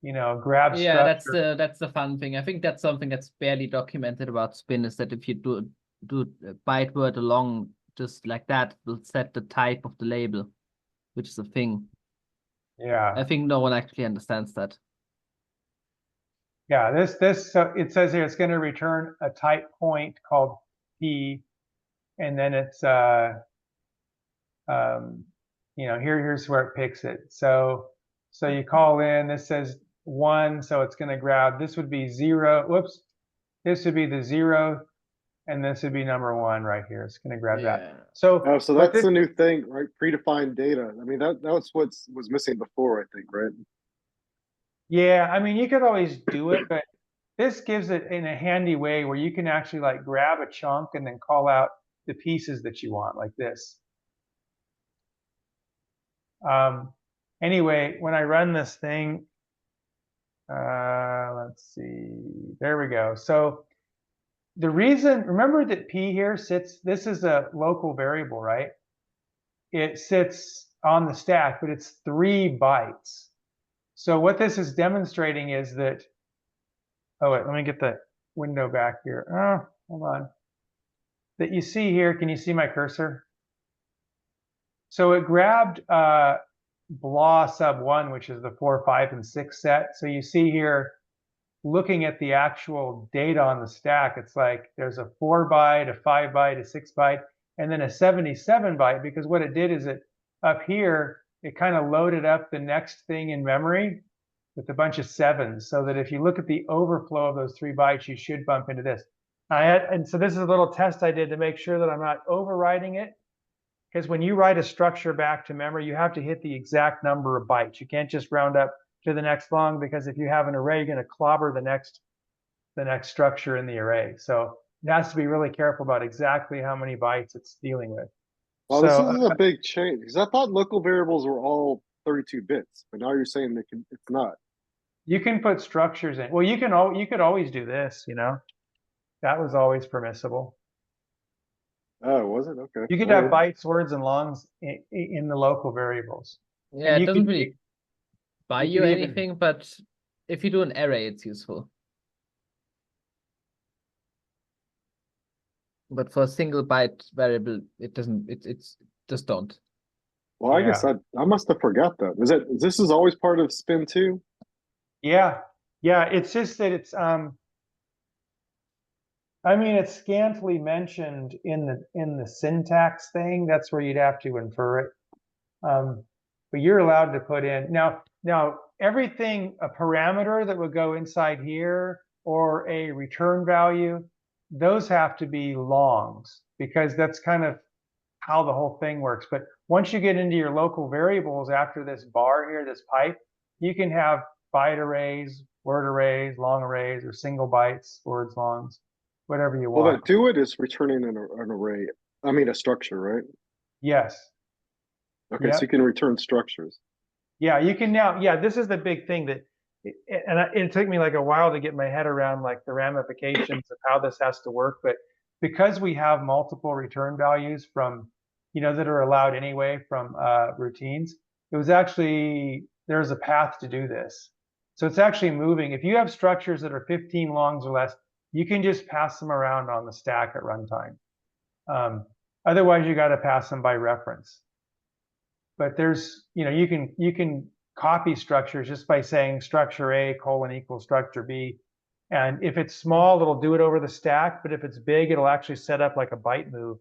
you know, grab structure. Yeah, that's the fun thing. I think that's something that's barely documented about Spin, is that if you do a byte word along just like that, it'll set the type of the label, which is a thing. Yeah. I think no one actually understands that. Yeah, this so it says here it's going to return a type point called P, and then it's you know, here's where it picks it. So you call in, this says 1, so it's going to grab, this would be 0, whoops, this would be the 0, and this would be number 1 right here. It's going to grab that. So that's the new thing, right? Predefined data. I mean, that was what was missing before, I think, right? Yeah, I mean, you could always do it, but this gives it in a handy way where you can actually like grab a chunk and then call out the pieces that you want, like this. Anyway, when I run this thing, let's see, there we go. So the reason, remember that P here sits, this is a local variable, right? It sits on the stack, but it's 3 bytes. So what this is demonstrating is that, oh wait, let me get the window back here. Oh, hold on. That you see here, can you see my cursor? So it grabbed blah sub 1, which is the 4, 5, and 6 set. So you see here, looking at the actual data on the stack, it's like there's a 4 byte, a 5 byte, a 6 byte, and then a 77 byte, because what it did is it up here, it kind of loaded up the next thing in memory with a bunch of 7s, so that if you look at the overflow of those 3 bytes, you should bump into this. And so this is a little test I did to make sure that I'm not overriding it, because when you write a structure back to memory, you have to hit the exact number of bytes. You can't just round up to the next long, because if you have an array, you're going to clobber the next structure in the array. So it has to be really careful about exactly how many bytes it's dealing with. Well, this is a big change, because I thought local variables were all 32 bits, but now you're saying it's not. You can put structures in. Well, you could always do this, you know. That was always permissible. Oh, was it? Okay. You could have bytes, words, and longs in the local variables. Yeah, it doesn't really buy you anything, but if you do an array, it's useful. but for a single byte variable, it doesn't. It's just don't. Well, I guess I must have forgot that. This is always part of Spin 2? Yeah, it's just that it's I mean, it's scantily mentioned in the syntax thing. That's where you'd have to infer it. But you're allowed to put in now everything, a parameter that would go inside here or a return value, those have to be longs because that's kind of how the whole thing works. But once you get into your local variables after this bar here, this pipe, you can have byte arrays, word arrays, long arrays, or single bytes, words, longs, whatever you want. Well, that do it is returning an array. I mean, a structure, right? Yes. Okay, so you can return structures. Yeah, you can now. Yeah, this is the big thing that, it took me like a while to get my head around like the ramifications of how this has to work. But because we have multiple return values from, that are allowed anyway from routines, it was actually, there's a path to do this. So it's actually moving. If you have structures that are 15 longs or less, you can just pass them around on the stack at runtime. Otherwise, you got to pass them by reference. But there's, you can copy structures just by saying structure A : equals structure B. And if it's small, it'll do it over the stack. But if it's big, it'll actually set up like a byte move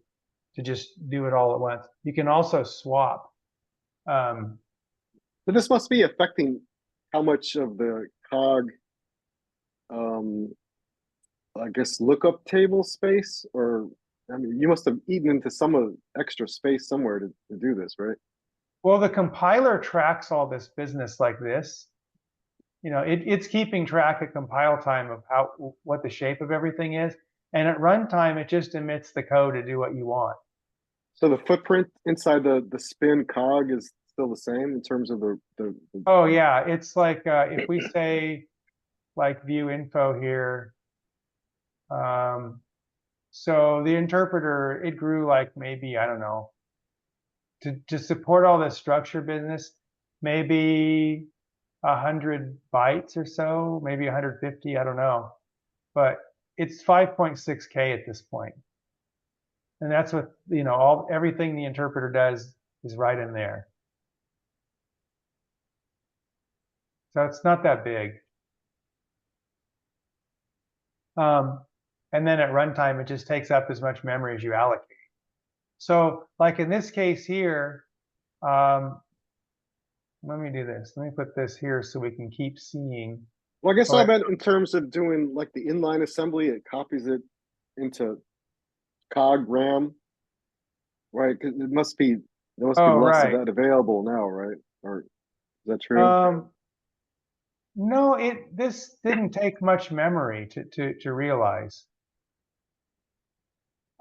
to just do it all at once. You can also swap. But this must be affecting how much of the cog, I guess, lookup table space, or I mean, you must have eaten into some of extra space somewhere to do this, right? Well, the compiler tracks all this business like this. It's keeping track at compile time of what the shape of everything is. And at runtime, it just emits the code to do what you want. So the footprint inside the spin cog is still the same in terms of the Oh, yeah. It's like if we say like view info here. So the interpreter, it grew like maybe, I don't know, to support all this structure business, maybe 100 bytes or so, maybe 150, I don't know. But it's 5.6K at this point. And that's what, everything the interpreter does is right in there. So it's not that big. And then at runtime, it just takes up as much memory as you allocate. So like in this case here, let me do this. Let me put this here so we can keep seeing. Well, I guess I meant in terms of doing like the inline assembly, it copies it into cog RAM, right? Because there must be less of that available now, right? Or is that true? No, this didn't take much memory to realize.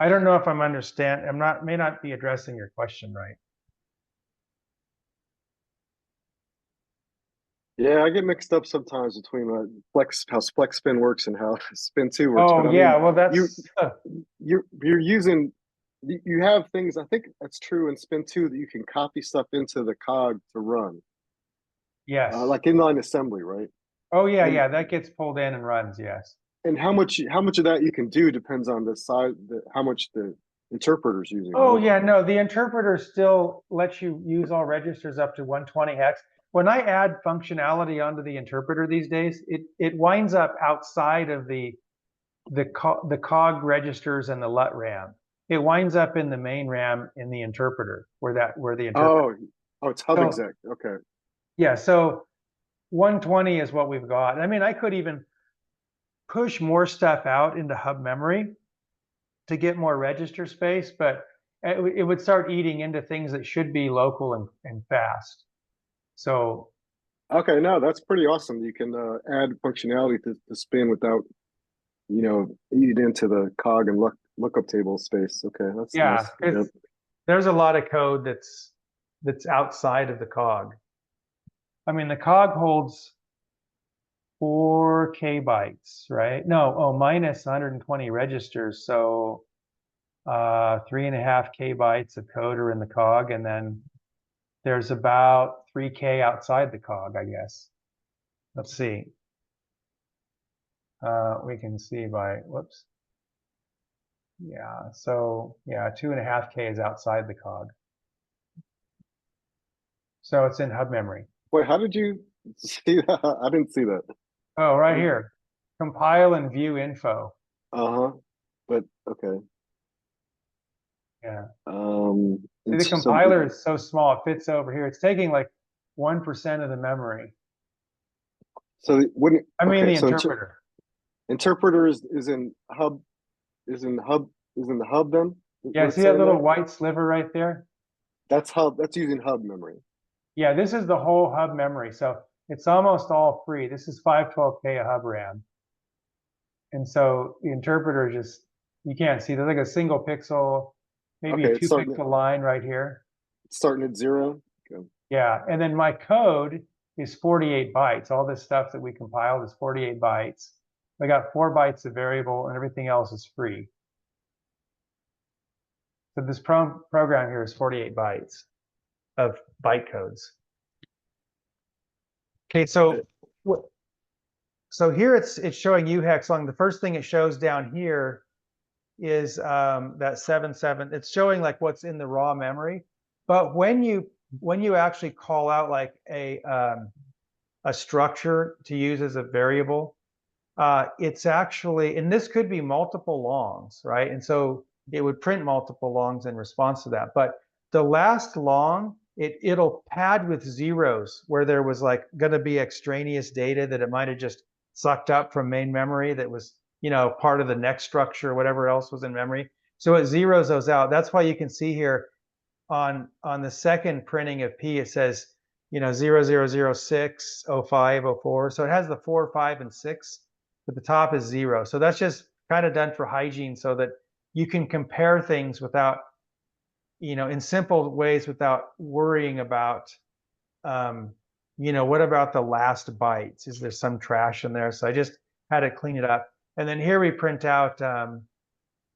I don't know if I'm may not be addressing your question right. Yeah, I get mixed up sometimes between how Flex Spin works and how Spin 2 works. Oh, but yeah, well, that's you're using, you have things. I think that's true in Spin 2 that you can copy stuff into the cog to run. Yes. Like inline assembly, right? Oh yeah, that gets pulled in and runs. Yes. And how much of that you can do depends on the size, how much the interpreter's using. Oh yeah, no, the interpreter still lets you use all registers up to 120 hex. When I add functionality onto the interpreter these days, it winds up outside of the cog registers and the LUT RAM. It winds up in the main RAM in the interpreter where the interpreter. Oh, it's hub exec. Okay. Yeah, so 120 is what we've got. I mean, I could even push more stuff out into hub memory to get more register space, but it would start eating into things that should be local and fast. So. Okay, no, that's pretty awesome. You can add functionality to Spin without, eating into the cog and lookup table space. Okay, that's nice. Yep. There's a lot of code that's outside of the cog. I mean, the cog holds 4 KB, right? No, minus 120 registers. So 3.5 KB of code are in the cog, and then there's about 3K outside the cog, I guess. Let's see. We can see by, whoops. Yeah, so yeah, 2.5K is outside the cog. So it's in hub memory. Wait, how did you see that? I didn't see that. Oh, right here. Compile and view info. Uh-huh. But okay. Yeah. See, the compiler is so small, it fits over here. It's taking like 1% of the memory. So when I mean okay, the interpreter. Interpreter is in hub is in the hub then? Yeah, see that little white sliver right there? That's hub, that's using hub memory. Yeah, this is the whole hub memory. So it's almost all free. This is 512K of hub RAM. And so the interpreter just, you can't see, there's like a single pixel, maybe a 2-pixel line right here. It's starting at 0. Okay. Yeah, and then my code is 48 bytes. All this stuff that we compiled is 48 bytes. I got 4 bytes of variable and everything else is free. So this program here is 48 bytes of byte codes. Okay, so here it's showing UHEX long. The first thing it shows down here is that 77. It's showing like what's in the raw memory. But when you actually call out like a structure to use as a variable, it's actually, and this could be multiple longs, right? And so it would print multiple longs in response to that. But the last long, it'll pad with zeros where there was like going to be extraneous data that it might have just sucked up from main memory that was, you know, part of the next structure, whatever else was in memory. So it zeros those out. That's why you can see here on the second printing of P, it says, you know, 0006, 05, 04. So it has the 4, 5, and 6, but the top is 0. So that's just kind of done for hygiene so that you can compare things without, you know, in simple ways without worrying about, you know, what about the last bytes? Is there some trash in there? So I just had to clean it up. And then here we print out,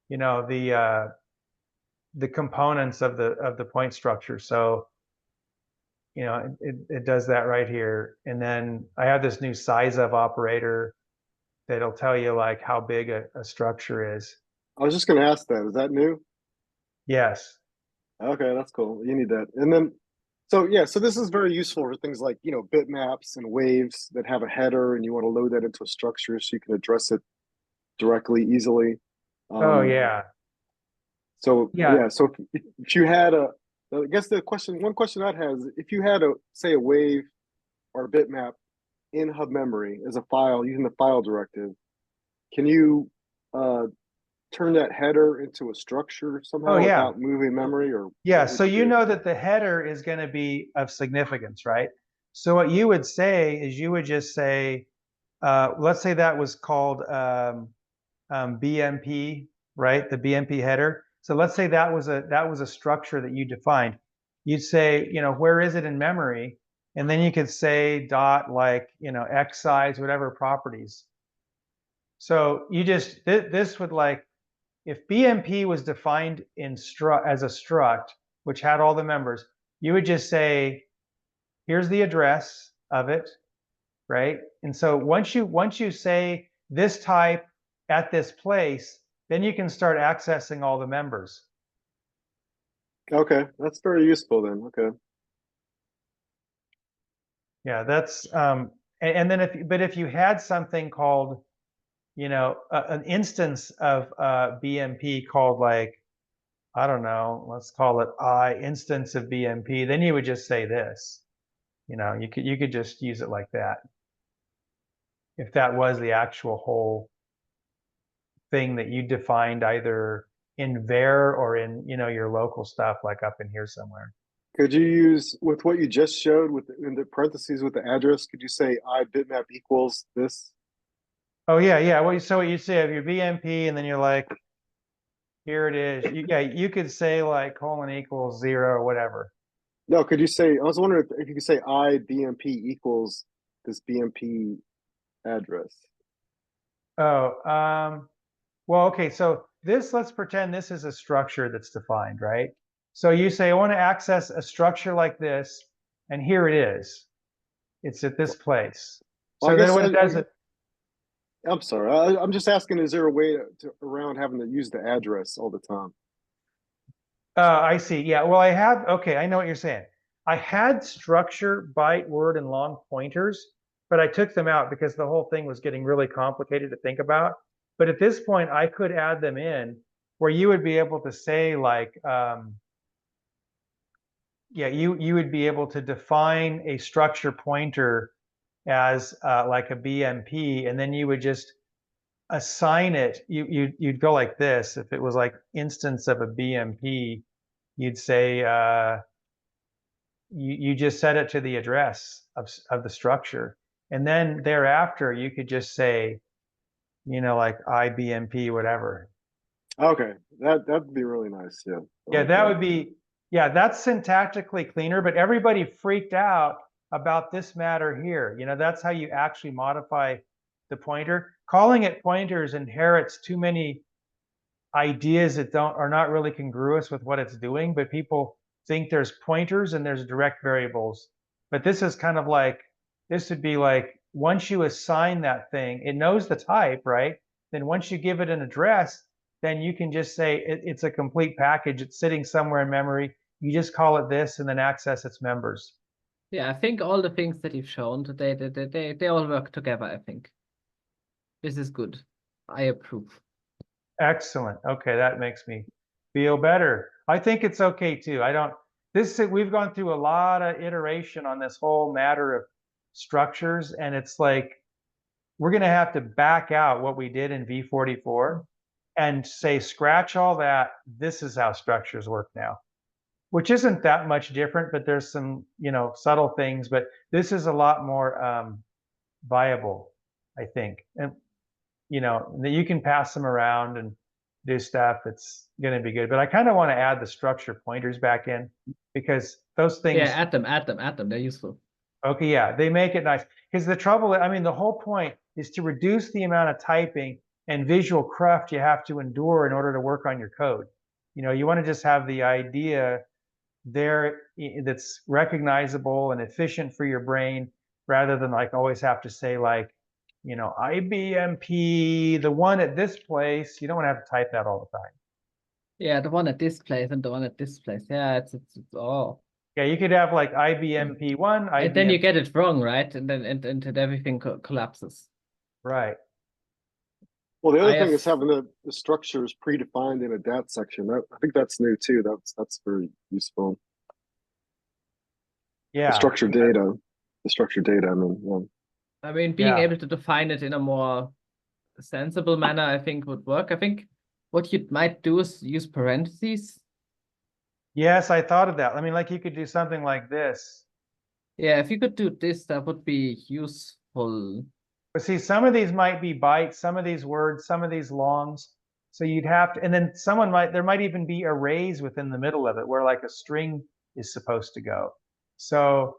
you know, the components of the point structure. So, you know, it does that right here. And then I have this new size of operator that'll tell you like how big a structure is. I was just going to ask that. Is that new? Yes. Okay, that's cool. You need that. And then, so yeah, so this is very useful for things like, you know, bitmaps and waves that have a header and you want to load that into a structure so you can address it directly, easily. Oh, yeah. So, yeah, so if you had I guess one question I'd have is if you had say a wave or a bitmap in hub memory as a file using the file directive, can you turn that header into a structure somehow without moving memory? Or so you know that the header is going to be of significance, right? So what you would say is you would just say, let's say that was called BMP, right? The BMP header. So let's say that was a structure that you defined. You'd say, you know, where is it in memory? And then you could say dot like, you know, X size, whatever properties. So you just, this would like, if BMP was defined in as a struct, which had all the members, you would just say, here's the address of it, right? And so once you say this type at this place, then you can start accessing all the members. Okay, that's very useful then. Okay. Yeah, that's and then if you had something called, you know, an instance of BMP called like, I don't know, let's call it I instance of BMP, then you would just say this. You know, you could just use it like that. If that was the actual whole thing that you defined either in var or in, you know, your local stuff like up in here somewhere. Could you use with what you just showed with in the parentheses with the address? Could you say I bitmap equals this? Oh yeah. Well, so what you say of your BMP, and then you're like, here it is. You could say like colon equals 0 or whatever. No, could you say? I was wondering if you could say I BMP equals this BMP address. Oh, well, okay. So let's pretend this is a structure that's defined, right? So you say, I want to access a structure like this, and here it is. It's at this place. So then what it does, I'm sorry. I'm just asking, is there a way around having to use the address all the time? I see. Yeah. Well, okay, I know what you're saying. I had structure, byte, word, and long pointers, but I took them out because the whole thing was getting really complicated to think about. But at this point, I could add them in where you would be able to say like, yeah, you would be able to define a structure pointer as like a BMP, and then you would just assign it. You'd go like this. If it was like instance of a BMP, you'd say you just set it to the address of the structure, and then thereafter you could just say, like IBMP, whatever. Okay, that'd be really nice. Yeah. Yeah, that would be, yeah, that's syntactically cleaner, but everybody freaked out about this matter here. That's how you actually modify the pointer. Calling it pointers inherits too many ideas that are not really congruous with what it's doing, but people think there's pointers and there's direct variables. But this is kind of like, this would be like, once you assign that thing, it knows the type, right? Then once you give it an address, then you can just say it's a complete package. It's sitting somewhere in memory. You just call it this and then access its members. Yeah, I think all the things that you've shown today, they all work together, I think. This is good. I approve. Excellent. Okay, that makes me feel better. I think it's okay too. We've gone through a lot of iteration on this whole matter of structures, and it's like we're going to have to back out what we did in V44 and say, scratch all that. This is how structures work now, which isn't that much different, but there's some, subtle things, but this is a lot more viable, I think. And, that you can pass them around and do stuff that's going to be good. But I kind of want to add the structure pointers back in because those things. Yeah, add them. They're useful. Okay, yeah, they make it nice. Because the trouble, the whole point is to reduce the amount of typing and visual cruft you have to endure in order to work on your code. You want to just have the idea there that's recognizable and efficient for your brain, rather than like always have to say like, IBMP, the one at this place. You don't want to have to type that all the time. Yeah, the one at this place and the one at this place. Yeah, it's all. Yeah, you could have like IBMP1. And then you get it wrong, right? And then everything collapses. Right. Well, the other thing is having the structures predefined in a DAT section. I think that's new too. That's very useful. Yeah. The structured data. Being able to define it in a more sensible manner, I think, would work. I think what you might do is use parentheses. Yes, I thought of that. Like you could do something like this. Yeah, if you could do this, that would be useful. But see, some of these might be bytes, some of these words, some of these longs. So you'd have to, and then there might even be arrays within the middle of it where like a string is supposed to go. So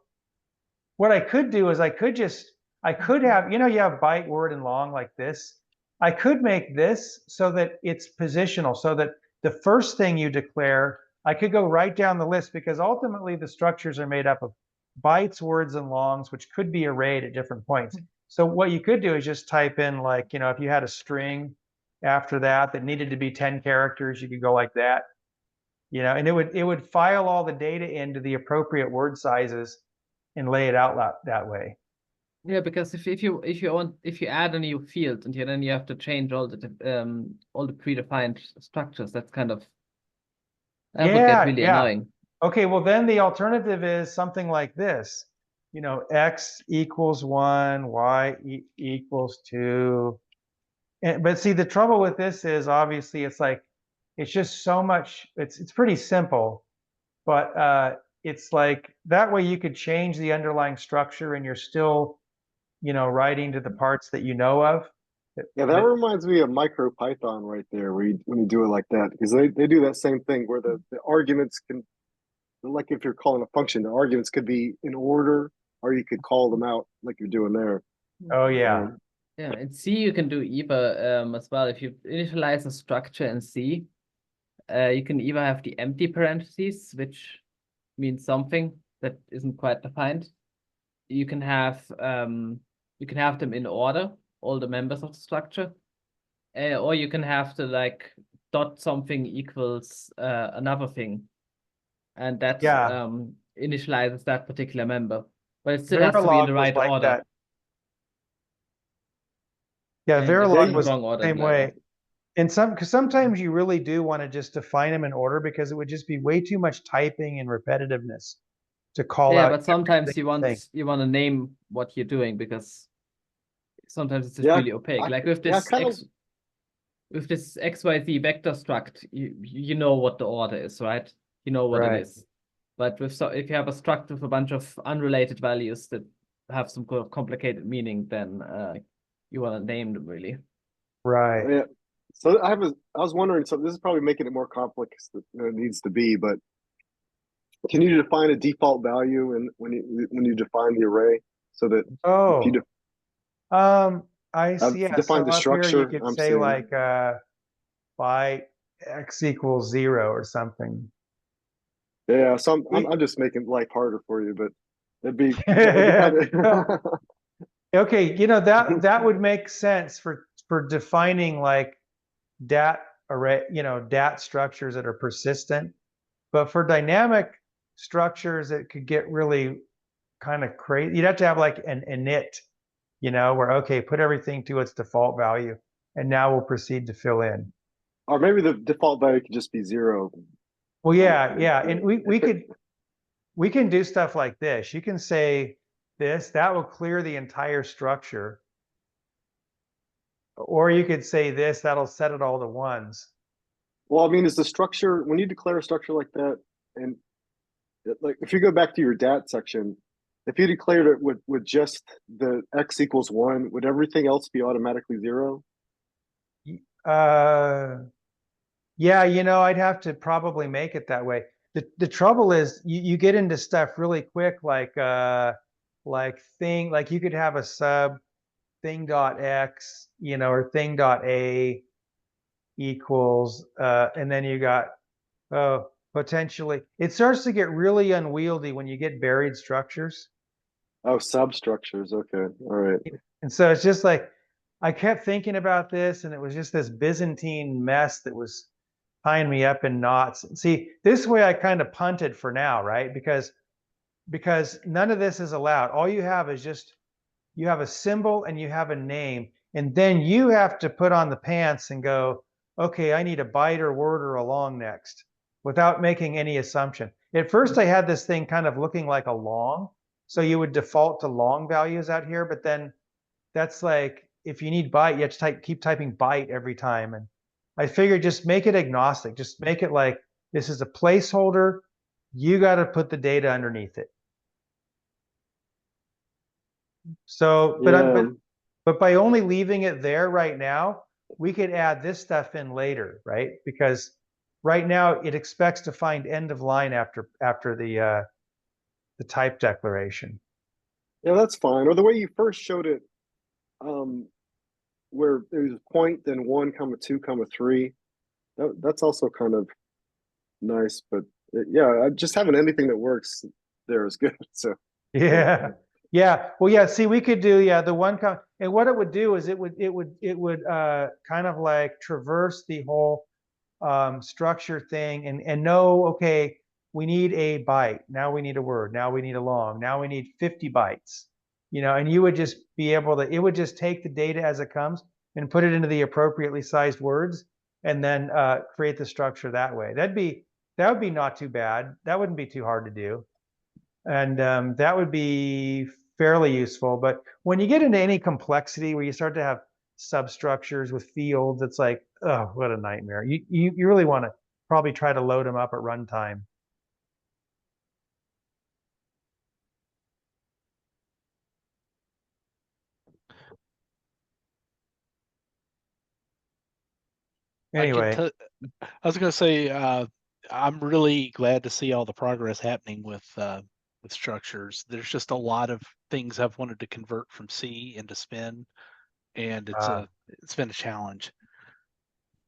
what I could do is I could have, you have byte, word, and long like this. I could make this so that it's positional, so that the first thing you declare, I could go right down the list, because ultimately the structures are made up of bytes, words, and longs, which could be arrayed at different points. So what you could do is just type in like, if you had a string after that needed to be 10 characters, you could go like that, and it would file all the data into the appropriate word sizes and lay it out that way. Yeah, because if you add a new field and then you have to change all the predefined structures, that's kind of would get really annoying. Okay, well then the alternative is something like this. X equals 1, Y equals 2. But see, the trouble with this is obviously it's just so much, it's pretty simple, but it's like that way you could change the underlying structure and you're still, writing to the parts that you know of. Yeah, that reminds me of MicroPython right there, when you do it like that, because they do that same thing where the arguments can, like if you're calling a function, the arguments could be in order, or you could call them out like you're doing there. Oh yeah. Yeah, in C you can do either as well. If you initialize a structure in C, you can either have the empty parentheses, which means something that isn't quite defined. You can have them in order, all the members of the structure. Or you can have to like dot something equals another thing. And that initializes that particular member. But it still has to be in the right order. That. Yeah, And Verilog the was wrong the order, same way. And because sometimes you really do want to just define them in order because it would just be way too much typing and repetitiveness to call out. Yeah, but sometimes you want to name what you're doing because sometimes it's just really opaque. Like with this with this XYZ vector struct, you know what the order is, right? You know what it is. But with if you have a struct with a bunch of unrelated values that have some kind of complicated meaning, then you want to name them really. Right. Yeah. So I was wondering, so this is probably making it more complex than it needs to be, but can you define a default value when you define the array so that if you I see. Yeah. Define the up structure. Here you could say like byte x equals 0 or something. Yeah. So I'm just making life harder for you, but it'd be okay. You know, that would make sense for defining like dat array, dat structures that are persistent. But for dynamic structures, it could get really kind of crazy. You'd have to have like an init, where, okay, put everything to its default value, and now we'll proceed to fill in. Or maybe the default value could just be 0. Well, yeah. And we can do stuff like this. You can say that will clear the entire structure. Or you could say this, that'll set it all to ones. Well, I mean, is the structure, when you declare a structure like that, and like if you go back to your dat section, if you declared it with just the x equals 1, would everything else be automatically 0? Yeah, I'd have to probably make it that way. The trouble is you get into stuff really quick, like you could have a sub thing.x, or thing.a equals, and then you got, potentially, it starts to get really unwieldy when you get buried structures. Oh, substructures. Okay. All right. And so it's just like, I kept thinking about this, and it was just this Byzantine mess that was tying me up in knots. See, this way I kind of punted for now, right? Because none of this is allowed. All you have is just, you have a symbol and you have a name, and then you have to put on the pants and go, okay, I need a byte or word or a long next, without making any assumption. At first I had this thing kind of looking like a long, so you would default to long values out here, but then that's like, if you need byte, you have to keep typing byte every time. And I figured just make it agnostic. Just make it like, this is a placeholder. You got to put the data underneath it. So, but by only leaving it there right now, we could add this stuff in later, right? Because right now it expects to find end of line after the type declaration. Yeah, that's fine. Or the way you first showed it, where it was point, then 1, 2, 3. That's also kind of nice. But yeah, just having anything that works there is good. So yeah. Well, yeah. See, we could do the one and what it would do is it would kind of like traverse the whole structure thing and know, okay, we need a byte. Now we need a word. Now we need a long. Now we need 50 bytes. And you would just be able to. It would just take the data as it comes and put it into the appropriately sized words, and then create the structure that way. That would be not too bad. That wouldn't be too hard to do, and that would be fairly useful. But when you get into any complexity where you start to have substructures with fields, it's like, oh, what a nightmare. You really want to probably try to load them up at runtime. Anyway, I was going to say, I'm really glad to see all the progress happening with structures. There's just a lot of things I've wanted to convert from C into Spin, and it's been a challenge.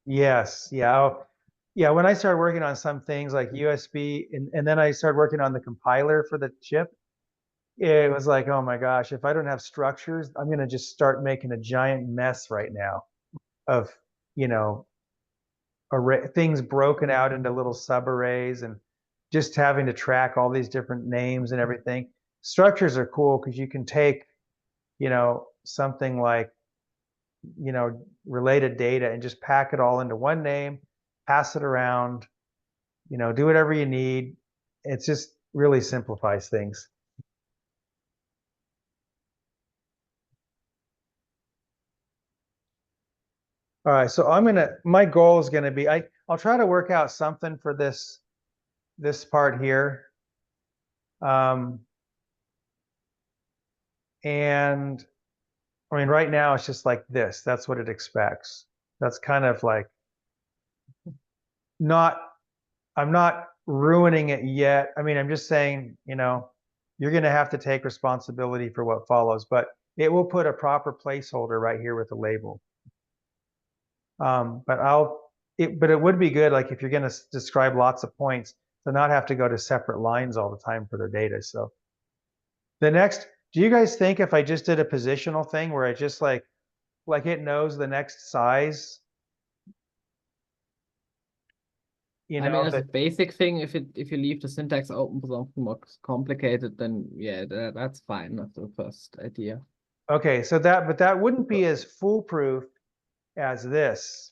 Yes, yeah. When I started working on some things like USB, and then I started working on the compiler for the chip, it was like, oh my gosh, if I don't have structures, I'm going to just start making a giant mess right now of, you know, things broken out into little subarrays and just having to track all these different names and everything. Structures are cool because you can take, you know, something like, you know, related data and just pack it all into one name, pass it around, you know, do whatever you need. It just really simplifies things. All right, so my goal is gonna be, I'll try to work out something for this part here. And I mean, right now it's just like this. That's what it expects. That's kind of like I'm not ruining it yet. I mean, I'm just saying, you know, you're going to have to take responsibility for what follows, but it will put a proper placeholder right here with a label. But it would be good, like if you're going to describe lots of points, to not have to go to separate lines all the time for their data. So the next, do you guys think if I just did a positional thing where I just like it knows the next size? You know, I mean, as a basic thing, if you leave the syntax open for something more complicated, then yeah, that's fine. That's the first idea. Okay, so that wouldn't be as foolproof as this.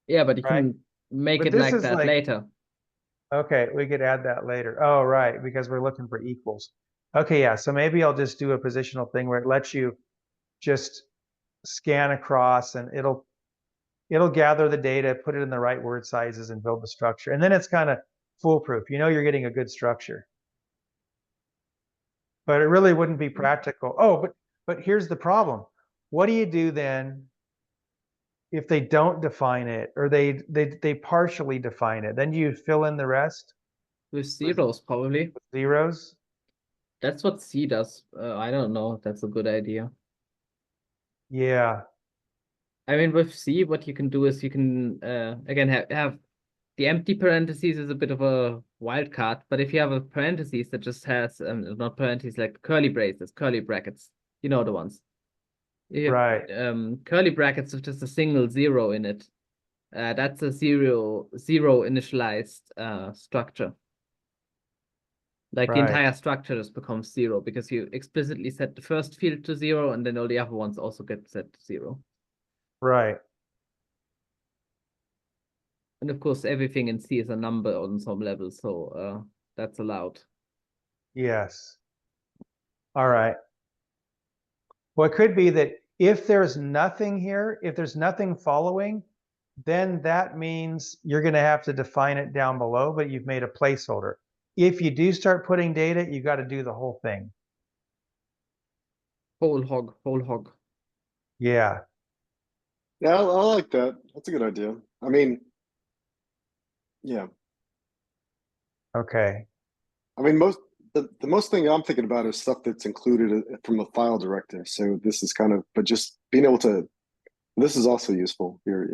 Yeah, but you right? can make But it this like is that like- later. Okay, we could add that later. Oh, right, because we're looking for equals. Okay, yeah, so maybe I'll just do a positional thing where it lets you just scan across and it'll gather the data, put it in the right word sizes and build the structure. And then it's kind of foolproof. You know you're getting a good structure. But it really wouldn't be practical. Oh, but here's the problem. What do you do then if they don't define it or they partially define it? Then you fill in the rest? With zeros, probably. Zeros? That's what C does. I don't know if that's a good idea. Yeah. I mean, with C, what you can do is you can, again, have the empty parentheses is a bit of a wild card, but if you have a parentheses that just has, not parentheses, like curly braces, curly brackets, you know the ones. You have, right. Curly brackets with just a single zero in it. That's a zero initialized structure. Like the entire structure just becomes zero because you explicitly set the first field to zero and then all the other ones also get set to zero. Right. And of course, everything in C is a number on some level, so that's allowed. Yes. All right. Well, it could be that if there's nothing here, if there's nothing following, then that means you're going to have to define it down below, but you've made a placeholder. If you do start putting data, you got to do the whole thing. Whole hog. Yeah. Yeah, I like that. That's a good idea. I mean, yeah. Okay. I mean, the most thing I'm thinking about is stuff that's included from a file directive. So this is kind of, but just being able to, this is also useful here.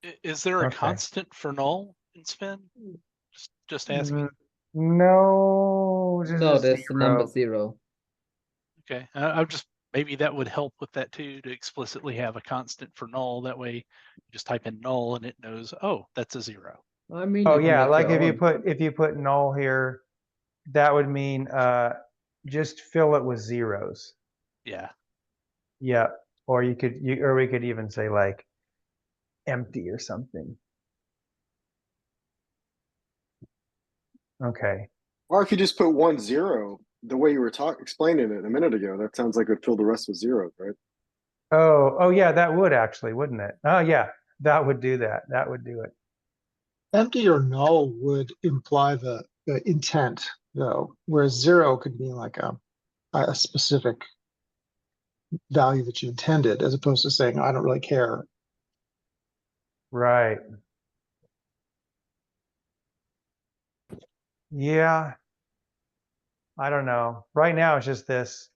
Yeah. Is there a constant for null in Spin? Just asking. No. No, there's the number zero. Okay, I'm just, maybe that would help with that too, to explicitly have a constant for null. That way you just type in null and it knows, oh, that's a zero. I mean, oh yeah, like if you put null here, that would mean just fill it with zeros. Yeah. Yeah. Or we could even say like empty or something. Okay. Or if you just put 1 0, the way you were explaining it a minute ago, that sounds like it would fill the rest with zeros, right? Oh yeah, that would actually, wouldn't it? Oh yeah, that would do that. That would do it. Empty or null would imply the intent, though, whereas zero could mean like a specific value that you intended, as opposed to saying, I don't really care. Right. Yeah. I don't know. Right now it's just this.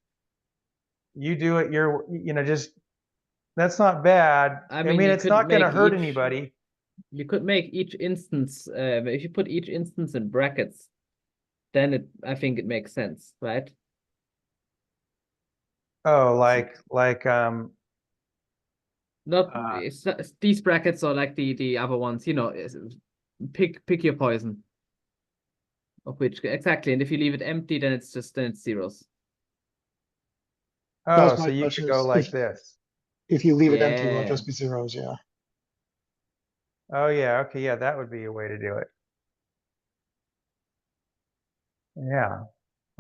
You do it, just, that's not bad. I mean it's not going to hurt anybody. You could make each instance, if you put each instance in brackets, then I think it makes sense, right? Oh, not these brackets or like the other ones, you know, pick your poison. Of which exactly, and if you leave it empty, then it's zeros. oh, my so you question could go is like this. If you leave it empty, will it Yeah. just be zeros? Yeah. Oh yeah, okay, yeah, that would be a way to do it. Yeah.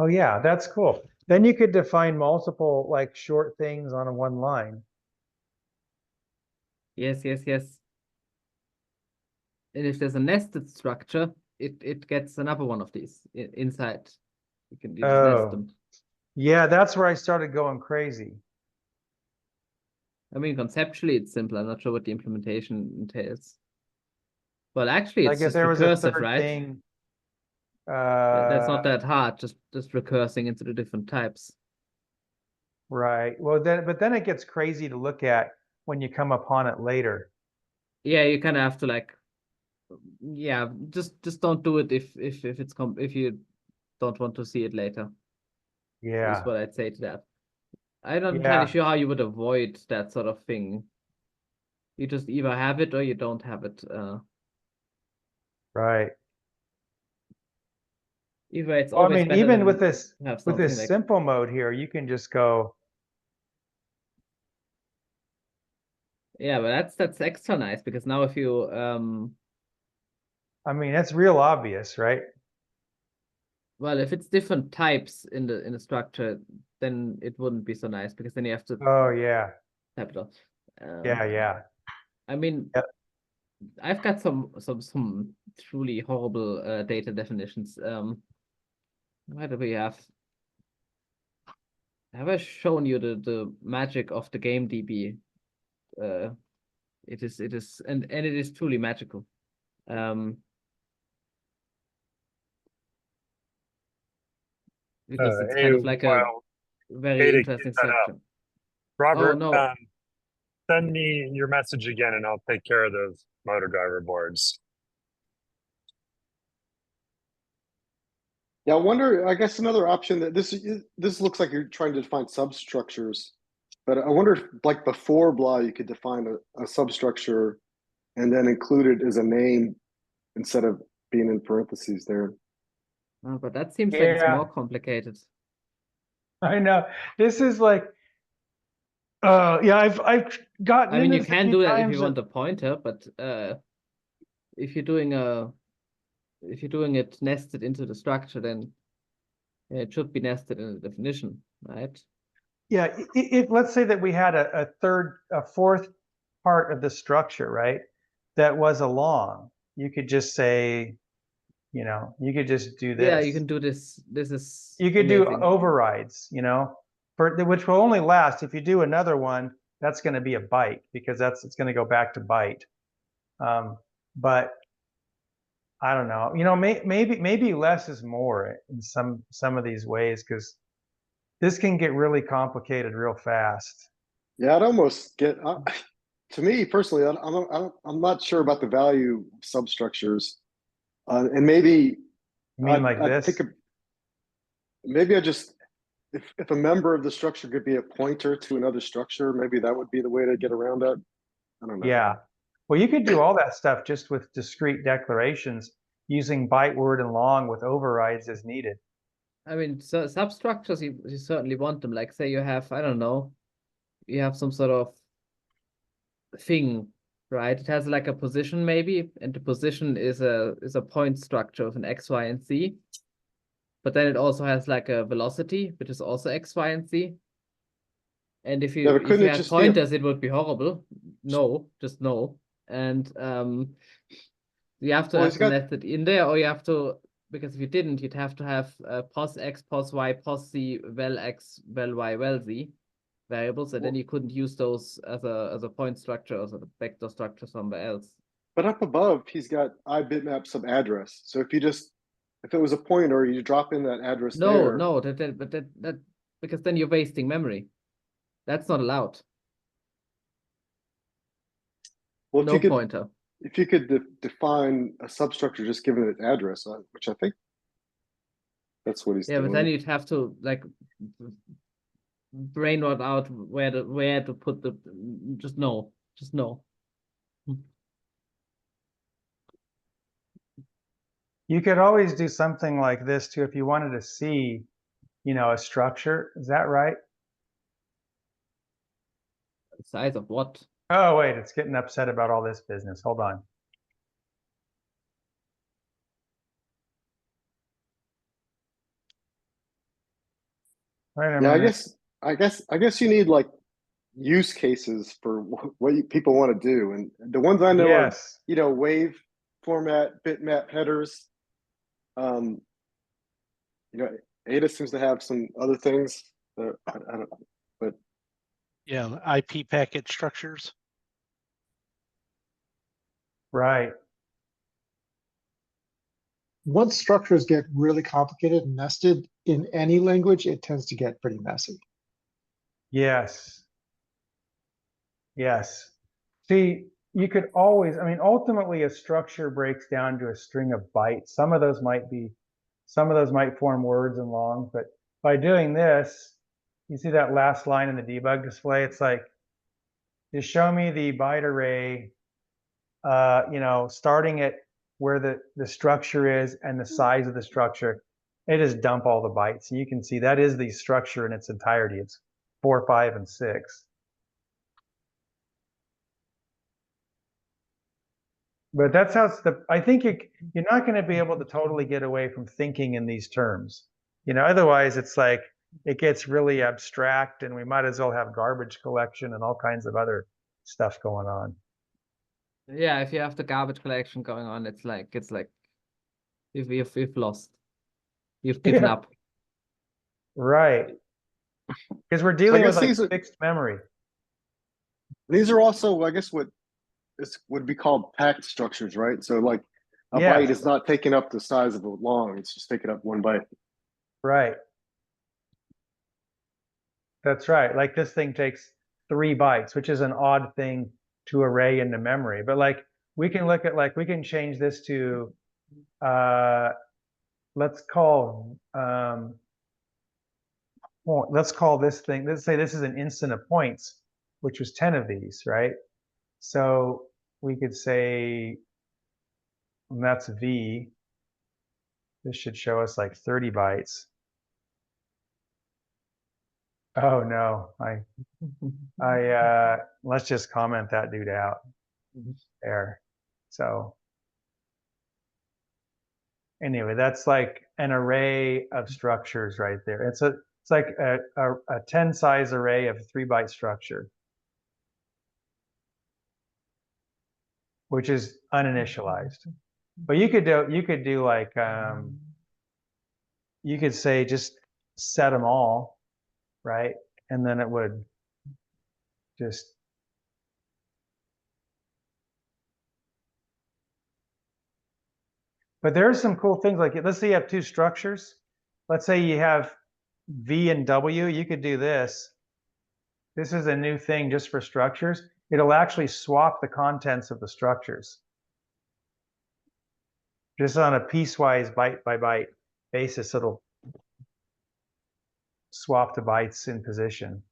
Oh yeah, that's cool. Then you could define multiple like short things on a one line. Yes. And if there's a nested structure, it gets another one of these inside. You just nest them. Yeah, that's where I started going crazy. I mean, conceptually it's simple. I'm not sure what the implementation entails. Well, actually, it's Like if just there was a recursive, third right? thing. That's not that hard. Just recursing into the different types. Right. Well, but then it gets crazy to look at when you come upon it later. Yeah, you kind of have to like, yeah, just don't do it if you don't want to see it later. Yeah. Is what I'd say to that. I'm not Yeah. entirely sure how you would avoid that sort of thing. You just either have it or you don't have it. Right. Either it's Well, I always mean, better even than with this have something like, simple mode here, you can just go. yeah, but that's extra nice because now if you I mean, that's real obvious, right? well, if it's different types in the structure, then it wouldn't be so nice because then you have to Oh yeah. type it off. Yeah. I mean, Yep. I've got some truly horrible data definitions. Where do we have? Have I shown you the magic of the game DB? It is and it is truly magical. Because it's kind of like a very interesting structure. Robert, Oh no. Send me your message again and I'll take care of those motor driver boards. Yeah, I wonder, I guess another option that this looks like you're trying to define substructures, but I wonder if like before blah, you could define a substructure and then include it as a name instead of being in parentheses there. Oh, but that seems like it's more complicated. I know. This is like, yeah, I've gotten. I mean, in you this can a do few that if you times want a pointer, but if you're doing it nested into the structure, then it should be nested in the definition, right? Yeah, if let's say that we had a fourth part of the structure, right, that was a long, you could just say, you know, you could just do this. Yeah, you can do this. This is You could do amazing. overrides, you know, which will only last if you do another one. That's going to be a byte because it's going to go back to byte. But I don't know, you know, maybe less is more in some of these ways because this can get really complicated real fast. Yeah, I'd almost get to me personally. I'm not sure about the value of substructures, and maybe You mean like this? Maybe I just if a member of the structure could be a pointer to another structure, maybe that would be the way to get around that. I don't know. Yeah. Well, you could do all that stuff just with discrete declarations using byte, word, and long with overrides as needed. I mean, so substructures, you certainly want them. Like, say you have, I don't know, you have some sort of thing, right? It has like a position maybe, and the position is a point structure of an X, Y, and Z. But then it also has like a velocity, which is also X, Y, and Z. And if you had pointers, it would be horrible. No, just no. And you have to have nested in there, or you have to, because if you didn't, you'd have to have pos X, pos Y, pos Z, vel X, vel Y, vel Z variables, and then you couldn't use those as a point structure or as a vector structure somewhere else. But up above, he's got ibitmap sub address. So if it was a pointer, you drop in that address there. No, that because then you're wasting memory. That's not allowed. Well, no pointer. If you could define a substructure just given its address, which I think That's what he's Yeah, doing. but then you'd have to like brainwave out where to put the just no. You could always do something like this too if you wanted to see, you know, a structure. Is that right? Size of what? Oh, wait, it's getting upset about all this business. Hold on. Wait a Yeah, minute. I guess you need like use cases for what people want to do, and the ones I know are, Yes. you know, wave format, bitmap headers. You know, Ada seems to have some other things. I don't know, but Yeah, IP packet structures. Right. Once structures get really complicated and nested in any language, it tends to get pretty messy. Yes. Yes. See, you could always, I mean, ultimately a structure breaks down to a string of bytes. Some of those might form words and long, but by doing this, you see that last line in the debug display? It's like, just show me the byte array, you know, starting at where the structure is and the size of the structure. It just dump all the bytes. And you can see that is the structure in its entirety. It's 4, 5, and 6. But that's how I think you're not going to be able to totally get away from thinking in these terms. You know, otherwise it's like it gets really abstract and we might as well have garbage collection and all kinds of other stuff going on. Yeah, if you have the garbage collection going on, it's like if we've lost. You've given up. Right. Because we're dealing with like these are, fixed memory. These are also, I guess, what would be called packed structures, right? So like a byte is not taking up the size of a long, it's just taking up 1 byte. Right. That's right. Like this thing takes 3 bytes, which is an odd thing to array into memory. But like we can look at like, we can change this to, let's call this thing, let's say this is an instant of points, which was 10 of these, right? So we could say, and that's V. This should show us like 30 bytes. Oh no, let's just comment that dude out there. So anyway, that's like an array of structures right there. It's like a 10 size array of 3 byte structure, which is uninitialized. But you could do like you could say just set them all, right? And then it would just but there's some cool things like, let's say you have 2 structures. Let's say you have V and W, you could do this. This is a new thing just for structures. It'll actually swap the contents of the structures. Just on a piecewise byte by byte basis, it'll swap the bytes in position.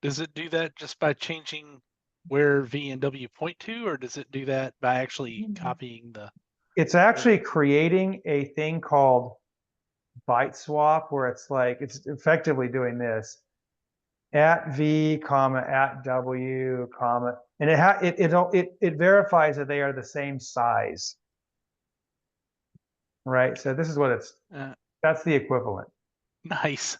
Does it do that just by changing where V and W point to, or does it do that by actually copying the? It's actually creating a thing called byte swap, where it's like, it's effectively doing this at V, comma, at W, comma, and it verifies that they are the same size. Right. So this is what it's, that's the equivalent. Nice.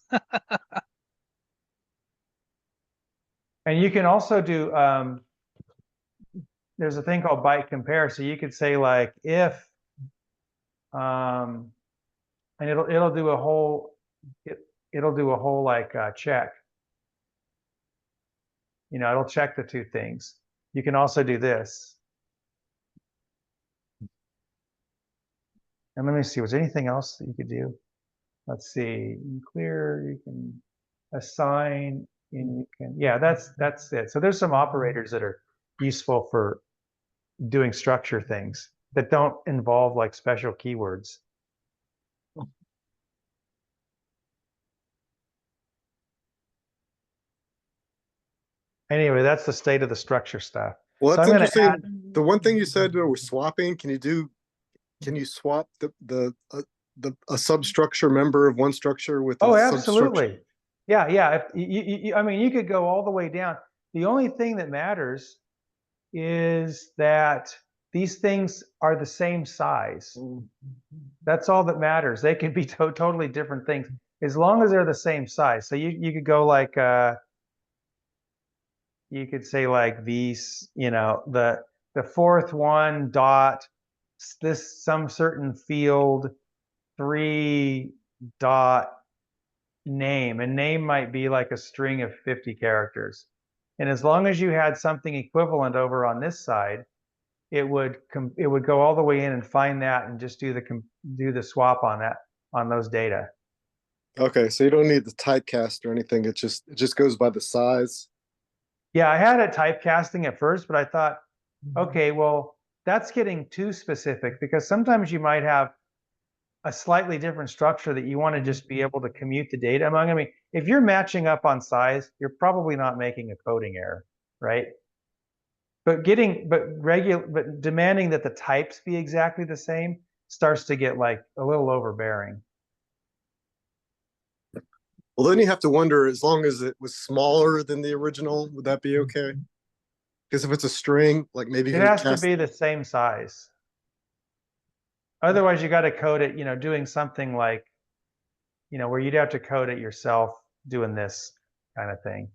And you can also do, there's a thing called byte compare. So you could say like if, and it'll do a whole, it'll do a whole like check. You know, it'll check the 2 things. You can also do this. And let me see, was there anything else that you could do? Let's see, you can clear, you can assign, and you can, yeah, that's it. So there's some operators that are useful for doing structure things that don't involve like special keywords. Anyway, that's the state of the structure stuff. Well, So that's I'm gonna interesting. add, The one thing you said was swapping. Can you swap a substructure member of one structure with oh, a substructure? absolutely. Yeah, yeah. If I mean, you could go all the way down. The only thing that matters is that these things are the same size. That's all that matters. They can be totally different things as long as they're the same size. So you could go like you could say like these, you know, the fourth one dot this some certain field 3 dot name, and name might be like a string of 50 characters. And as long as you had something equivalent over on this side, it would go all the way in and find that and just do the swap on that, on those data. Okay, so you don't need the typecast or anything. It just goes by the size. Yeah, I had it typecasting at first, but I thought, okay, well, that's getting too specific because sometimes you might have a slightly different structure that you want to just be able to commute the data among. I mean, if you're matching up on size, you're probably not making a coding error, right? But demanding that the types be exactly the same starts to get like a little overbearing. Well, then you have to wonder, as long as it was smaller than the original, would that be okay? Because if it's a string, like maybe It has to be the same size. Otherwise, you got to code it, you know, doing something like, you know, where you'd have to code it yourself doing this kind of thing.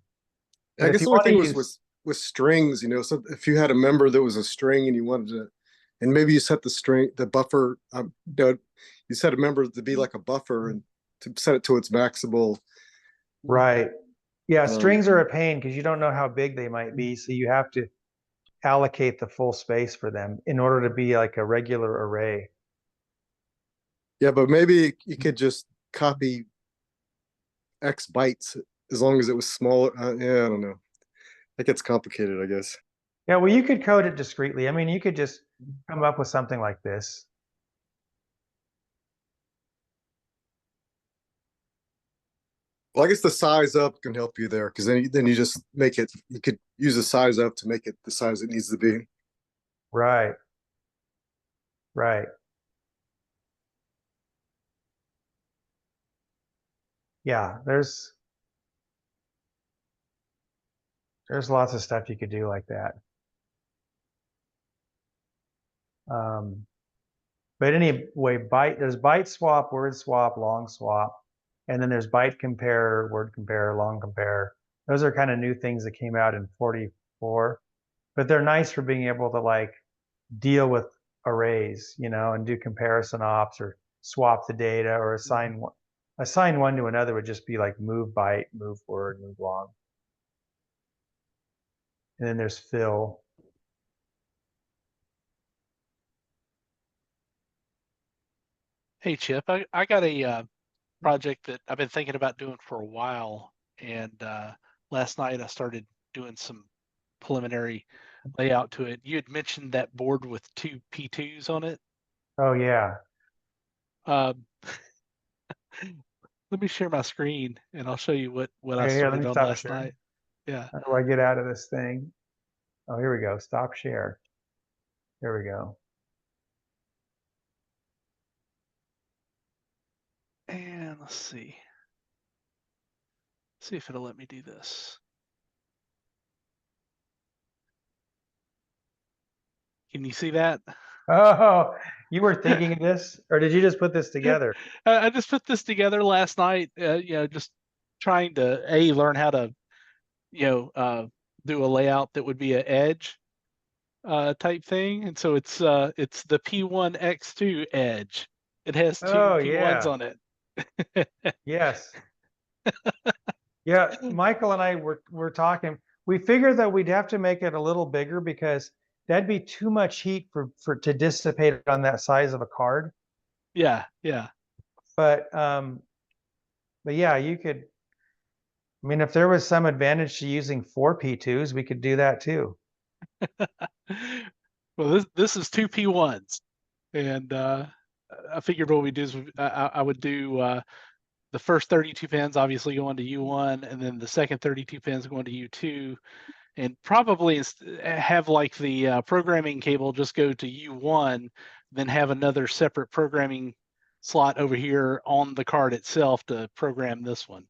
I guess the only thing was with strings, you know, so if you had a member that was a string and you wanted to, and maybe you set the buffer, you set a member to be like a buffer and to set it to its maximal. Right. Yeah, strings are a pain because you don't know how big they might be, so you have to allocate the full space for them in order to be like a regular array. Yeah, but maybe you could just copy X bytes as long as it was smaller. Yeah, I don't know. It gets complicated, I guess. Yeah, well, you could code it discretely. I mean, you could just come up with something like this. Well, I guess the size up can help you there because then you just make it. You could use the size up to make it the size it needs to be. Right. Right. Yeah, there's lots of stuff you could do like that. But anyway, there's byte swap, word swap, long swap, and then there's byte compare, word compare, long compare. Those are kind of new things that came out in 44, but they're nice for being able to like deal with arrays, you know, and do comparison ops or swap the data or assign one to another would just be like move byte, move word, move long. And then there's fill. Hey Chip, I got a project that I've been thinking about doing for a while, and last night I started doing some preliminary layout to it. You had mentioned that board with 2 P2s on it. Oh yeah. Let me share my screen and I'll show you what I started on last night. Yeah. How do I get out of this thing? Oh, here we go. Stop share. There we go. And let's see. See if it'll let me do this. Can you see that? Oh, you were thinking of this, or did you just put this together? I just put this together last night. You know, just trying to learn how to, you know, do a layout that would be an edge type thing, and so it's the P1X2 edge. It has 2 P1s on it. Yes. Yeah, Michael and I were talking. We figured that we'd have to make it a little bigger because that'd be too much heat to dissipate on that size of a card. Yeah, yeah. But yeah, you could. I mean, if there was some advantage to using 4 P2s, we could do that too. Well, this is 2 P1s, and I figured what we do is I would do the first 32 pins obviously going to U1, and then the second 32 pins going to U2, and probably have like the programming cable just go to U1, then have another separate programming slot over here on the card itself to program this one.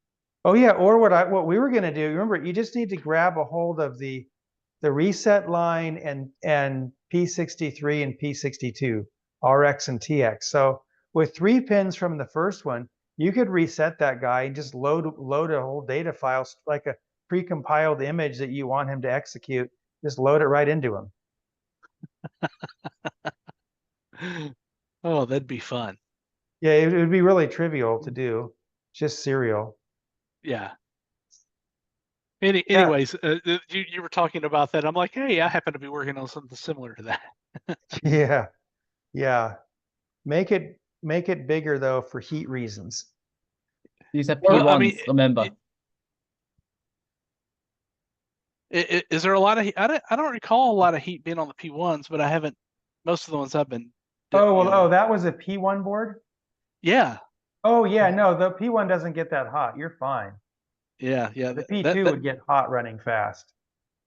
Oh yeah, or what we were going to do, remember, you just need to grab a hold of the reset line and P63 and P62, RX and TX. So with 3 pins from the first one, you could reset that guy and just load a whole data file, like a precompiled image that you want him to execute. Just load it right into him. Oh, that'd be fun. Yeah, it would be really trivial to do, just serial. Yeah. Anyways, you were talking about that. I'm like, hey, I happen to be working on something similar to that. Yeah, yeah. Make it bigger though for heat reasons. These are P1s, Well, I mean, remember. Is there a lot of heat? I don't recall a lot of heat being on the P1s, but I haven't. Most of the ones I've been. Oh well, oh, that was a P1 board. Yeah. Oh yeah, no, the P1 doesn't get that hot. You're fine. Yeah. The P2 would get hot running fast.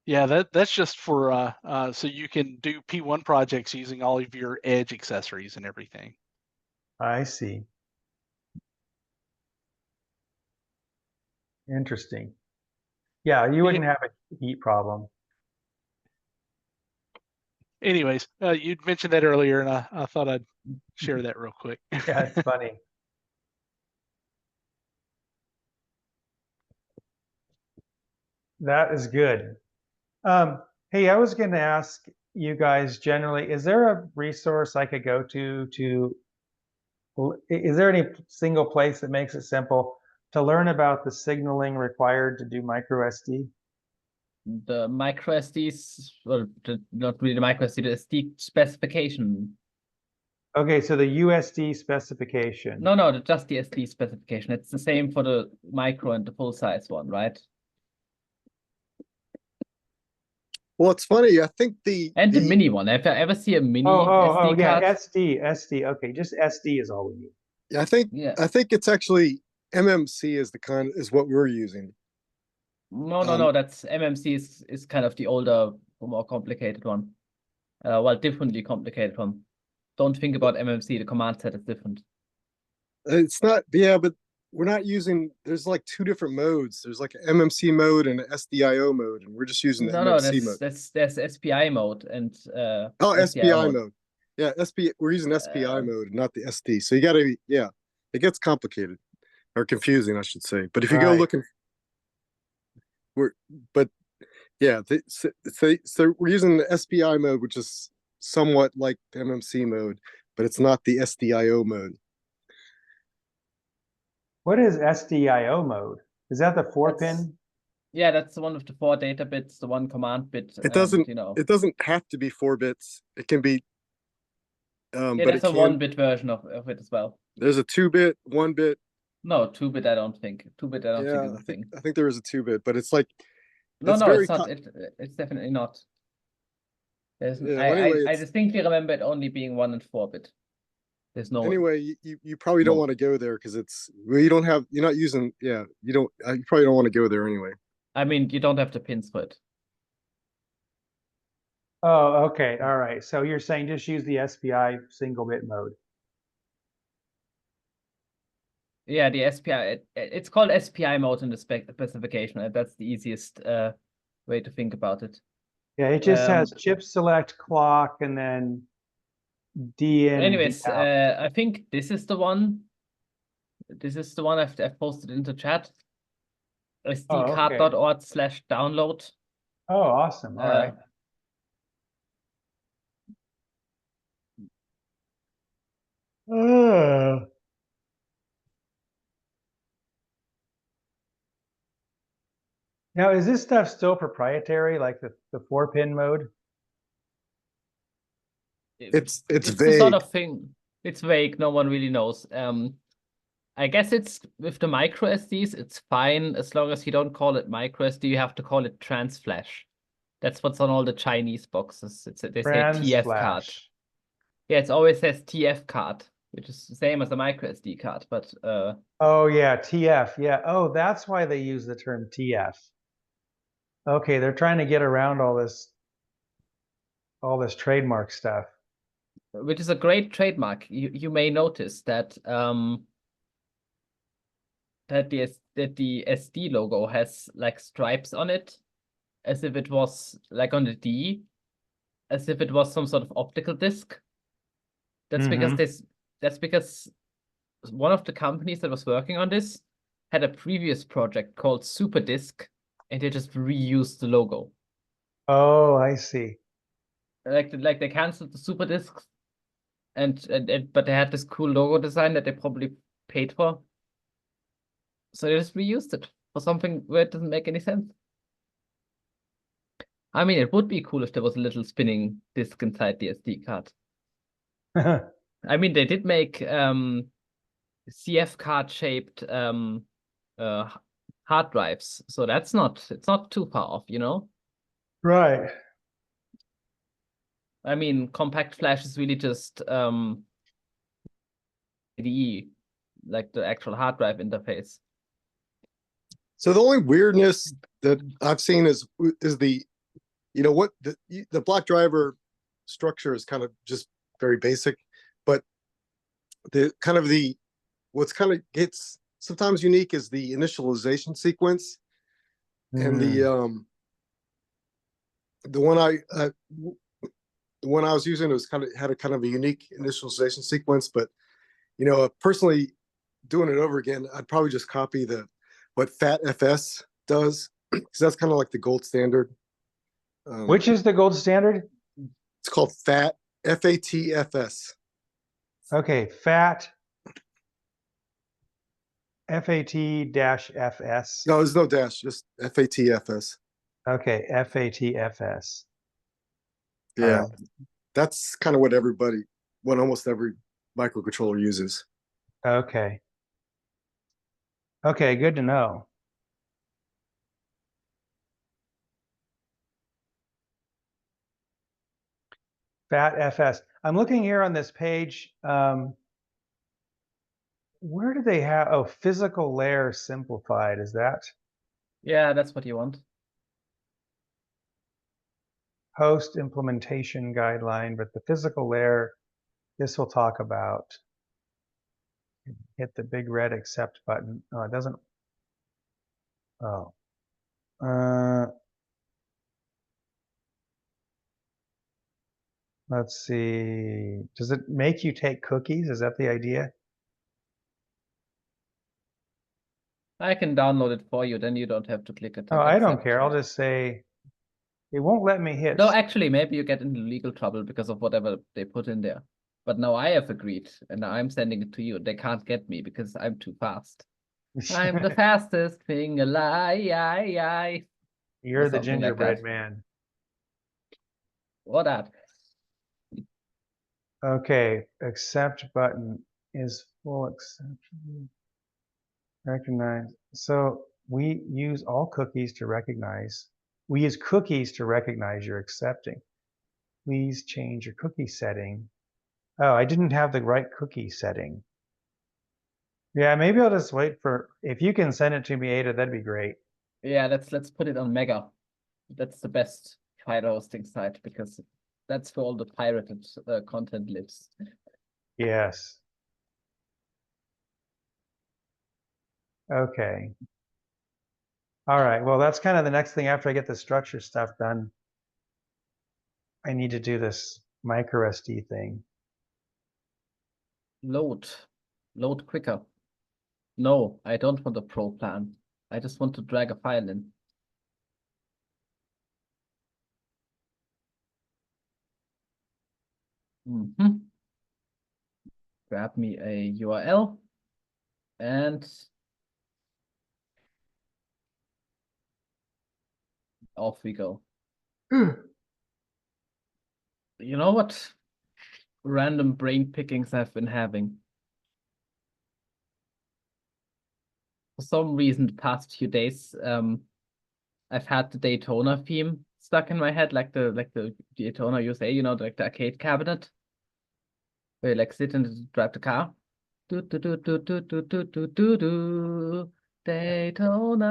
Yeah, that's just for so you can do P1 projects using all of your edge accessories and everything. I see. Interesting. Yeah, you wouldn't have a heat problem. Anyways, you'd mentioned that earlier, and I thought I'd share that real quick. Yeah, it's funny. That is good. Hey, I was going to ask you guys generally, is there a resource I could go to is there any single place that makes it simple to learn about the signaling required to do micro SD? The micro SDs, well, not really the micro SD, the SD specification. Okay, so the USD specification. No, just the SD specification. It's the same for the micro and the full size one, right? Well, it's funny. I think the mini one. Have you ever see a mini SD yeah, card? SD. Okay, just SD is all we need. Yeah, I think it's actually MMC is what we're using. No. That's MMC is kind of the older, more complicated one. Well, differently complicated one. Don't think about MMC. The command set is different. It's not. Yeah, but we're not using. There's like 2 different modes. There's like an MMC mode and an SDIO mode, and we're just using the MMC mode. There's SPI mode and SPI mode. Yeah, we're using SPI mode, not the SD. So you got to it gets complicated or confusing, I should say. But if you go looking, so we're using the SPI mode, which is somewhat like the MMC mode, but it's not the SDIO mode. What is SDIO mode? Is that the 4-pin? Yeah, that's the one with the 4 data bits, the 1 command bit. It doesn't. It doesn't have to be 4 bits. It can be. Yeah, there's a 1-bit version of it as well. There's a 2-bit, 1-bit. No, 2-bit. I don't think. 2-bit. I don't think is a thing. I think there is a 2-bit, but it's like. No, it's not. It's definitely not. I distinctly remember it only being 1 and 4-bit. There's no. Anyway, you probably don't want to go there because you're not using. Yeah, you probably don't want to go there anyway. I mean, you don't have the pins for it. Oh, okay. All right. So you're saying just use the SPI single bit mode. Yeah, the SPI. It's called SPI mode in the specification. That's the easiest way to think about it. Yeah, it just has chip select, clock, and then D in. Anyways, I think this is the one. This is the one I've posted into chat. sdcard.org/download. Oh, awesome. All right. Now, is this stuff still proprietary, like the 4-pin mode? It's vague. The sort of thing. It's vague. No one really knows. I guess it's with the micro SDs, it's fine as long as you don't call it micro SD. You have to call it trans flash. That's what's on all the Chinese boxes. They say TF card. Yeah, it always says TF card, which is the same as a micro SD card. But oh yeah, TF. Yeah. Oh, that's why they use the term TF. Okay, they're trying to get around all this trademark stuff. Which is a great trademark. You may notice that that the SD logo has like stripes on it, as if it was like on the D, as if it was some sort of optical disc. That's because that's because one of the companies that was working on this had a previous project called Super Disc, and they just reused the logo. Oh, I see. Like they canceled the Super Discs, but they had this cool logo design that they probably paid for. So they just reused it for something where it doesn't make any sense. I mean, it would be cool if there was a little spinning disc inside the SD card. I mean, they did make CF card shaped hard drives, so it's not too far off, you know? Right. I mean, compact flash is really just IDE, like the actual hard drive interface. So the only weirdness that I've seen is the, you know, what the block driver structure is kind of just very basic, but what's kind of gets sometimes unique is the initialization sequence, and the one I was using, it was had a kind of a unique initialization sequence, but you know, personally doing it over again, I'd probably just copy what FATFS does, because that's kind of like the gold standard. Which is the gold standard? It's called FAT, FATFS. Okay, FAT, FAT-FS. No, there's no dash, just FATFS. Okay, FATFS. Yeah, that's kind of what almost every microcontroller uses. Okay. Okay, good to know. FATFS. I'm looking here on this page. Where do they have, oh, physical layer simplified, is that? Yeah, that's what you want. Host implementation guideline, but the physical layer, this will talk about. Hit the big red accept button. Oh, it doesn't. Oh. Let's see. Does it make you take cookies? Is that the idea? I can download it for you, then you don't have to click it. Oh, I don't care. I'll just say it won't let me hit. No, actually, maybe you get into legal trouble because of whatever they put in there. But now I have agreed, and now I'm sending it to you. They can't get me because I'm too fast. I'm the fastest thing alive. You're the gingerbread man. What that? Okay, accept button is full accept. Recognize. So we use all cookies to recognize. We use cookies to recognize you're accepting. Please change your cookie setting. Oh, I didn't have the right cookie setting. Yeah, maybe I'll just wait for, if you can send it to me, Ada, that'd be great. Yeah, let's put it on Mega. That's the best file hosting site because that's where all the pirated content lives. Yes. Okay. All right. Well, that's kind of the next thing after I get the structure stuff done. I need to do this micro SD thing. Load quicker. No, I don't want a pro plan. I just want to drag a file in. Grab me a URL and off we go. You know what random brain pickings I've been having? For some reason, the past few days, I've had the Daytona theme stuck in my head, like the Daytona USA, you know, like the arcade cabinet, where you like sit and drive the car. Do do do do do do do do do do Daytona,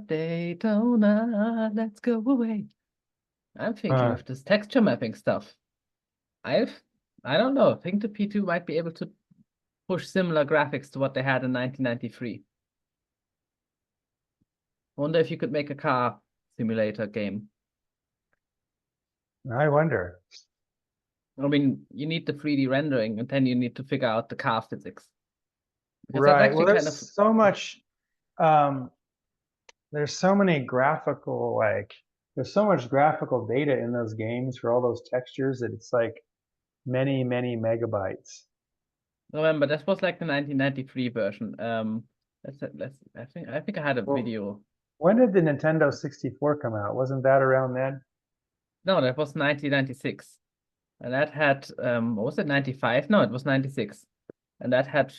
Daytona, let's go away. I'm thinking of this texture mapping stuff. I don't know. I think the P2 might be able to push similar graphics to what they had in 1993. Wonder if you could make a car simulator game. I wonder. I mean, you need the 3D rendering, and then you need to figure out the car physics. Because that's Right. actually Well, kind there's of so much. There's so many graphical, like, there's so much graphical data in those games for all those textures that it's like many, many megabytes. remember that was like the 1993 version. I think I had a Well, video. When did the Nintendo 64 come out? Wasn't that around then? No, that was 1996. And that had what was it, 95? No, it was 96. And that had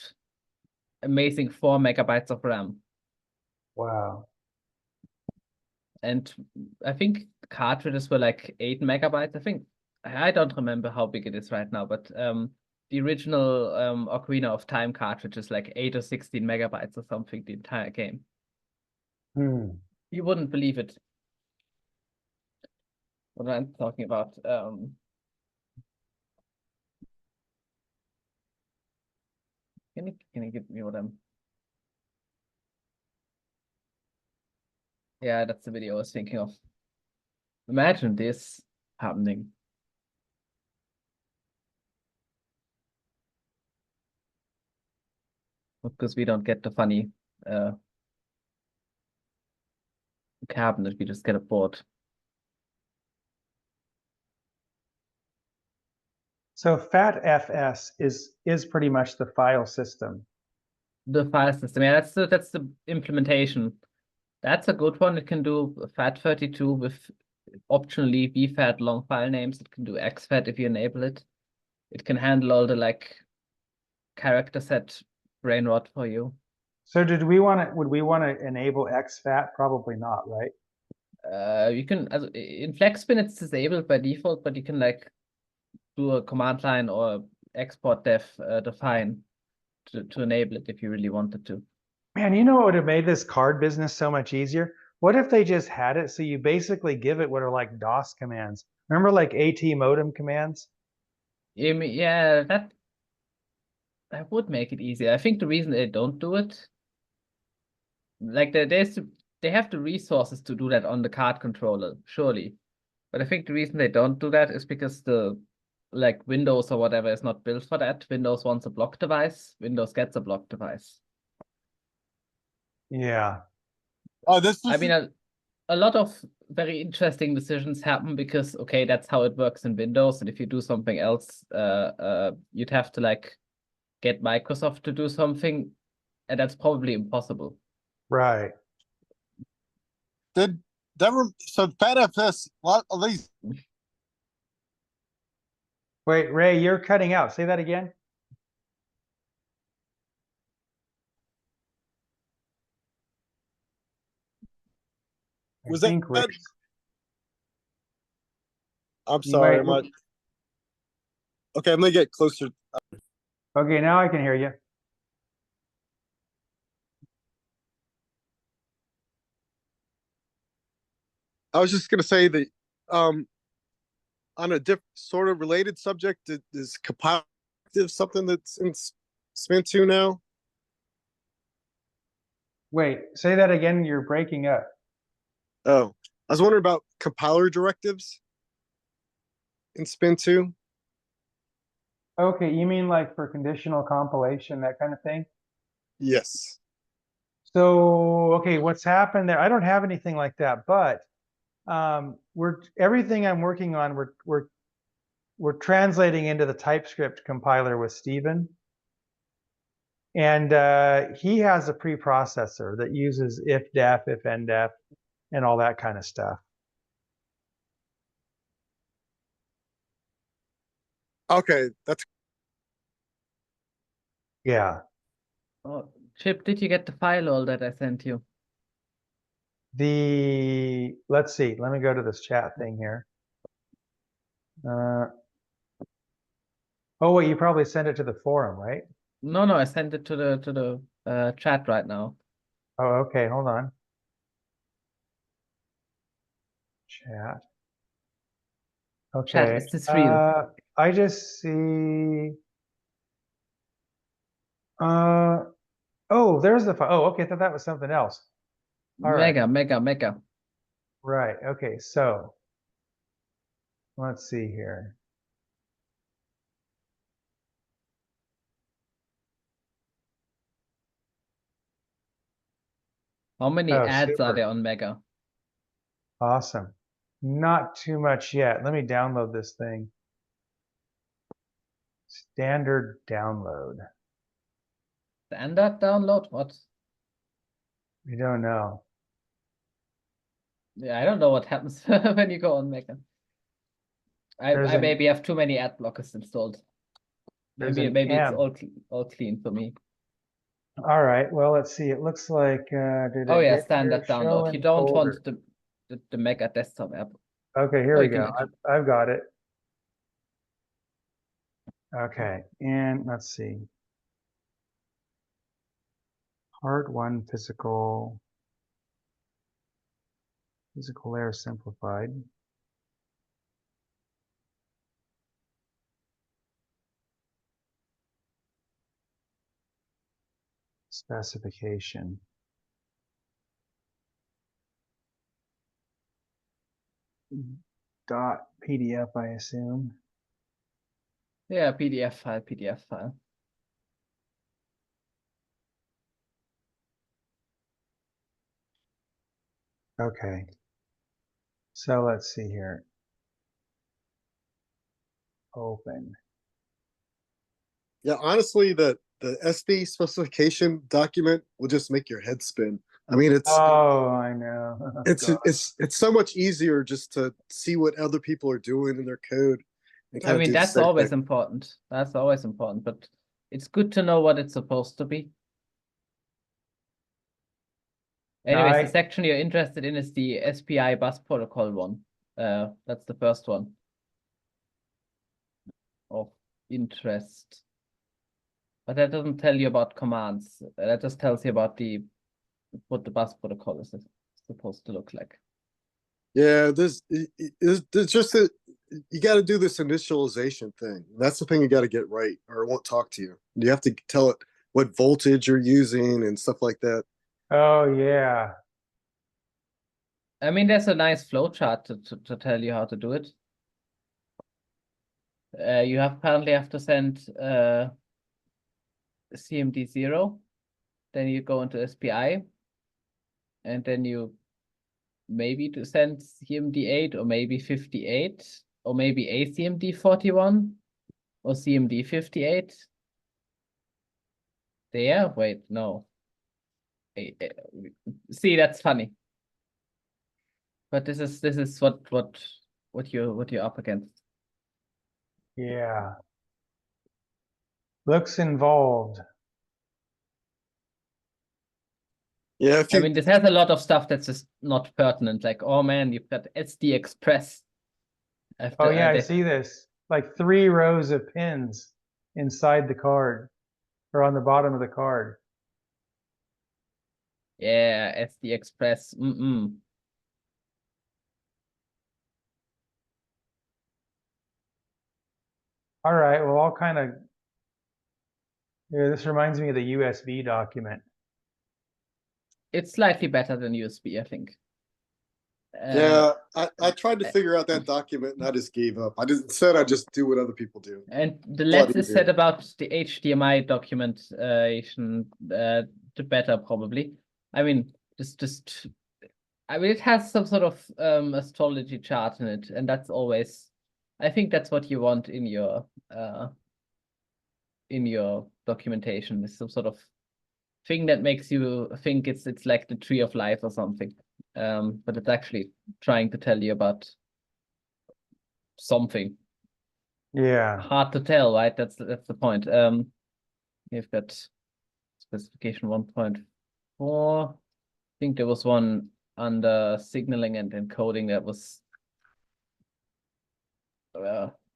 amazing 4 megabytes of RAM. Wow. And I think cartridges were like 8 megabytes. I think I don't remember how big it is right now, but the original Ocarina of Time cartridge is like 8 or 16 megabytes or something, the entire game. You wouldn't believe it. What I'm talking about. Can you give me what I'm... Yeah, that's the video I was thinking of. Imagine this happening. Because we don't get the funny cabinet, we just get a board. So FATFS is pretty much the file system. The file system, yeah, that's the implementation. That's a good one. It can do FAT32 with optionally VFAT long file names. It can do exFAT if you enable it. It can handle all the like character set brain rot for you. So would we want to enable exFAT? Probably not, right? You can, in FlexSpin it's disabled by default, but you can like do a command line or export def define to enable it if you really wanted to. Man, you know what would have made this card business so much easier? What if they just had it so you basically give it what are like DOS commands? Remember like AT modem commands? Yeah, that would make it easier. I think the reason they don't do it, like they have the resources to do that on the card controller, surely. But I think the reason they don't do that is because the like Windows or whatever is not built for that. Windows wants a block device. Windows gets a block device. Yeah. Oh, I mean, a lot of very interesting decisions happen because, okay, that's how it works in Windows. And if you do something else, you'd have to like get Microsoft to do something. And that's probably impossible. Right. So FATFS, a lot of these. Wait, Ray, you're cutting out. Say that again. Was that? I'm You sorry. might- Okay, I'm gonna get closer. Okay, now I can hear you. I was just gonna say that on a different sort of related subject, is comparative something that's in Spin 2 now? Wait, say that again. You're breaking up. Oh, I was wondering about compiler directives in Spin 2. Okay, you mean like for conditional compilation, that kind of thing? Yes. So, okay, what's happened there? I don't have anything like that, but everything I'm working on, we're translating into the TypeScript compiler with Steven. And he has a preprocessor that uses ifdef, ifndef, and all that kind of stuff. Okay, that's Yeah. Oh, Chip, did you get the file all that I sent you? Let's see, let me go to this chat thing here. Oh, wait, you probably sent it to the forum, right? No, I sent it to the chat right now. Oh, okay, hold on. Chat. Chat, Okay. is this real? I just see. Oh, there's the file. Oh, okay. I thought that was something else. All right. Mega. Right. Okay. So let's see here. How many Oh, ads are super. there on Mega? Awesome. Not too much yet. Let me download this thing. Standard download. Standard download? What? We don't know. Yeah, I don't know what happens when you go on Mega. I maybe have too many ad blockers installed. Maybe it's all clean for me. All right. Well, let's see. It looks like Oh yeah, standard download. You don't want the Mega desktop app. Okay, here we go. I've got it. Okay, and let's see. Part 1 physical layer simplified. Specification. .pdf, I assume. Yeah, PDF file. Okay. So let's see here. Open. Yeah, honestly, the SD specification document will just make your head spin. I mean, it's oh, I know. it's so much easier just to see what other people are doing in their code. And I mean, that's always important. That's always important, but it's good to know what it's supposed to be. Anyways, the section you're interested in is the SPI bus protocol one. That's the first one of interest. But that doesn't tell you about commands. That just tells you about what the bus protocol is supposed to look like. Yeah, there's just you got to do this initialization thing. That's the thing you got to get right, or it won't talk to you. You have to tell it what voltage you're using and stuff like that. Oh yeah. I mean, there's a nice flowchart to tell you how to do it. You apparently have to send CMD0, then you go into SPI, and then you maybe to send CMD8 or maybe 58 or maybe ACMD41 or CMD58. There, wait, no. See, that's funny. But this is what you're up against. Yeah. Looks involved. Yeah, I mean, this has a lot of stuff that's just not pertinent. Like, oh man, you've got SD Express. Oh yeah, I see this. Like 3 rows of pins inside the card or on the bottom of the card. Yeah, SD Express. All right, well, I'll kind of, yeah, this reminds me of the USB document. It's slightly better than USB, I think. Yeah, I tried to figure out that document and I just gave up. I just said I just do what other people do. And the less is said about the HDMI documentation, the better probably. I mean, I mean, it has some sort of astrology chart in it, and that's always, I think that's what you want in your documentation. Is some sort of thing that makes you think it's like the tree of life or something. But it's actually trying to tell you about something. Yeah. Hard to tell, right? That's the point. You've got specification 1.4. I think there was one under signaling and encoding that was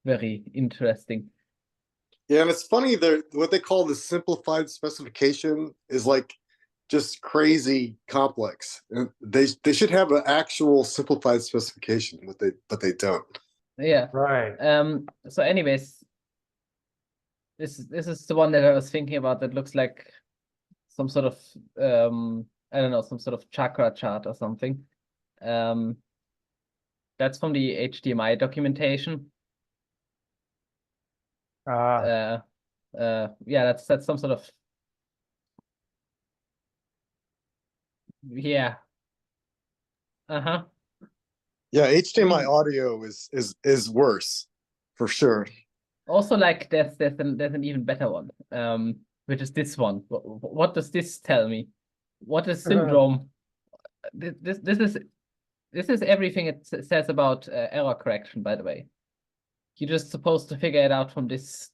very interesting. Yeah, and it's funny, what they call the simplified specification is like just crazy complex. And they should have an actual simplified specification, but they don't. Yeah. Right. So anyways, this is the one that I was thinking about that looks like some sort of I don't know, some sort of chakra chart or something. That's from the HDMI documentation. Yeah, that's some sort of, yeah. Uh-huh. Yeah, HDMI audio is worse for sure. Also, like there's an even better one, which is this one. What does this tell me? What is syndrome? This is everything it says about error correction, by the way. You're just supposed to figure it out from this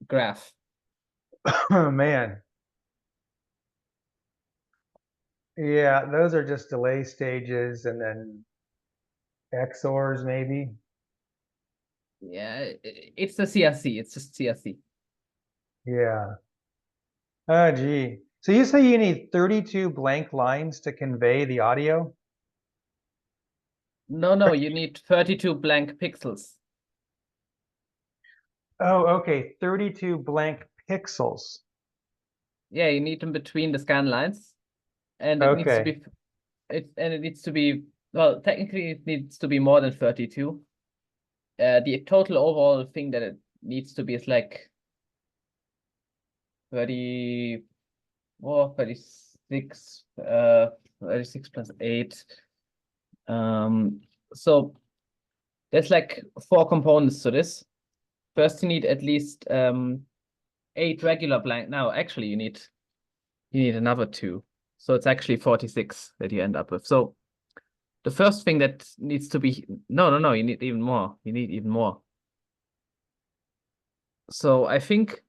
graph. Oh man. Yeah, those are just delay stages and then XORs maybe. Yeah, it's the CRC. It's just CRC. Yeah. Oh, gee. So you say you need 32 blank lines to convey the audio? No, you need 32 blank pixels. Oh, okay. 32 blank pixels. Yeah, you need them between the scan lines, and it needs to Okay. be it needs to be, well, technically it needs to be more than 32. The total overall thing that it needs to be is like 34, 36, 36 plus 8. So there's like 4 components to this. First, you need at least 8 regular blank. Now, actually, you need another 2. So it's actually 46 that you end up with. So the first thing that needs to be, no, you need even more. You need even more. So I think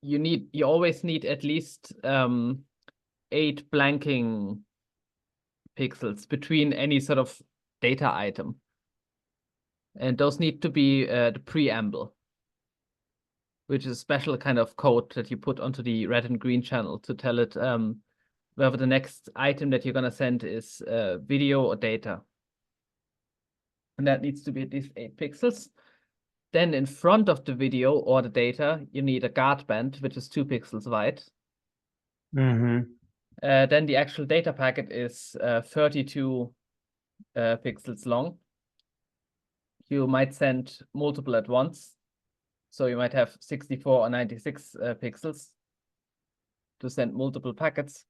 you always need at least 8 blanking pixels between any sort of data item. And those need to be the preamble, which is a special kind of code that you put onto the red and green channel to tell it whether the next item that you're going to send is video or data. And that needs to be at least 8 pixels. Then in front of the video or the data, you need a guard band, which is 2 pixels wide. Mm-hmm. Then the actual data packet is 32 pixels long. You might send multiple at once. So you might have 64 or 96 pixels to send multiple packets.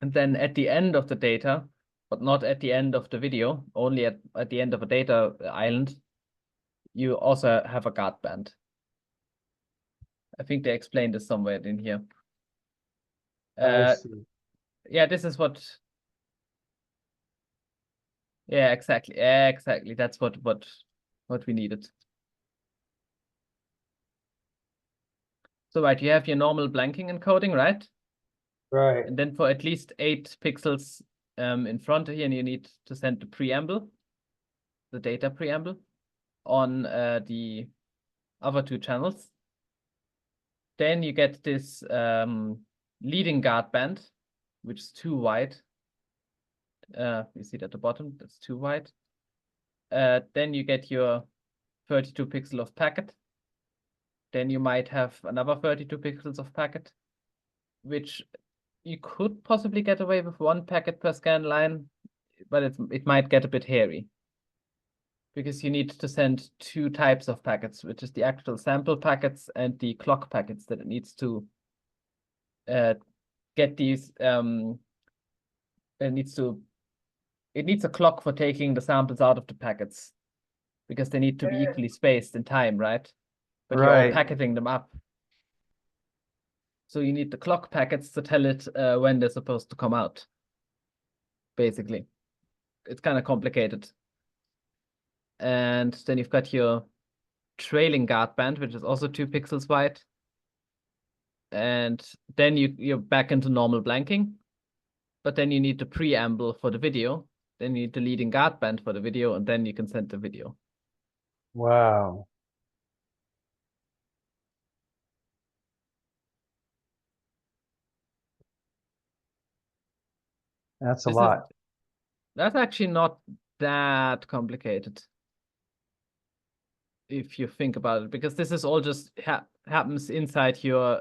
And then at the end of the data, but not at the end of the video, only at the end of a data island, you also have a guard band. I think they explained this somewhere in here. I see. Yeah, this is what. Yeah, exactly. That's what we needed. So right, you have your normal blanking encoding, right? Right. And then for at least 8 pixels in front of here, and you need to send the preamble, the data preamble, on the other 2 channels. Then you get this leading guard band, which is too wide. You see it at the bottom, that's too wide. Then you get your 32 pixel of packet. Then you might have another 32 pixels of packet, which you could possibly get away with 1 packet per scan line, but it might get a bit hairy. Because you need to send 2 types of packets, which is the actual sample packets and the clock packets that it needs to get these. It needs a clock for taking the samples out of the packets, because they need to be equally spaced in time, right? But you're all packeting them up. So you need the clock packets to tell it when they're supposed to come out. Basically, it's kind of complicated. And then you've got your trailing guard band, which is also 2 pixels wide. And then you're back into normal blanking. But then you need the preamble for the video. Then you need the leading guard band for the video, and then you can send the video. Wow. That's a This is- lot. That's actually not that complicated if you think about it, because this is all just happens inside your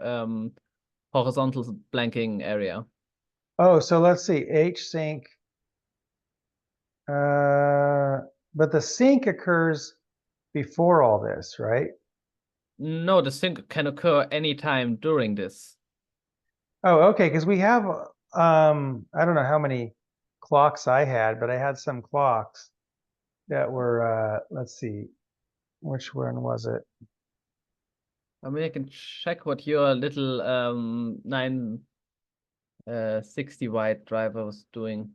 horizontal blanking area. Oh, so let's see, H sync. But the sync occurs before all this, right? No, the sync can occur anytime during this. Oh, okay, because we have I don't know how many clocks I had, but I had some clocks that were let's see, which one was it? I mean, I can check what your little 960 watt driver was doing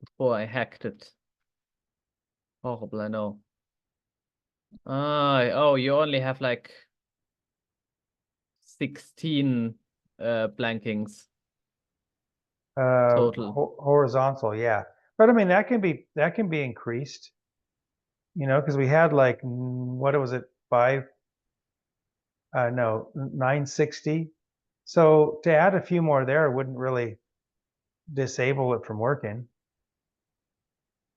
before I hacked it. Horrible, I know. Oh, you only have like 16 blankings total. Horizontal, yeah. But I mean that can be increased, you know, because we had like what was it, 960. So to add a few more there wouldn't really disable it from working.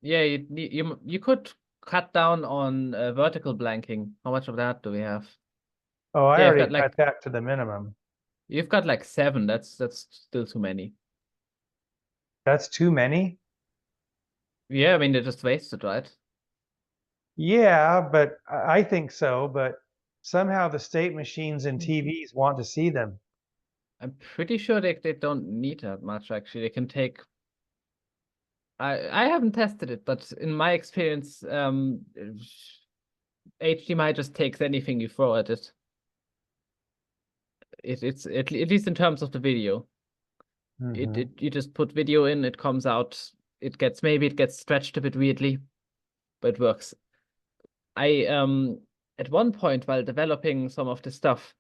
Yeah, you could cut down on vertical blanking. How much of that do we have? Oh, I Yeah, I've already got, like, cut that to the minimum. You've got like 7. That's still too many. That's too many? Yeah, I mean they're just wasted, right? Yeah, but I think so, but somehow the state machines and TVs want to see them. I'm pretty sure they don't need that much actually. They can take. I haven't tested it, but in my experience, HDMI just takes anything you throw at it. It's at least in terms of the video. You just put video in, it comes out. It gets stretched a bit weirdly, but it works. I at one point while developing some of the stuff,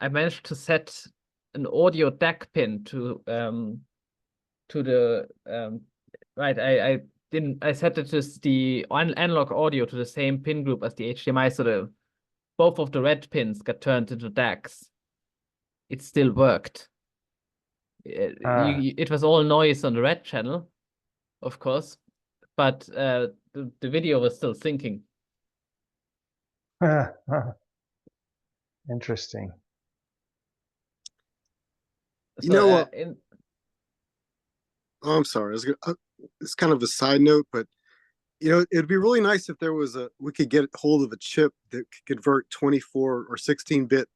I managed to set an audio DAC pin to the right. I set it as the analog audio to the same pin group as the HDMI, so both of the red pins got turned into DACs. It still worked. It was all noise on the red channel, of course, but the video was still syncing. Interesting. You know what? Oh, I'm sorry. It's kind of a side note, but you know, it'd be really nice if there was we could get hold of a chip that could convert 24 or 16-bit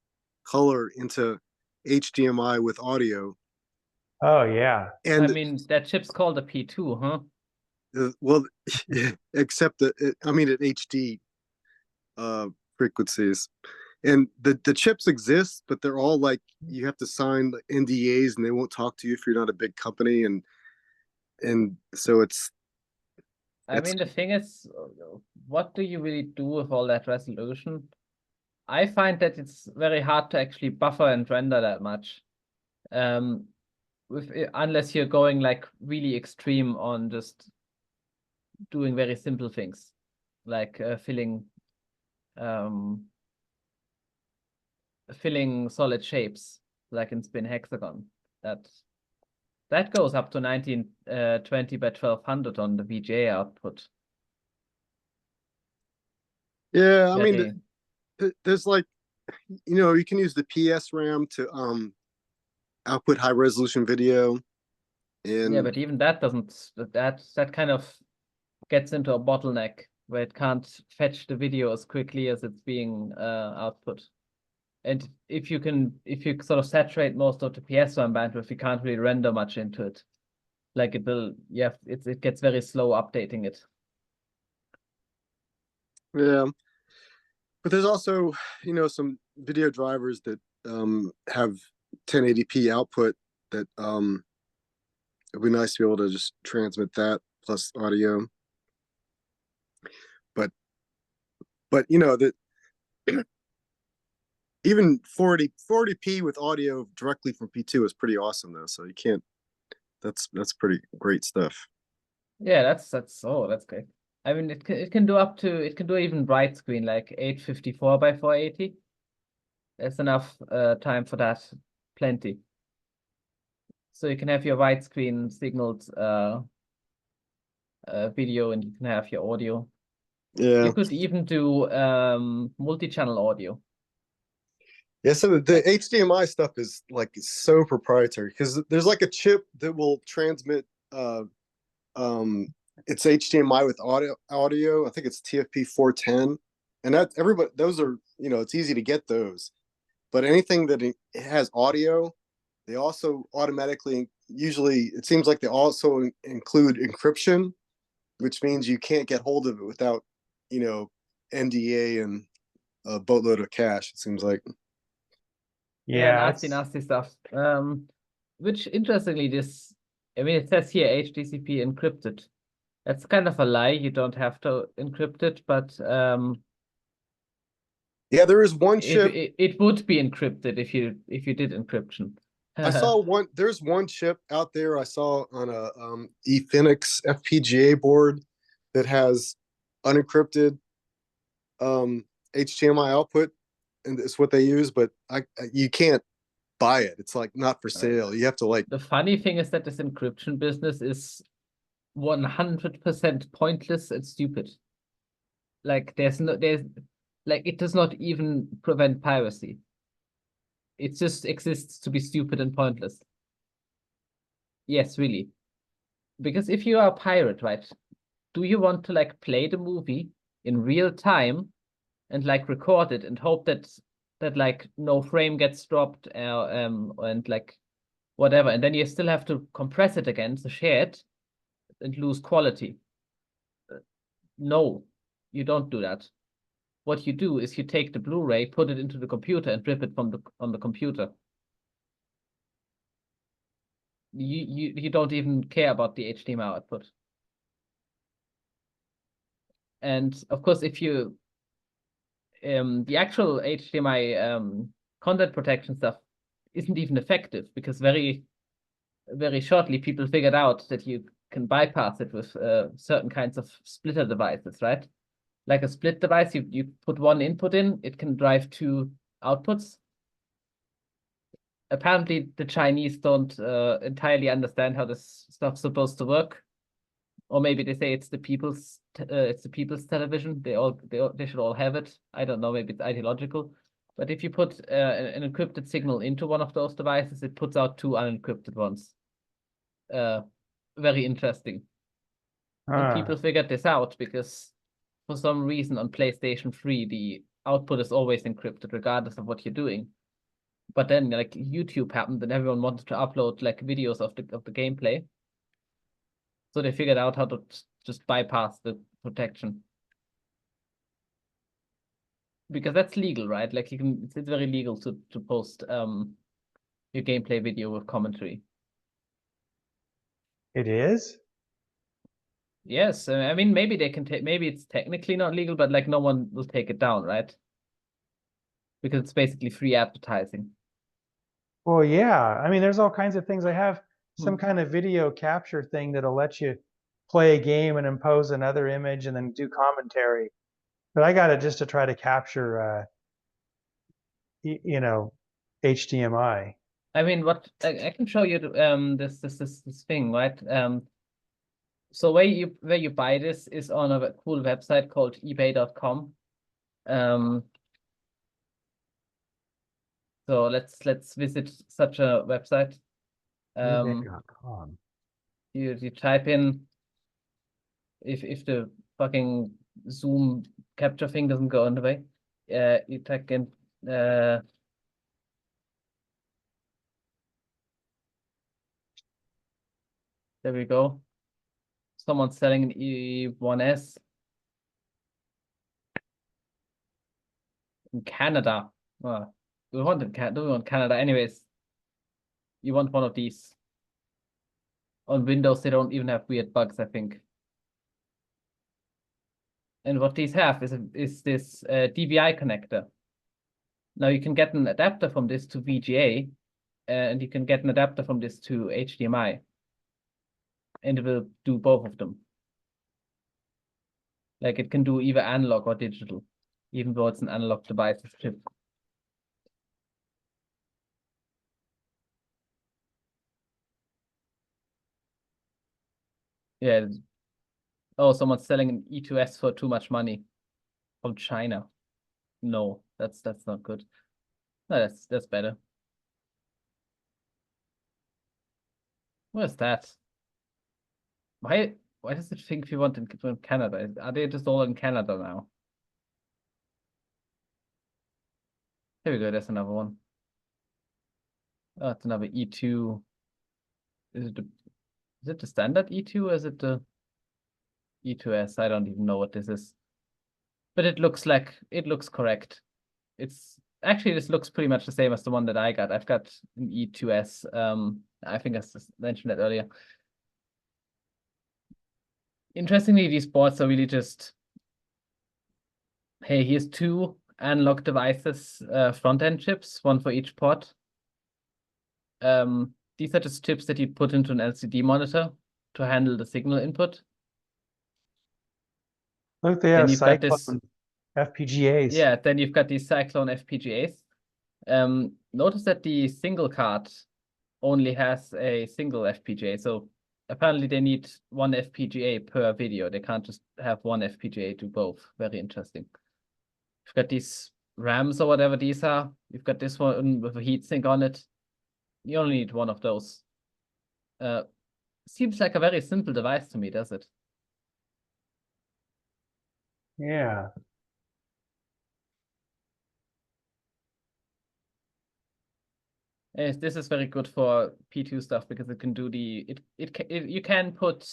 color into HDMI with audio. Oh yeah. And I mean that chip's called a P2, huh? Well, except that I mean at HD frequencies, and the chips exist, but they're all like you have to sign NDAs, and they won't talk to you if you're not a big company, and so it's. I mean, the thing is, what do you really do with all that resolution? I find that it's very hard to actually buffer and render that much. Unless you're going like really extreme on just doing very simple things, like filling solid shapes, like in Spin Hexagon. That goes up to 1920 by 1200 on the VGA output. Yeah, I mean, there's like, you know, you can use the PS RAM to output high resolution video. And yeah, but even that doesn't. That kind of gets into a bottleneck where it can't fetch the video as quickly as it's being output. And if you sort of saturate most of the PS1 bandwidth, you can't really render much into it. Like it will, yeah, it gets very slow updating it. Yeah, but there's also, you know, some video drivers that have 1080p output that it'd be nice to be able to just transmit that plus audio. But you know that. Even 40p with audio directly from P2 is pretty awesome though. So you can't. That's pretty great stuff. Yeah, that's great. I mean, it can do even bright screen like 854 by 480. That's enough time for that. Plenty. So you can have your widescreen signaled video, and you can have your audio. Yeah. You could even do multi-channel audio. Yeah, so the HDMI stuff is like so proprietary because there's like a chip that will transmit it's HDMI with audio. I think it's TFP 410. And that everybody, those are, you know, it's easy to get those. But anything that it has audio, they also automatically, usually it seems like they also include encryption, which means you can't get hold of it without, you know, NDA and a boatload of cash, it seems like. Yeah, nasty stuff. Which interestingly, this, I mean, it says here HDCP encrypted. That's kind of a lie. You don't have to encrypt it, but yeah, there is one chip. It would be encrypted if you did encryption. I saw one. There's one chip out there I saw on a Efinix FPGA board that has unencrypted HDMI output, and it's what they use. But you can't buy it. It's like not for sale. You have to like. The funny thing is that this encryption business is 100% pointless and stupid. Like there's like it does not even prevent piracy. It just exists to be stupid and pointless. Yes, really. Because if you are a pirate, right, do you want to like play the movie in real time and like record it and hope that like no frame gets dropped and like whatever, and then you still have to compress it again to share it and lose quality? No, you don't do that. What you do is you take the Blu-ray, put it into the computer, and rip it from on the computer. You don't even care about the HDMI output. And of course, if you the actual HDMI content protection stuff isn't even effective, because very shortly people figured out that you can bypass it with certain kinds of splitter devices, right? Like a split device, you put one input in, it can drive two outputs. Apparently, the Chinese don't entirely understand how this stuff's supposed to work, or maybe they say it's the people's television. They should all have it. I don't know. Maybe it's ideological. But if you put an encrypted signal into one of those devices, it puts out two unencrypted ones. Very interesting. And people figured this out because for some reason on PlayStation 3, the output is always encrypted regardless of what you're doing. But then like YouTube happened and everyone wanted to upload like videos of the gameplay. So they figured out how to just bypass the protection. Because that's legal, right? Like it's very legal to post your gameplay video with commentary. It is? Yes, I mean maybe they can take, maybe it's technically not legal, but like no one will take it down, right? Because it's basically free advertising. Well, yeah. I mean, there's all kinds of things. I have some kind of video capture thing that'll let you play a game and impose another image and then do commentary. But I got it just to try to capture, you know, HDMI. I mean, what I can show you this thing, right? So where you buy this is on a cool website called ebay.com. So let's visit such a website. ebay.com. You type in, if the fucking Zoom capture thing doesn't go on the way, you type in there we go. Someone's selling an E1S in Canada. We want Canada anyways. You want one of these. On Windows, they don't even have weird bugs, I think. And what these have is this DVI connector. Now you can get an adapter from this to VGA, and you can get an adapter from this to HDMI. And it will do both of them. Like it can do either analog or digital, even though it's an analog device chip. Yeah. Oh, someone's selling an E2S for too much money from China. No, that's not good. No, that's better. Where's that? Why does it think we want in Canada? Are they just all in Canada now? Here we go, there's another one. Oh, it's another E2. Is it the standard E2 or is it the E2S? I don't even know what this is. But it looks correct. It's actually, this looks pretty much the same as the one that I got. I've got an E2S. I think I mentioned that earlier. Interestingly, these boards are really just, hey, here's 2 analog devices, front-end chips, 1 for each port. These are just chips that you put into an LCD monitor to handle the signal input. Look, they have Cyclone FPGAs. Yeah, then you've got these Cyclone FPGAs. Notice that the single card only has a single FPGA. So apparently they need 1 FPGA per video. They can't just have 1 FPGA do both. Very interesting. You've got these RAMs or whatever these are. You've got this one with a heatsink on it. You only need 1 of those. Seems like a very simple device to me, does it? Yeah. This is very good for P2 stuff because it can do you can put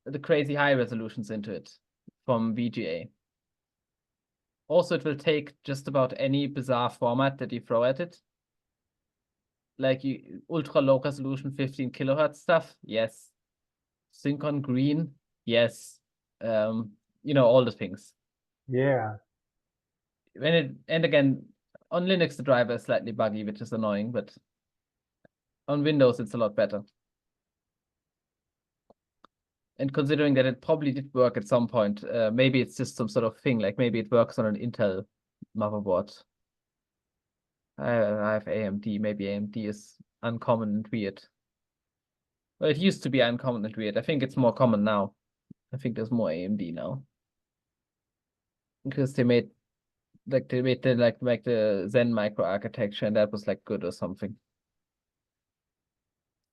the crazy high resolutions into it from VGA. Also, it will take just about any bizarre format that you throw at it. Like ultra low resolution 15 kilohertz stuff, yes. Synchron green, yes. All the things. Yeah. And again, on Linux the driver is slightly buggy, which is annoying, but on Windows it's a lot better. And considering that it probably did work at some point, maybe it's just some sort of thing, like maybe it works on an Intel motherboard. I have AMD, maybe AMD is uncommon and weird. Well, it used to be uncommon and weird. I think it's more common now. I think there's more AMD now. Because they made the Zen microarchitecture and that was like good or something.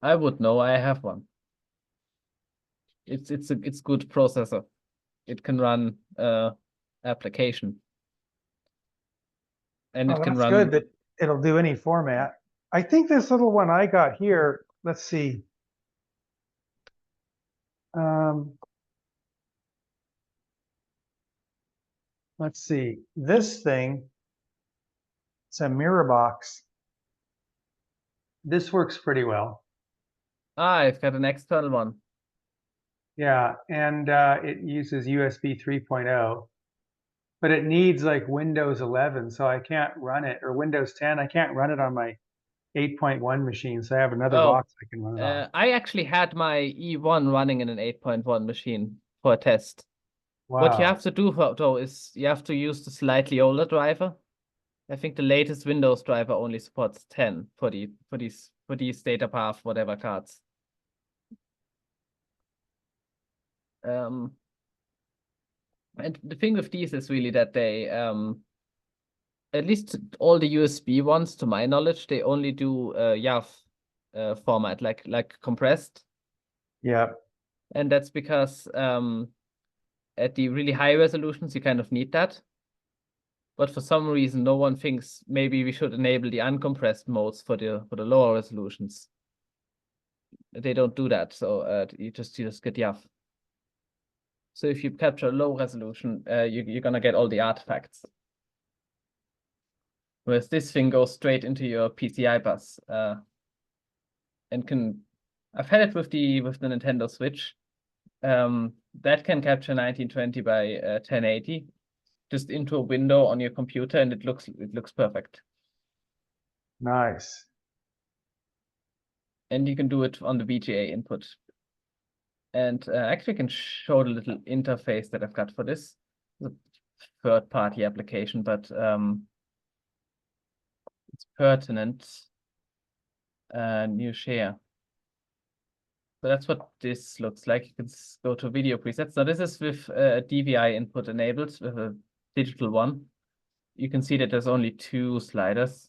I would know, I have one. It's good processor. It can run application. And it can that's run good that it'll do any format. I think this little one I got here, let's see. Let's see, this thing, it's a mirror box. This works pretty well. I've got an external one. Yeah, and it uses USB 3.0, but it needs like Windows 11, so I can't run it, or Windows 10. I can't run it on my 8.1 machine, so I have another box I can run it on. I actually had my E1 running in an 8.1 machine for a test. Wow. What you have to do though is you have to use the slightly older driver. I think the latest Windows driver only supports 10 for these data path whatever cards. And the thing with these is really that they at least all the USB ones, to my knowledge, they only do YAV format, like compressed. Yeah. And that's because at the really high resolutions, you kind of need that. But for some reason, no one thinks maybe we should enable the uncompressed modes for the lower resolutions. They don't do that, so you just get YAV. So if you capture low resolution, you're gonna get all the artifacts. Whereas this thing goes straight into your PCI bus, and I've had it with the Nintendo Switch. That can capture 1920 by 1080 just into a window on your computer, and it looks perfect. Nice. And you can do it on the VGA input. And actually I can show the little interface that I've got for this. It's a third-party application, but it's pertinent. New share. So that's what this looks like. You can go to video presets. Now this is with a DVI input enabled with a digital one. You can see that there's only 2 sliders,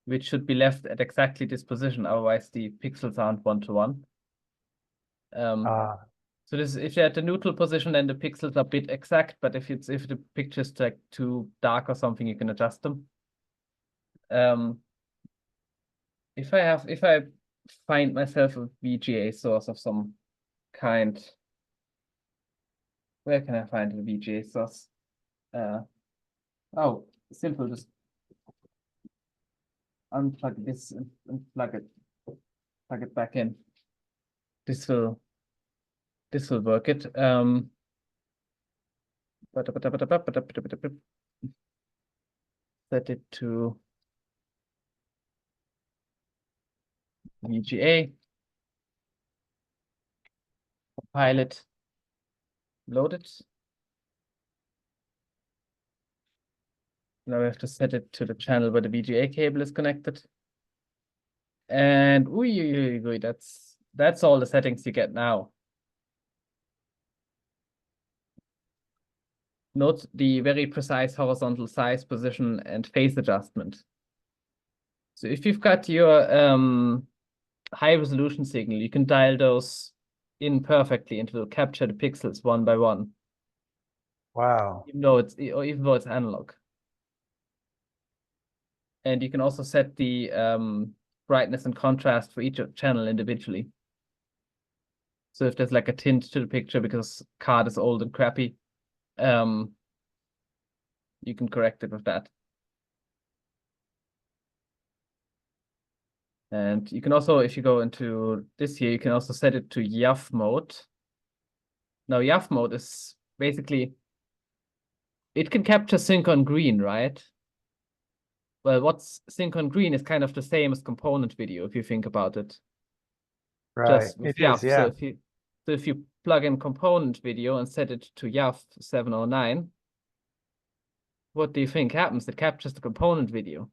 which should be left at exactly this position. Otherwise, the pixels aren't one-to-one. So this, if you're at the neutral position, then the pixels are a bit exact. But if the picture's like too dark or something, you can adjust them. If I find myself a VGA source of some kind, where can I find a VGA source? Oh, simple, just unplug this and plug it back in. This will work it. Set it to VGA. Compile it. Load it. Now we have to set it to the channel where the VGA cable is connected. And that's all the settings you get now. Note the very precise horizontal size, position, and phase adjustment. So if you've got your high resolution signal, you can dial those in perfectly and it will capture the pixels one by one. Wow. Even though it's analog. And you can also set the brightness and contrast for each channel individually. So if there's like a tint to the picture because card is old and crappy, you can correct it with that. And you can also, if you go into this here, you can also set it to YAF mode. Now YAF mode is basically, it can capture synchron green, right? Well, what's synchron green is kind of the same as component video, if you think about it. Right, Just with it YAF. is, yeah. So if you plug in component video and set it to YAF 709, what do you think happens? It captures the component video.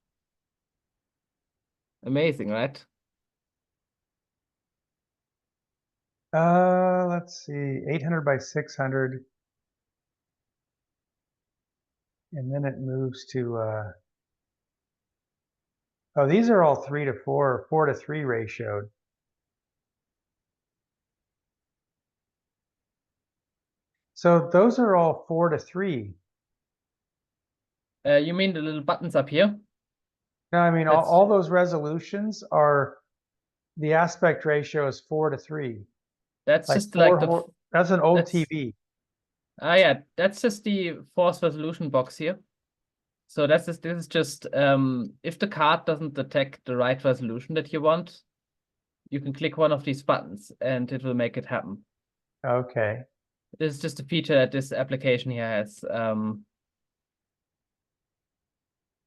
Amazing, right? Let's see, 800 by 600. And then it moves to, oh, these are all 3:4, 4:3 ratioed. So those are all 4:3. You mean the little buttons up here? No, I mean, all those resolutions are, the aspect ratio is 4:3. That's like just like that's an old TV. Yeah, that's just the force resolution box here. So this is just if the card doesn't detect the right resolution that you want, you can click one of these buttons and it will make it happen. Okay. This is just a feature that this application here has.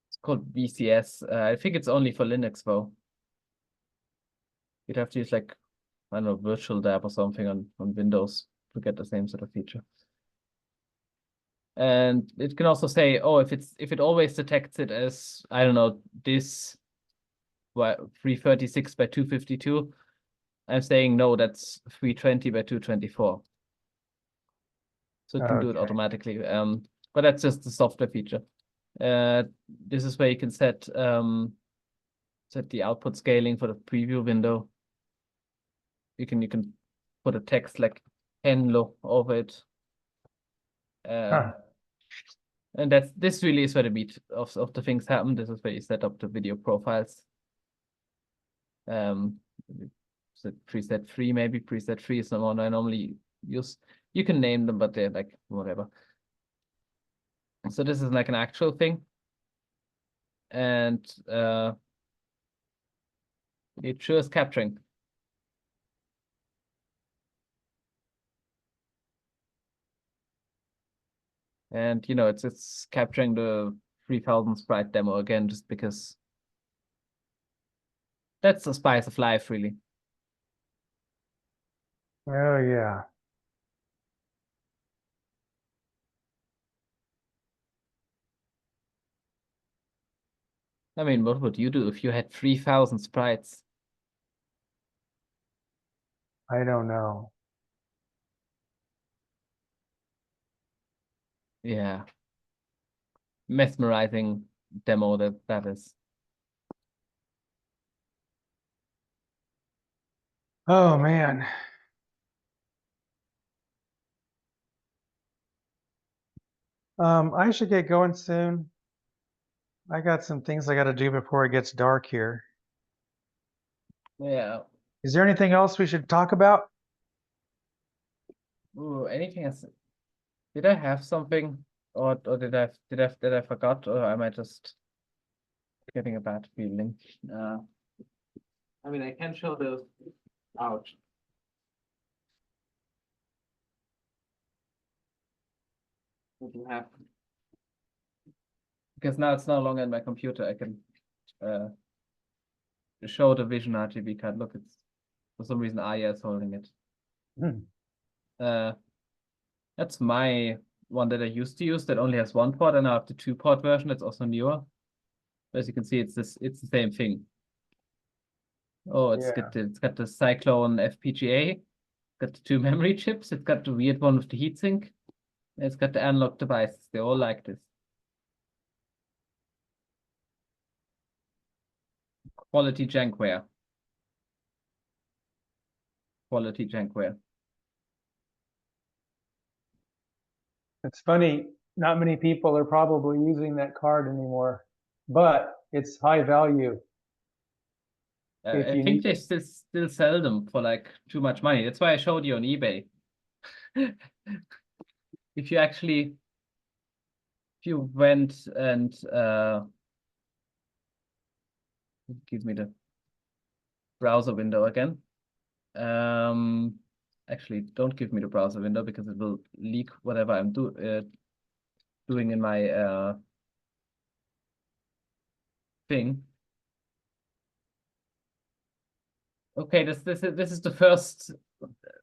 It's called VCS. I think it's only for Linux though. You'd have to use like, I don't know, virtual dab or something on Windows to get the same sort of feature. And it can also say, oh, if it always detects it as, I don't know, this 336 by 252, I'm saying no, that's 320 by 224. So it can do it automatically. But that's just the software feature. This is where you can set the output scaling for the preview window. You can put a text like Henlo over it. And this really is where the meat of the things happen. This is where you set up the video profiles. So preset 3, maybe preset 3 is the one I normally use. You can name them, but they're like whatever. So this is like an actual thing. And it sure is capturing. And you know, it's capturing the 3000 sprite demo again, just because that's the spice of life, really. Oh yeah. I mean, what would you do if you had 3000 sprites? I don't know. Yeah. Mesmerizing demo that is. Oh man. I should get going soon. I got some things I got to do before it gets dark here. Yeah. Is there anything else we should talk about? Ooh, anything else? Did I have something, or did I forgot, or am I just getting a bad feeling? I mean, I can show the ouch. What do you have? Because now it's no longer in my computer. I can show the Vision RGB card. Look, it's for some reason Aya is holding it. That's my one that I used to use that only has one port, and I have the 2-port version that's also newer. As you can see, it's the same thing. Oh, it's got the Cyclone FPGA, got the 2 memory chips, it's got the weird one with the heatsink, and it's got the analog devices. They all like this. Quality jankware. Quality jankware. It's funny, not many people are probably using that card anymore, but it's high value. I think they still sell them for like too much money. That's why I showed you on eBay. If you went and give me the browser window again. Actually, don't give me the browser window because it will leak whatever I'm doing in my thing. Okay, this is the first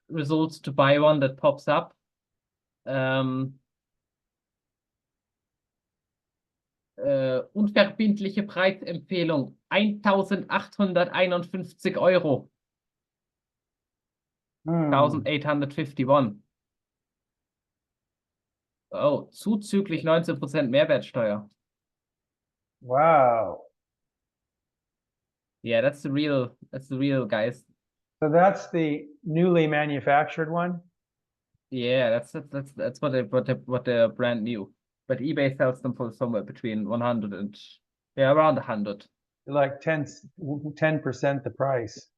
result to buy one that pops up. Unverbindliche Preisempfehlung 1.851 Euro. 1.851. Oh, zuzüglich 19% Mehrwertsteuer. Wow. Yeah, that's the real guys. So that's the newly manufactured one? Yeah, that's what they're brand new. But eBay sells them for somewhere between 100 and around 100. Like 10% the price.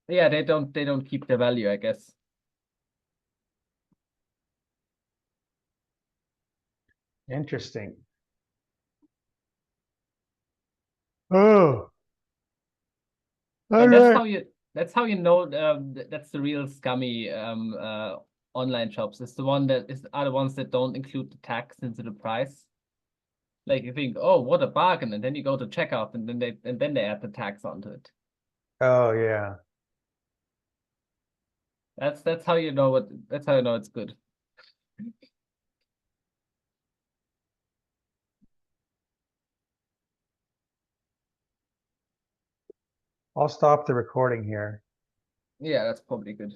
Yeah, they don't keep their value, I guess. Interesting. Oh. And that's how you know that's the real scummy online shops. It's the are the ones that don't include the tax into the price. Like you think, oh, what a bargain, and then you go to checkout, and then they add the tax onto it. Oh yeah. That's how you know it's good. I'll stop the recording here. Yeah, that's probably good.